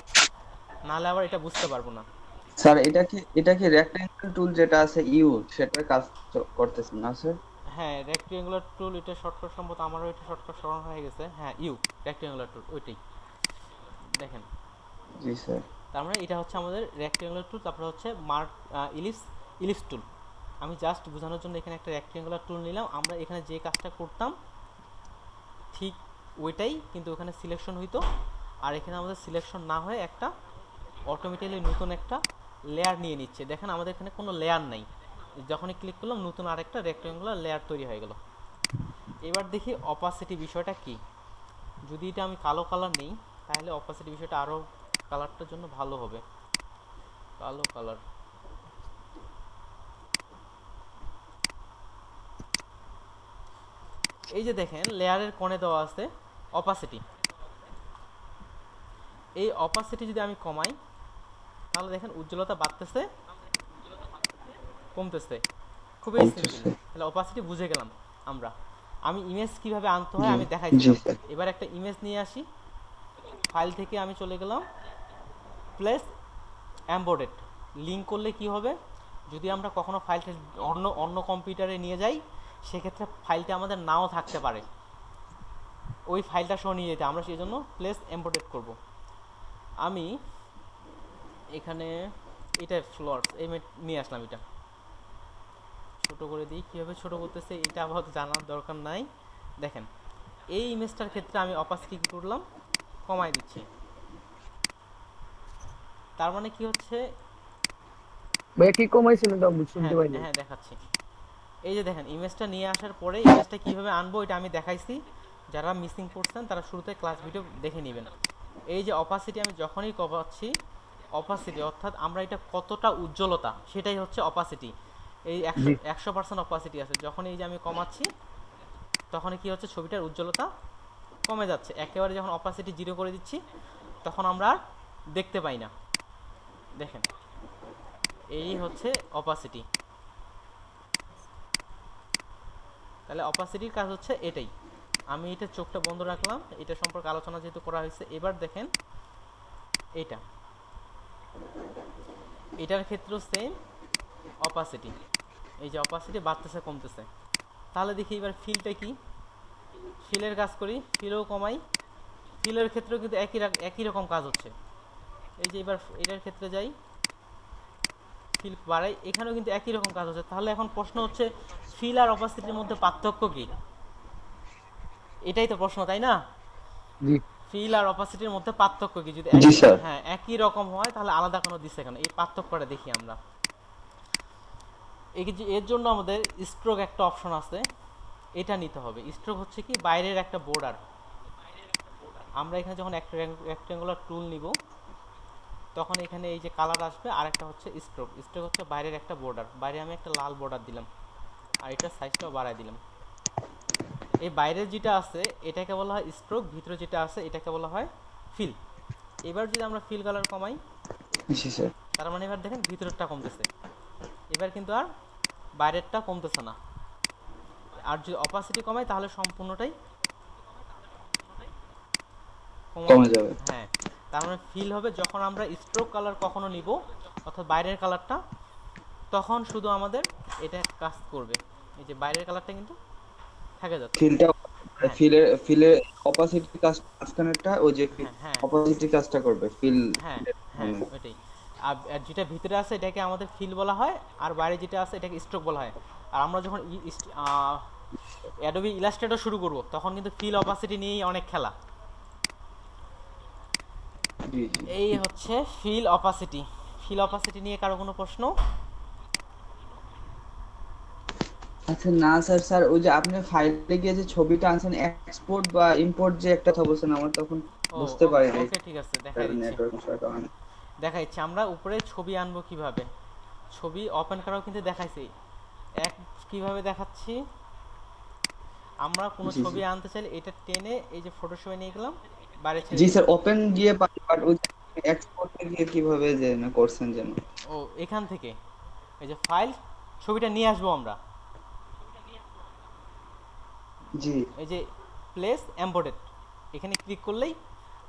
নাহলে আবার এটা বুঝতে পারবো না। স্যার এটা কি রেক্ট্যাঙ্গেল টুল যেটা আছে ইউ, সেটার কাজ করতেছেন না স্যার? হ্যাঁ, রেক্ট্যাঙ্গুলার টুল, এটা শর্টকাট সম্ভবত আমারও এটা শর্টকাট স্মরণ হয়ে গেছে। হ্যাঁ, ইউ রেক্ট্যাঙ্গুলার টুল, ওইটাই দেখেন। জি স্যার। তার মানে এটা হচ্ছে আমাদের রেক্ট্যাঙ্গুলার টুল। তারপরে হচ্ছে মার্ক ইলিপস টুল। আমি জাস্ট বোঝানোর জন্য এখানে একটা রেক্ট্যাঙ্গুলার টুল নিলাম। আমরা এখানে যে কাজটা করতাম ঠিক ওইটাই, কিন্তু ওখানে সিলেকশন হইতো, আর এখানে আমাদের সিলেকশন না হয়ে একটা অটোমেটিক্যালি নতুন একটা লেয়ার নিয়ে নিচ্ছে। দেখেন আমাদের এখানে কোনো লেয়ার নাই, যখনই ক্লিক করলাম নতুন আরেকটা রেক্ট্যাঙ্গুলার লেয়ার তৈরি হয়ে গেল। এবার দেখি অপাসিটি বিষয়টা কি। যদি এটা আমি কালো কালার নেই, তাহলে অপাসিটি বিষয়টা আরো কালারটার জন্য ভালো হবে। কালো কালার, এই যে দেখেন লেয়ারের কোণে দেওয়া আছে অপাসিটি। এই অপাসিটি যদি আমি কমাই তাহলে দেখেন উজ্জ্বলতা বাড়তেছে কমতেছে, খুবই সিম্পল। কমতেছে। তাহলে অপাসিটি বুঝে গেলাম আমরা। আমি ইমেজ কিভাবে আনতে জি হয় আমি জি দেখাইছিলাম। স্যার। এবার একটা ইমেজ নিয়ে আসি, ফাইল থেকে আমি চলে গেলাম প্লেস এমবেডেড। লিঙ্ক করলে কি হবে, যদি আমরা কখনো ফাইলটা অন্য অন্য কম্পিউটারে নিয়ে যাই সেক্ষেত্রে ফাইলটা আমাদের নাও থাকতে পারে, ওই ফাইলটা সহ নিয়ে যেতে আমরা সেই জন্য প্লেস এমবেডেড করব। আমি এখানে এটা ফ্লোরস এই নিয়ে আসলাম, এটা ছোট করে দিই। কীভাবে ছোট করতেছে এটা আপাতত জানার দরকার নাই। দেখেন এই ইমেজটার ক্ষেত্রে আমি অপাসিটি কী করলাম, কমাই দিচ্ছি। তার মানে কি হচ্ছে, ভাইয়া কি কমাইছিল তো শুনতে হ্যাঁ পাইনি। হ্যাঁ দেখাচ্ছি। এই যে দেখেন ইমেজটা নিয়ে আসার পরে ইমেজটা কীভাবে আনবো এটা আমি দেখাইছি। যারা মিসিং করছেন তারা শুরুতে ক্লাস ভিডিও দেখে নেবেন। এই যে অপাসিটি আমি যখনই কমাচ্ছি, অপাসিটি অর্থাৎ আমরা এটা কতটা উজ্জ্বলতা সেটাই হচ্ছে অপাসিটি। এই 100% অপাসিটি আছে, যখন এই যে আমি কমাচ্ছি তখন কি হচ্ছে ছবিটার উজ্জ্বলতা কমে যাচ্ছে। একেবারে যখন অপাসিটি 0 করে দিচ্ছি তখন আমরা আর দেখতে পাই না। দেখেন এই হচ্ছে অপাসিটি। তাহলে অপাসিটির কাজ হচ্ছে এটাই। আমি এটা চোখটা বন্ধ রাখলাম, এটা সম্পর্কে আলোচনা যেহেতু করা হয়েছে। এবার দেখেন এটার ক্ষেত্রেও সেম অপাসিটি। এই যে অপাসিটি বাড়তেছে কমতেছে। তাহলে দেখি এবার ফিলটা কি, ফিলের কাজ করি, ফিলও কমাই। ফিলের ক্ষেত্রেও কিন্তু একই রকম কাজ হচ্ছে। এই যে এবার এটার ক্ষেত্রে যাই, ফিল বাড়াই, এখানেও কিন্তু একই রকম কাজ হচ্ছে। তাহলে এখন প্রশ্ন হচ্ছে ফিল আর অপাসিটির মধ্যে পার্থক্য কি? এটাই তো প্রশ্ন, তাই না? জি ফিল আর অপাসিটির মধ্যে পার্থক্য কি? যদি জি স্যার। হ্যাঁ একই রকম হয় তাহলে আলাদা কোনো দিচ্ছে কেন, এই পার্থক্যটা দেখি আমরা। এর জন্য আমাদের স্ট্রোক একটা অপশন আছে, এটা নিতে হবে। স্ট্রোক হচ্ছে কি বাইরের একটা বর্ডার। আমরা এখানে যখন রেক্ট্যাঙ্গুলার টুল নিব তখন এখানে এই যে কালার আসবে, আর একটা হচ্ছে স্ট্রোক। স্ট্রোক হচ্ছে বাইরের একটা বর্ডার, বাইরে আমি একটা লাল বর্ডার দিলাম আর এটা সাইজটাও বাড়াই দিলাম। এই বাইরের যেটা আছে এটাকে বলা হয় স্ট্রোক, ভিতরে যেটা আছে এটাকে বলা হয় ফিল। এবার যদি আমরা ফিল কালার কমাই, জি স্যার। তার মানে এবার দেখেন ভিতরেরটা কমতেছে, এবার কিন্তু আর বাইরেরটা কমতেছে না। আর যদি অপাসিটি কমাই তাহলে সম্পূর্ণটাই কমে যাবে। হ্যাঁ, তার মানে ফিল হবে যখন আমরা স্ট্রোক কালার কখনো নিব অর্থাৎ বাইরের কালারটা, তখন শুধু আমাদের এটা কাজ করবে। এই যে বাইরের কালারটা কিন্তু থেকে যাচ্ছে। ফিলটা হ্যাঁ ফিলে অপাসিটি কাজ মাঝখানেরটা ওই যে হ্যাঁ হ্যাঁ অপাসিটি কাজটা করবে ফিল। হ্যাঁ হ্যাঁ ওইটাই। আর যেটা ভিতরে আছে এটাকে আমাদের ফিল বলা হয়, আর বাইরে যেটা আছে এটাকে স্ট্রোক বলা হয়। আর আমরা যখন অ্যাডোবি ইলাস্ট্রেটর শুরু করব তখন কিন্তু ফিল অপাসিটি নিয়েই অনেক খেলা। জি জি। এই হচ্ছে ফিল অপাসিটি। ফিল অপাসিটি নিয়ে কারো কোনো প্রশ্ন? আচ্ছা না স্যার, স্যার ওই যে আপনি ফাইলে গিয়ে যে ছবিটা আনছেন এক্সপোর্ট বা ইম্পোর্ট যে একটা কথা বলছেন, আমার তখন বুঝতে পারি নাই ওকে ঠিক আছে, দেখাই দিচ্ছি। নেটওয়ার্ক সমস্যার কারণে। দেখাইছি আমরা উপরে ছবি আনবো কিভাবে, ছবি ওপেন করাও কিন্তু দেখাইছি। কিভাবে দেখাচ্ছি, আমরা কোনো জি ছবি জি। আনতে চাইলে এটা টেনে এই যে ফটোশপে নিয়ে গেলাম, বাইরে ছেড়ে জি দিলাম। স্যার, ওপেন গিয়ে পারি, বাট ওই এক্সপোর্টে গিয়ে কিভাবে যে না করছেন যেন। ও এখান থেকে এই যে ফাইল, ছবিটা নিয়ে আসবো আমরা, জি এই যে প্লেস এমবেডেড, এখানে ক্লিক করলেই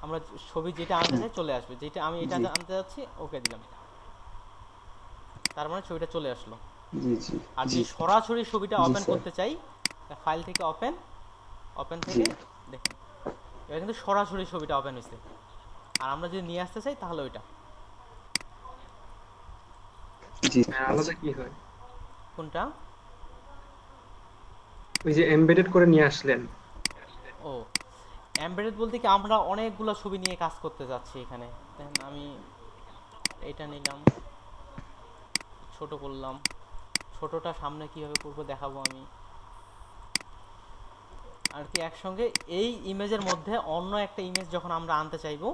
আমরা ছবি যেটা আনতে চাই চলে আসবে। যেটা আমি এটা জি আনতে যাচ্ছি ওকে দিলাম, তার মানে ছবিটা চলে আসলো। জি জি আর জি যদি সরাসরি ছবিটা জি ওপেন স্যার। করতে চাই, ফাইল থেকে ওপেন, ওপেন জি থেকে দেখেন এবার কিন্তু সরাসরি ছবিটা ওপেন হয়েছে। আর আমরা যদি নিয়ে আসতে চাই তাহলে ওইটা জি আলাদা কি হয়? কোনটা? ওই যে এমবেডেড করে নিয়ে আসলেন, ও এমবেডেড বলতে কি আমরা অনেকগুলো ছবি নিয়ে কাজ করতে যাচ্ছি এখানে। দেখেন আমি এটা নিলাম, ছোট করলাম, ছোটটা সামনে কিভাবে করবো দেখাবো আমি। আর কি একসঙ্গে এই ইমেজের মধ্যে অন্য একটা ইমেজ যখন আমরা আনতে চাইবো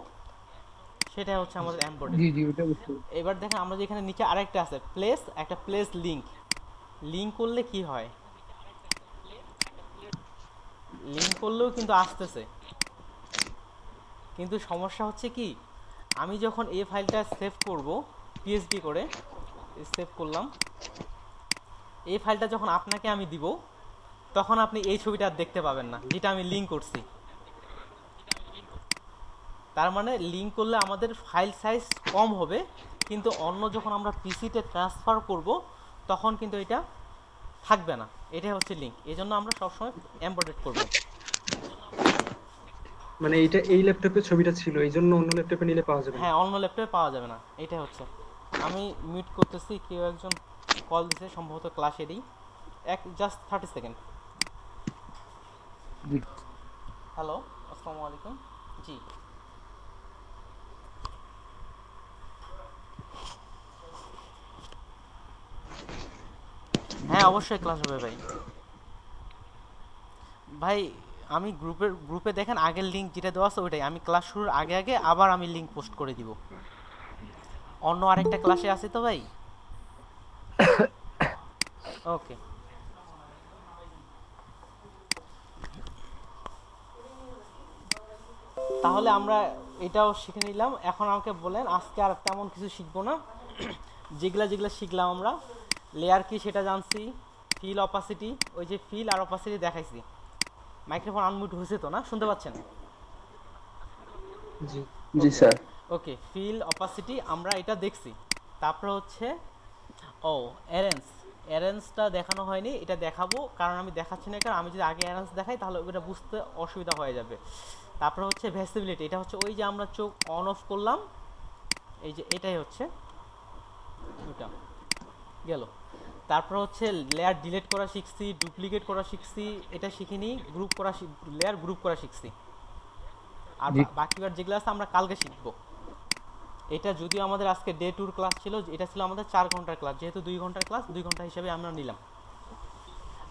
সেটা হচ্ছে আমাদের এমবেডেড। জি জি ওটা বুঝতে পেরেছি। এবার দেখেন আমরা যেখানে নিচে আরেকটা আছে প্লেস, একটা প্লেস লিংক। লিংক করলে কি হয়, লিংক করলেও কিন্তু আসতেছে, কিন্তু সমস্যা হচ্ছে কি আমি যখন এই ফাইলটা সেভ করব পিএসডি করে সেভ করলাম, এই ফাইলটা যখন আপনাকে আমি দিব তখন আপনি এই ছবিটা আর দেখতে পাবেন না যেটা আমি লিংক করছি। তার মানে লিংক করলে আমাদের ফাইল সাইজ কম হবে, কিন্তু অন্য যখন আমরা পিসিতে ট্রান্সফার করব তখন কিন্তু এটা থাকবে না। এটাই হচ্ছে লিংক, এই জন্য আমরা সবসময় এমবেডেড করব। মানে এইটা এই ল্যাপটপে ছবিটা ছিল, এই জন্য অন্য ল্যাপটপে নিলে পাওয়া যাবে না। হ্যাঁ, অন্য ল্যাপটপে পাওয়া যাবে না, এটাই হচ্ছে। আমি মিউট করতেছি, কেউ একজন কল দিছে সম্ভবত ক্লাসেরই, জাস্ট 30 সেকেন্ড। জি হ্যালো, আসসালামু আলাইকুম। জি হ্যাঁ, অবশ্যই ক্লাস হবে ভাই। ভাই আমি গ্রুপে দেখেন আগের লিঙ্ক যেটা দেওয়া আছে ওইটাই, আমি ক্লাস শুরুর আগে আগে আবার আমি লিঙ্ক পোস্ট করে দিব। অন্য আরেকটা ক্লাসে আছে তো ভাই। ওকে, তাহলে আমরা এটাও শিখে নিলাম। এখন আমাকে বলেন, আজকে আর তেমন কিছু শিখবো না, যেগুলা যেগুলা শিখলাম আমরা, লেয়ার কি সেটা জানছি, ফিল অপাসিটি, ওই যে ফিল আর অপাসিটি দেখাইছি। মাইক্রোফোন আনমিউট হয়েছে তো না, শুনতে পাচ্ছেন? জি জি স্যার। ওকে, ফিল অপাসিটি আমরা এটা দেখছি। তারপরে হচ্ছে অ্যারেঞ্জটা দেখানো হয়নি, এটা দেখাবো, কারণ আমি দেখাচ্ছি না, কারণ আমি যদি আগে অ্যারেঞ্জ দেখাই তাহলে ওটা বুঝতে অসুবিধা হয়ে যাবে। তারপরে হচ্ছে ভিজিবিলিটি, এটা হচ্ছে ওই যে আমরা চোখ অন অফ করলাম, এই যে এটাই হচ্ছে ওটা গেল। তারপর হচ্ছে লেয়ার ডিলিট করা শিখছি, ডুপ্লিকেট করা শিখছি, এটা শিখিনি, গ্রুপ করা লেয়ার গ্রুপ করা শিখছি। আর বাকিবার যেগুলো আছে আমরা কালকে শিখবো। এটা যদিও আমাদের আজকে ডে 2 ক্লাস ছিল, এটা ছিল আমাদের 4 ঘন্টার ক্লাস, যেহেতু 2 ঘন্টার ক্লাস 2 ঘন্টা হিসেবে আমরা নিলাম।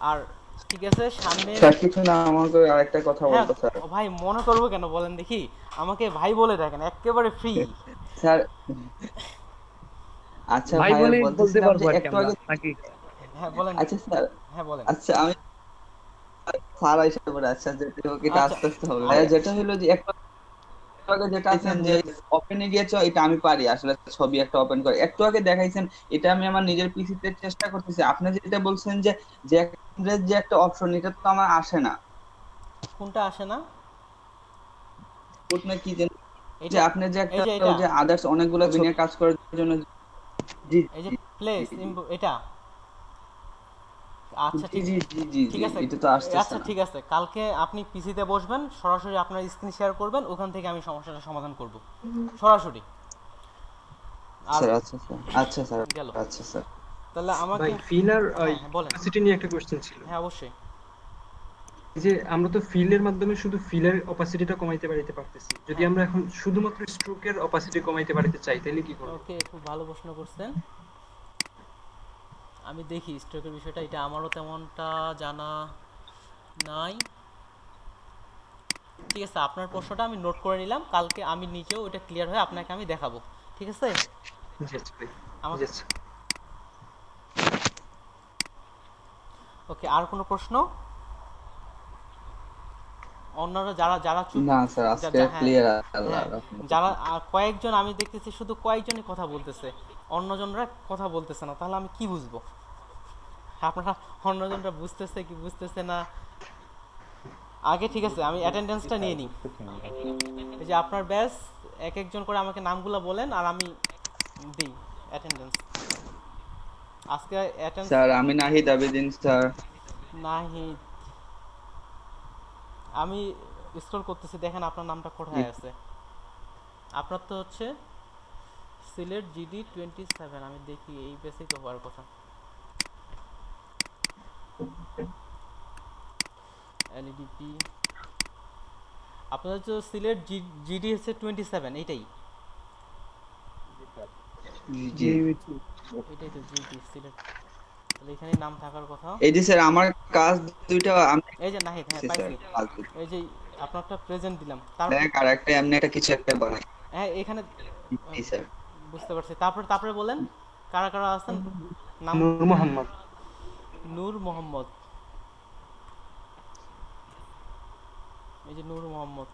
আর ঠিক আছে, সামনে স্যার কিছু না, আমাকে আরেকটা কথা হ্যাঁ বলতো স্যার। ভাই, মনে করবো কেন বলেন দেখি, আমাকে ভাই বলে দেখেন, একেবারে ফ্রি। স্যার আচ্ছা ভাই ভাই বলে বলতে বলতেছিলাম পারবো যে আর কি একটু আমরা আগে। নাকি? হ্যাঁ বলেন। আচ্ছা স্যার, হ্যাঁ বলেন। আচ্ছা আমি স্যার হিসেবে বলে, আচ্ছা যেটা হোক এটা আচ্ছা, আস্তে আস্তে হবে। ভাইয়া যেটা হলো যে একটু আগে যেটা আছেন যে ওপেনে গিয়েছো, এটা আমি পারি আসলে ছবি একটা ওপেন করে। একটু আগে দেখাইছেন, এটা আমি আমার নিজের পিসিতে চেষ্টা করতেছি। আপনি যেটা বলছেন যে যে যে একটা অপশন, এটা তো আমার আসে না। কোনটা আসে না? কোনটা কি যে এটা, আপনি যে এই একটা যে এটা, ওই যে আদার্স অনেকগুলো নিয়ে কাজ করার জন্য। জি এই যে জি প্লেস এটা। আচ্ছা জি ঠিক, জি জি জি ঠিক জি, আছে। এটা তো আসতেছে আচ্ছা না। ঠিক আছে, কালকে আপনি পিসিতে বসবেন, সরাসরি আপনার স্ক্রিন শেয়ার করবেন, ওখান থেকে আমি সমস্যাটা সমাধান করব সরাসরি। আর স্যার আচ্ছা স্যার, আচ্ছা স্যার, গেল, আচ্ছা স্যার। তাহলে আমাকে ভাই ফিল আর হ্যাঁ হ্যাঁ বলেন। অপাসিটি নিয়ে একটা কোশ্চেন ছিল। হ্যাঁ অবশ্যই। এই যে আমরা তো ফিলের মাধ্যমে শুধু ফিলের অপাসিটিটা কমাইতে পারতেছি, যদি আমরা এখন শুধুমাত্র স্ট্রোকের অপাসিটি কমাইতে পারতে চাই তাহলে কি করব? ওকে, খুব ভালো প্রশ্ন করছেন। আমি দেখি স্ট্রোকের বিষয়টা, এটা আমারও তেমনটা জানা নাই। ঠিক আছে, আপনার প্রশ্নটা আমি নোট করে নিলাম, কালকে আমি নিজেও ওটা ক্লিয়ার হয়ে আপনাকে আমি দেখাবো। ঠিক আছে জি আচ্ছা ভাই, আমার। জি আচ্ছা। ওকে, আর কোনো প্রশ্ন? অন্যরা যারা যারা চুপ, না স্যার আজকে হ্যাঁ ক্লিয়ার। আল্লাহ হ্যাঁ, রাখুন। যারা কয়েকজন আমি দেখতেছি শুধু কয়েকজনই কথা বলতেছে, অন্যজনরা কথা বলতেছে না, তাহলে আমি কি বুঝবো আপনারা অন্যজনরা বুঝতেছে কি বুঝতেছে না? আগে ঠিক আছে, আমি অ্যাটেন্ডেন্সটা নিয়ে নিই। এই যে আপনার ব্যাচ, এক একজন করে আমাকে নামগুলো বলেন আর আমি দিই অ্যাটেন্ডেন্স। আজকে অ্যাটেন্ডেন্স স্যার আমি নাহিদ আবেদিন স্যার। নাহিদ, আমি স্ক্রল করতেছি, দেখেন আপনার নামটা কোথায় আছে। আপনার তো হচ্ছে সিলেট জিডি 27, আমি দেখি এই বেসিক তো হওয়ার কথা। এলইডিপি, আপনাদের তো সিলেট জিডি হচ্ছে 27, এইটাই জি এটাই তো জিডি সিলেট তাহলে এখানে নাম থাকার কথা। এই যে স্যার আমার কাজ দুইটা আমি এই যে নাহিদ, হ্যাঁ স্যার পাইছি। কাজ দুইটা এই যে আপনারটা প্রেজেন্ট দিলাম, তারপর দেখ আর একটা এমনি একটা কিছু একটা বানাই। হ্যাঁ এখানে জি স্যার। বুঝতে পারছি। তারপরে বলেন কারা কারা আছেন নাম। নূর মোহাম্মদ। নূর মোহাম্মদ, এই যে নূর মোহাম্মদ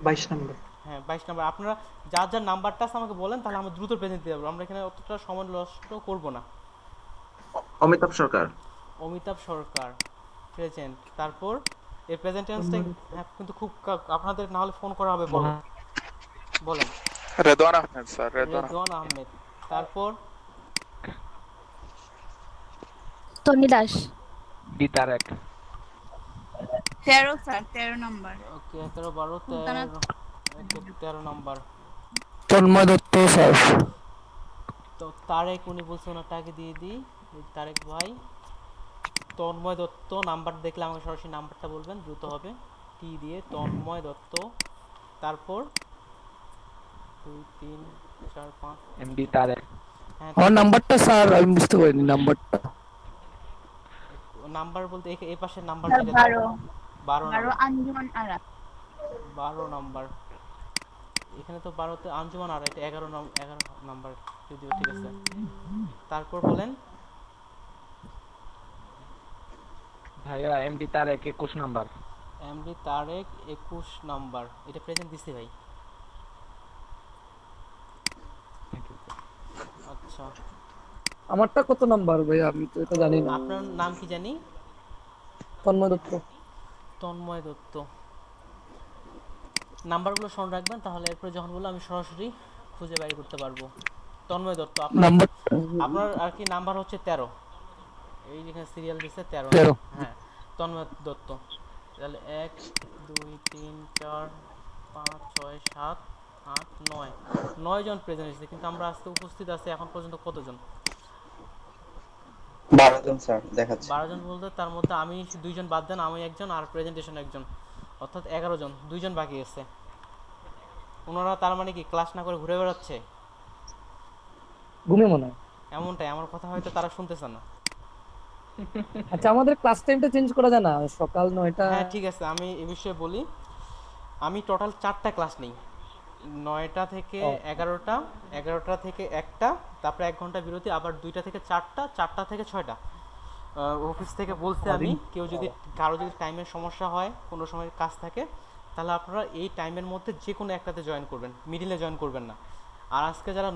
22 নম্বর। হ্যাঁ 22 নাম্বার। আপনারা যার যার নাম্বারটা আছে আমাকে বলেন, তাহলে আমরা দ্রুত প্রেজেন্ট দিতে পারবো, আমরা এখানে অতটা সময় নষ্ট করব না। অমিতাভ সরকার। অমিতাভ সরকার প্রেজেন্ট। তারপর এই প্রেজেন্টেন্সটা হ্যাঁ কিন্তু খুব আপনাদের না হলে ফোন করা হবে, বলো বলেন। রেদওয়ান আহমেদ স্যার, রেদওয়ান আহমেদ। তারপর Toni Das. D Tarek. 13 sir, 13 number. Okay 11 12 13 number. Tanmoy Dutta sir. তো তারেক উনি বলছে ওনারটা আগে দিয়ে দিই। এই তারেক ভাই। তন্ময় দত্ত নাম্বার দেখলে আমাকে সরাসরি নাম্বারটা বলবেন, দ্রুত হবে। টি দিয়ে তন্ময় দত্ত। তারপর 2 3 4 5 এমডি তারেক। হ্যাঁ আমার নাম্বারটা স্যার আমি বুঝতে পারিনি নাম্বারটা। নাম্বার বলতে এই পাশের নাম্বার স্যার যেটা 12 12 নাম্বার। আঞ্জুমান আরা। 12 নাম্বার। এখানে তো 12 তে আঞ্জুমান আর এটা 11 নাম্বার যদিও, ঠিক আছে। তারপর বলেন ভাইয়া MD Tarek 21 number. MD Tarek 21 number. এটা প্রেজেন্ট দিছি ভাই। আচ্ছা আমারটা কত নাম্বার ভাই আমি তো এটা জানি না। আপনার নাম কি জানি? তন্ময় দত্ত। তন্ময় দত্ত। নাম্বারগুলো স্মরণ রাখবেন, তাহলে এরপরে যখন বলবো আমি সরাসরি খুঁজে বের করতে পারবো। তন্ময় দত্ত আপনার নাম্বার আপনার আর কি নাম্বার হচ্ছে 13। এই যেখানে সিরিয়াল দিচ্ছে 13। 13 হ্যাঁ তন্ময় দত্ত। তাহলে 1 2 3 4 5 6 7 8 9 9 জন প্রেজেন্ট হয়েছে, কিন্তু আমরা আজকে উপস্থিত আছি এখন পর্যন্ত কতজন? 12 জন স্যার দেখাচ্ছে। 12 জন বলতে তার মধ্যে আমি 2 জন বাদ দেন, আমি একজন আর প্রেজেন্টেশন একজন, অর্থাৎ 11 জন। 2 জন বাকি আছে। ওনারা তার মানে কি ক্লাস না করে ঘুরে বেড়াচ্ছে ঘুমে মনে হয়। এমনটাই। আমার কথা হয়তো তারা শুনতেছে না। আচ্ছা আমাদের ক্লাস টাইমটা চেঞ্জ করা যায় না, সকাল 9টা। হ্যাঁ ঠিক আছে, আমি এই বিষয়ে বলি। আমি টোটাল 4টা ক্লাস নিই, 9টা থেকে 11টা, 11টা থেকে 1টা, তারপরে 1 ঘন্টা বিরতি, আবার 2টা থেকে 4টা, 4টা থেকে 6টা। অফিস থেকে বলতে আমি কারো যদি টাইমের সমস্যা হয়, কোনো সময় কাজ থাকে, তাহলে আপনারা এই টাইমের মধ্যে যে কোনো একটাতে জয়েন করবেন, মিডিলে জয়েন করবেন না। আর আজকে যারা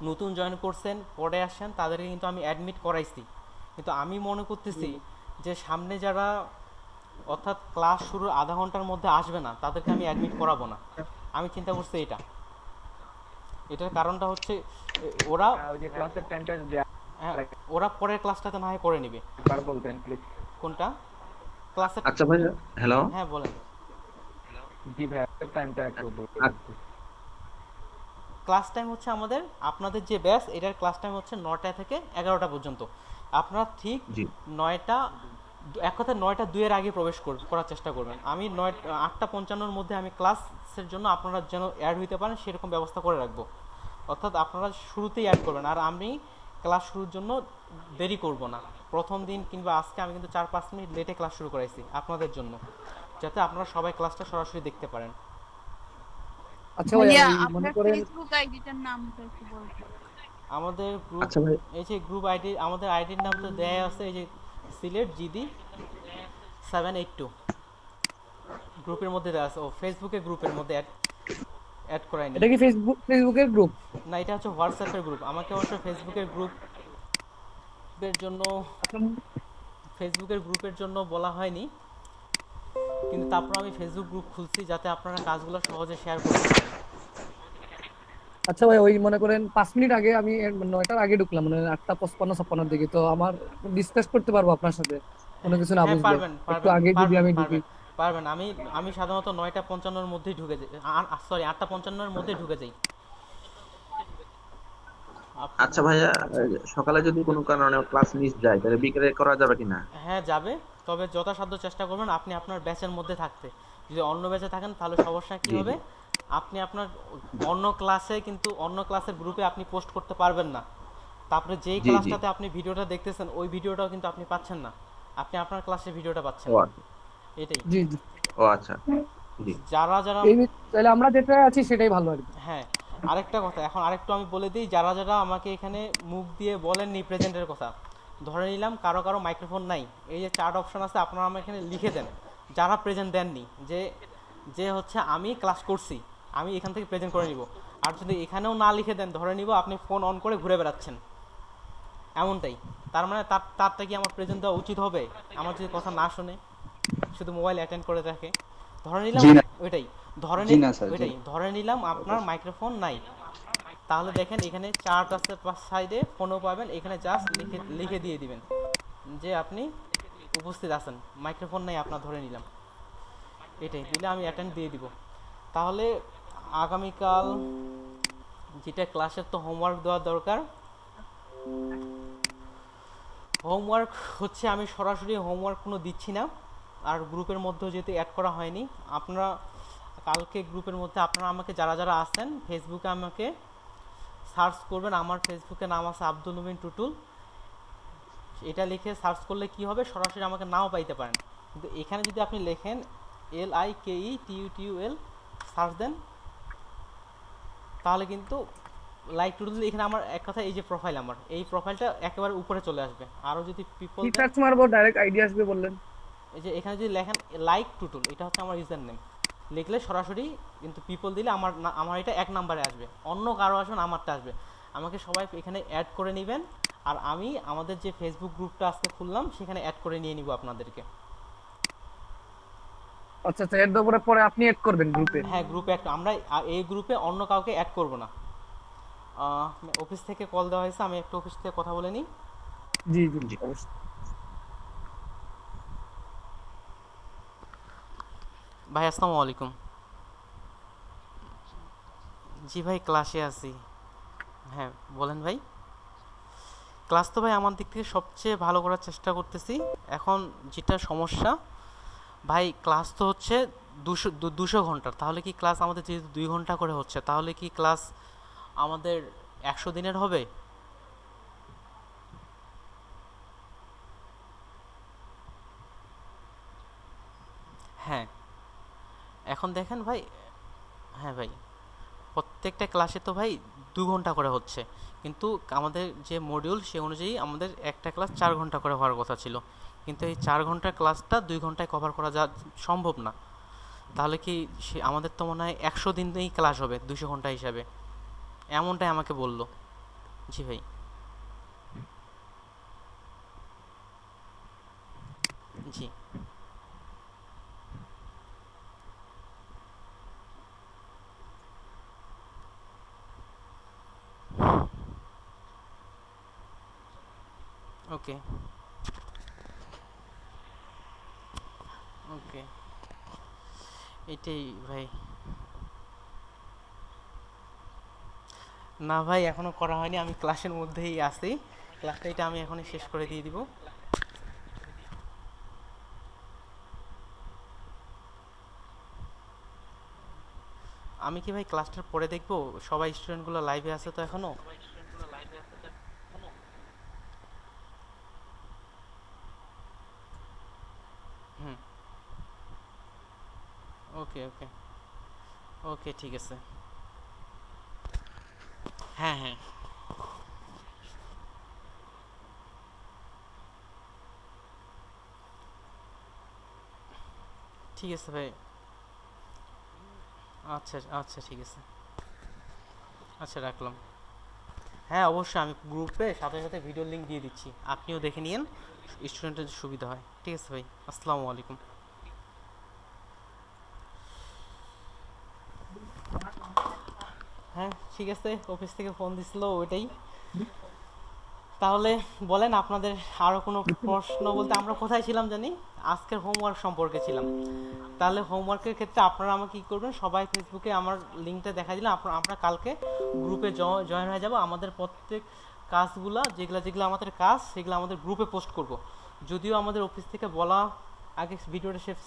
নতুন জয়েন করছেন, পরে আসেন, তাদেরকে কিন্তু আমি অ্যাডমিট করাইছি। কিন্তু আমি মনে করতেছি যে সামনে যারা অর্থাৎ ক্লাস শুরুর আধা ঘন্টার মধ্যে আসবে না, তাদেরকে আমি অ্যাডমিট করাবো না। আমি চিন্তা করছি এটার কারণটা হচ্ছে ওরা ওই যে ক্লাসের টাইমটা ওরা পরের ক্লাসটাতে না হয় করে নেবে। একবার বলবেন প্লিজ। কোনটা ক্লাসের? আচ্ছা ভাই, হ্যালো। হ্যাঁ বলেন। জি ভাই টাইমটা একটু বলবেন। ক্লাস টাইম হচ্ছে আমাদের, আপনাদের যে ব্যাচ এটার ক্লাস টাইম হচ্ছে 9টা থেকে 11টা পর্যন্ত। আপনারা ঠিক 9টা, এক কথা 9টা 2 এর আগে প্রবেশ করার চেষ্টা করবেন। আমি 8টা 55-এর মধ্যে আমি ক্লাসের জন্য আপনারা যেন অ্যাড হইতে পারেন সেরকম ব্যবস্থা করে রাখবো। অর্থাৎ আপনারা শুরুতেই অ্যাড করবেন, আর আমি ক্লাস শুরুর জন্য দেরি করব না। প্রথম দিন কিংবা আজকে আমি কিন্তু 4-5 মিনিট লেটে ক্লাস শুরু করাইছি আপনাদের জন্য, যাতে আপনারা সবাই ক্লাসটা সরাসরি দেখতে পারেন। আচ্ছা ভাই ভাইয়া আমি মনে আপনার করেন ফেসবুক আইডিটার নামটা একটু বলবেন? আমাদের গ্রুপ, আচ্ছা ভাই, এই যে গ্রুপ আইডি, আমাদের আইডির নাম তো দেয়া আছে, এই যে সিলেট জিডি 782 গ্রুপের মধ্যে দেয়া আছে। ও ফেসবুকে গ্রুপের মধ্যে অ্যাড করাইনি। এটা কি ফেসবুকের গ্রুপ? না, এটা হচ্ছে হোয়াটসঅ্যাপের গ্রুপ। আমাকে অবশ্য ফেসবুকের গ্রুপের জন্য বলা হয়নি, কিন্তু তারপর আমি ফেসবুক গ্রুপ খুলছি যাতে আপনারা কাজগুলো সহজে শেয়ার করতে পারেন। আচ্ছা ভাই ওই মনে করেন 5 মিনিট আগে আমি 9টার আগে ঢুকলাম, মানে 8টা 55-56 দিকে, তো আমার ডিসকাস করতে পারবো আপনার সাথে কোনো কিছু না হ্যাঁ বুঝলে? পারবেন একটু আগে যদি আমি ঢুকি। পারবেন। আমি সাধারণত 9টা 55-এর মধ্যেই ঢুকে যাই, সরি 8টা 55-এর মধ্যে ঢুকে যাই। আচ্ছা ভাইয়া, সকালে যদি কোনো কারণে ক্লাস মিস যায় তাহলে বিকেলে করা যাবে কিনা? হ্যাঁ যাবে, তবে যথাসাধ্য চেষ্টা করবেন আপনি আপনার ব্যাচের মধ্যে থাকতে। যদি অন্য ব্যাচে থাকেন তাহলে সমস্যা কি হবে, আপনি আপনার অন্য ক্লাসে কিন্তু অন্য ক্লাসের গ্রুপে আপনি পোস্ট করতে পারবেন না। তারপরে যেই জি জি। ক্লাসটাতে আপনি ভিডিওটা দেখতেছেন ওই ভিডিওটাও কিন্তু আপনি পাচ্ছেন না, আপনি আপনার ক্লাসের ভিডিওটা পাচ্ছেন ও না। আচ্ছা। এটাই। জি জি। ও আচ্ছা। জি যারা যারা এই তাহলে আমরা যেটা আছি সেটাই ভালো আর কি। হ্যাঁ, আরেকটা কথা এখন আরেকটু আমি বলে দিই, যারা যারা আমাকে এখানে মুখ দিয়ে বলেননি প্রেজেন্টের কথা, ধরে নিলাম কারো কারো মাইক্রোফোন নাই, এই যে চার্ট অপশন আছে আপনারা আমার এখানে লিখে দেন যারা প্রেজেন্ট দেননি, যে যে হচ্ছে আমি ক্লাস করছি, আমি এখান থেকে প্রেজেন্ট করে নিব। আর যদি এখানেও না লিখে দেন, ধরে নিব আপনি ফোন অন করে ঘুরে বেড়াচ্ছেন, এমনটাই। তার মানে তারটা কি আমার প্রেজেন্ট দেওয়া উচিত হবে? আমার যদি কথা না শুনে শুধু মোবাইল অ্যাটেন্ড করে রাখে, ধরে নিলাম জি না, ওইটাই, জি না স্যার, জি ওইটাই না। ধরে নিলাম আপনার মাইক্রোফোন নাই, তাহলে দেখেন এখানে চার্ট আছে পাঁচ সাইডে, ফোনও পাবেন, এখানে জাস্ট লিখে লিখে দিয়ে দিবেন যে আপনি উপস্থিত আছেন, মাইক্রোফোন নাই আপনার, ধরে নিলাম। এটাই দিলে আমি অ্যাটেন্ড দিয়ে দিব। তাহলে আগামীকাল যেটা ক্লাসের তো হোমওয়ার্ক দেওয়ার দরকার, হোমওয়ার্ক হচ্ছে আমি সরাসরি হোমওয়ার্ক কোনো দিচ্ছি না, আর গ্রুপের মধ্যেও যেহেতু অ্যাড করা হয়নি, আপনারা কালকে গ্রুপের মধ্যে আপনারা আমাকে যারা যারা আছেন ফেসবুকে আমাকে সার্চ করবেন, আমার ফেসবুকে নাম আছে আব্দুল মুমিন টুটুল, এটা লিখে সার্চ করলে কি হবে, সরাসরি আমাকে নাও পাইতে পারেন, কিন্তু এখানে যদি আপনি লেখেন LIKETUTUL সার্চ দেন, তাহলে কিন্তু লাইক টুটুল এখানে আমার এক কথা এই যে প্রোফাইল, আমার এই প্রোফাইলটা একেবারে উপরে চলে আসবে। আরও যদি পিপল কি সার্চ মারবো, ডাইরেক্ট আইডি আসবে বললেন? এই যে এখানে যদি লেখেন লাইক টুটুল, এটা হচ্ছে আমার ইউজার নেম, লিখলে সরাসরি কিন্তু পিপল দিলে আমার এটা 1 নাম্বারে আসবে, অন্য কারো আসবে না, আমারটা আসবে। আমাকে সবাই এখানে অ্যাড করে নেবেন, আর আমি আমাদের যে ফেসবুক গ্রুপটা আজকে খুললাম সেখানে অ্যাড করে নিয়ে নিব আপনাদেরকে। আচ্ছা আচ্ছা, এর পরে পরে আপনি এড করবেন গ্রুপে? হ্যাঁ, গ্রুপে আমরা এই গ্রুপে অন্য কাউকে অ্যাড করব না। অফিস থেকে কল দেওয়া হয়েছে, আমি একটু অফিস থেকে কথা বলে নিই। জি জি জি। অবশ্যই। ভাই আসসালামু আলাইকুম। জি ভাই, ক্লাসে আছি। হ্যাঁ বলেন ভাই। ক্লাস তো ভাই আমার দিক থেকে সবচেয়ে ভালো করার চেষ্টা করতেছি। এখন যেটা সমস্যা ভাই, ক্লাস তো হচ্ছে 200 ঘন্টার, তাহলে কি ক্লাস আমাদের যেহেতু 2 ঘন্টা করে হচ্ছে, তাহলে কি ক্লাস আমাদের 100 দিনের হবে? হ্যাঁ, এখন দেখেন ভাই, হ্যাঁ ভাই, প্রত্যেকটা ক্লাসে তো ভাই 2 ঘন্টা করে হচ্ছে, কিন্তু আমাদের যে মডিউল সে অনুযায়ী আমাদের একটা ক্লাস 4 ঘন্টা করে হওয়ার কথা ছিল, কিন্তু এই 4 ঘন্টার ক্লাসটা 2 ঘন্টায় কভার করা সম্ভব না। তাহলে কি আমাদের তো মনে হয় 100 দিনেই ক্লাস হবে 200 ঘন্টা হিসাবে, এমনটাই আমাকে বললো। জি ভাই। জি ওকে ওকে, এটাই ভাই। না ভাই, এখনো করা হয়নি, আমি ক্লাসের মধ্যেই আছি, ক্লাসটা এটা আমি এখনই শেষ করে দিয়ে দিব। আমি কি ভাই ক্লাসটার পরে দেখবো? সবাই স্টুডেন্টগুলো লাইভে আছে তো এখনো? হুম, ওকে ওকে ওকে, ঠিক আছে। হ্যাঁ হ্যাঁ, ঠিক আছে ভাই। আচ্ছা আচ্ছা, ঠিক আছে। আচ্ছা, রাখলাম। হ্যাঁ অবশ্যই, আমি গ্রুপে সাথে সাথে ভিডিও লিংক দিয়ে দিচ্ছি, আপনিও দেখে নিন, স্টুডেন্টের সুবিধা হয়। ঠিক আছে ভাই, আসসালামু আলাইকুম। হ্যাঁ ঠিক আছে, অফিস থেকে ফোন দিছিল ওইটাই। তাহলে বলেন আপনাদের আরো কোনো প্রশ্ন? বলতে আমরা কোথায় ছিলাম জানি, আজকের হোমওয়ার্ক সম্পর্কে ছিলাম। তাহলে হোমওয়ার্কের ক্ষেত্রে আপনারা আমাকে কী করবেন, সবাই ফেসবুকে আমার লিঙ্কটা দেখা দিলাম, আমরা কালকে গ্রুপে জয়েন হয়ে যাব। আমাদের প্রত্যেক কাজগুলা যেগুলো যেগুলো আমাদের কাজ সেগুলো আমাদের গ্রুপে পোস্ট করব। যদিও আমাদের অফিস থেকে বলা আগে ভিডিওটা শেষ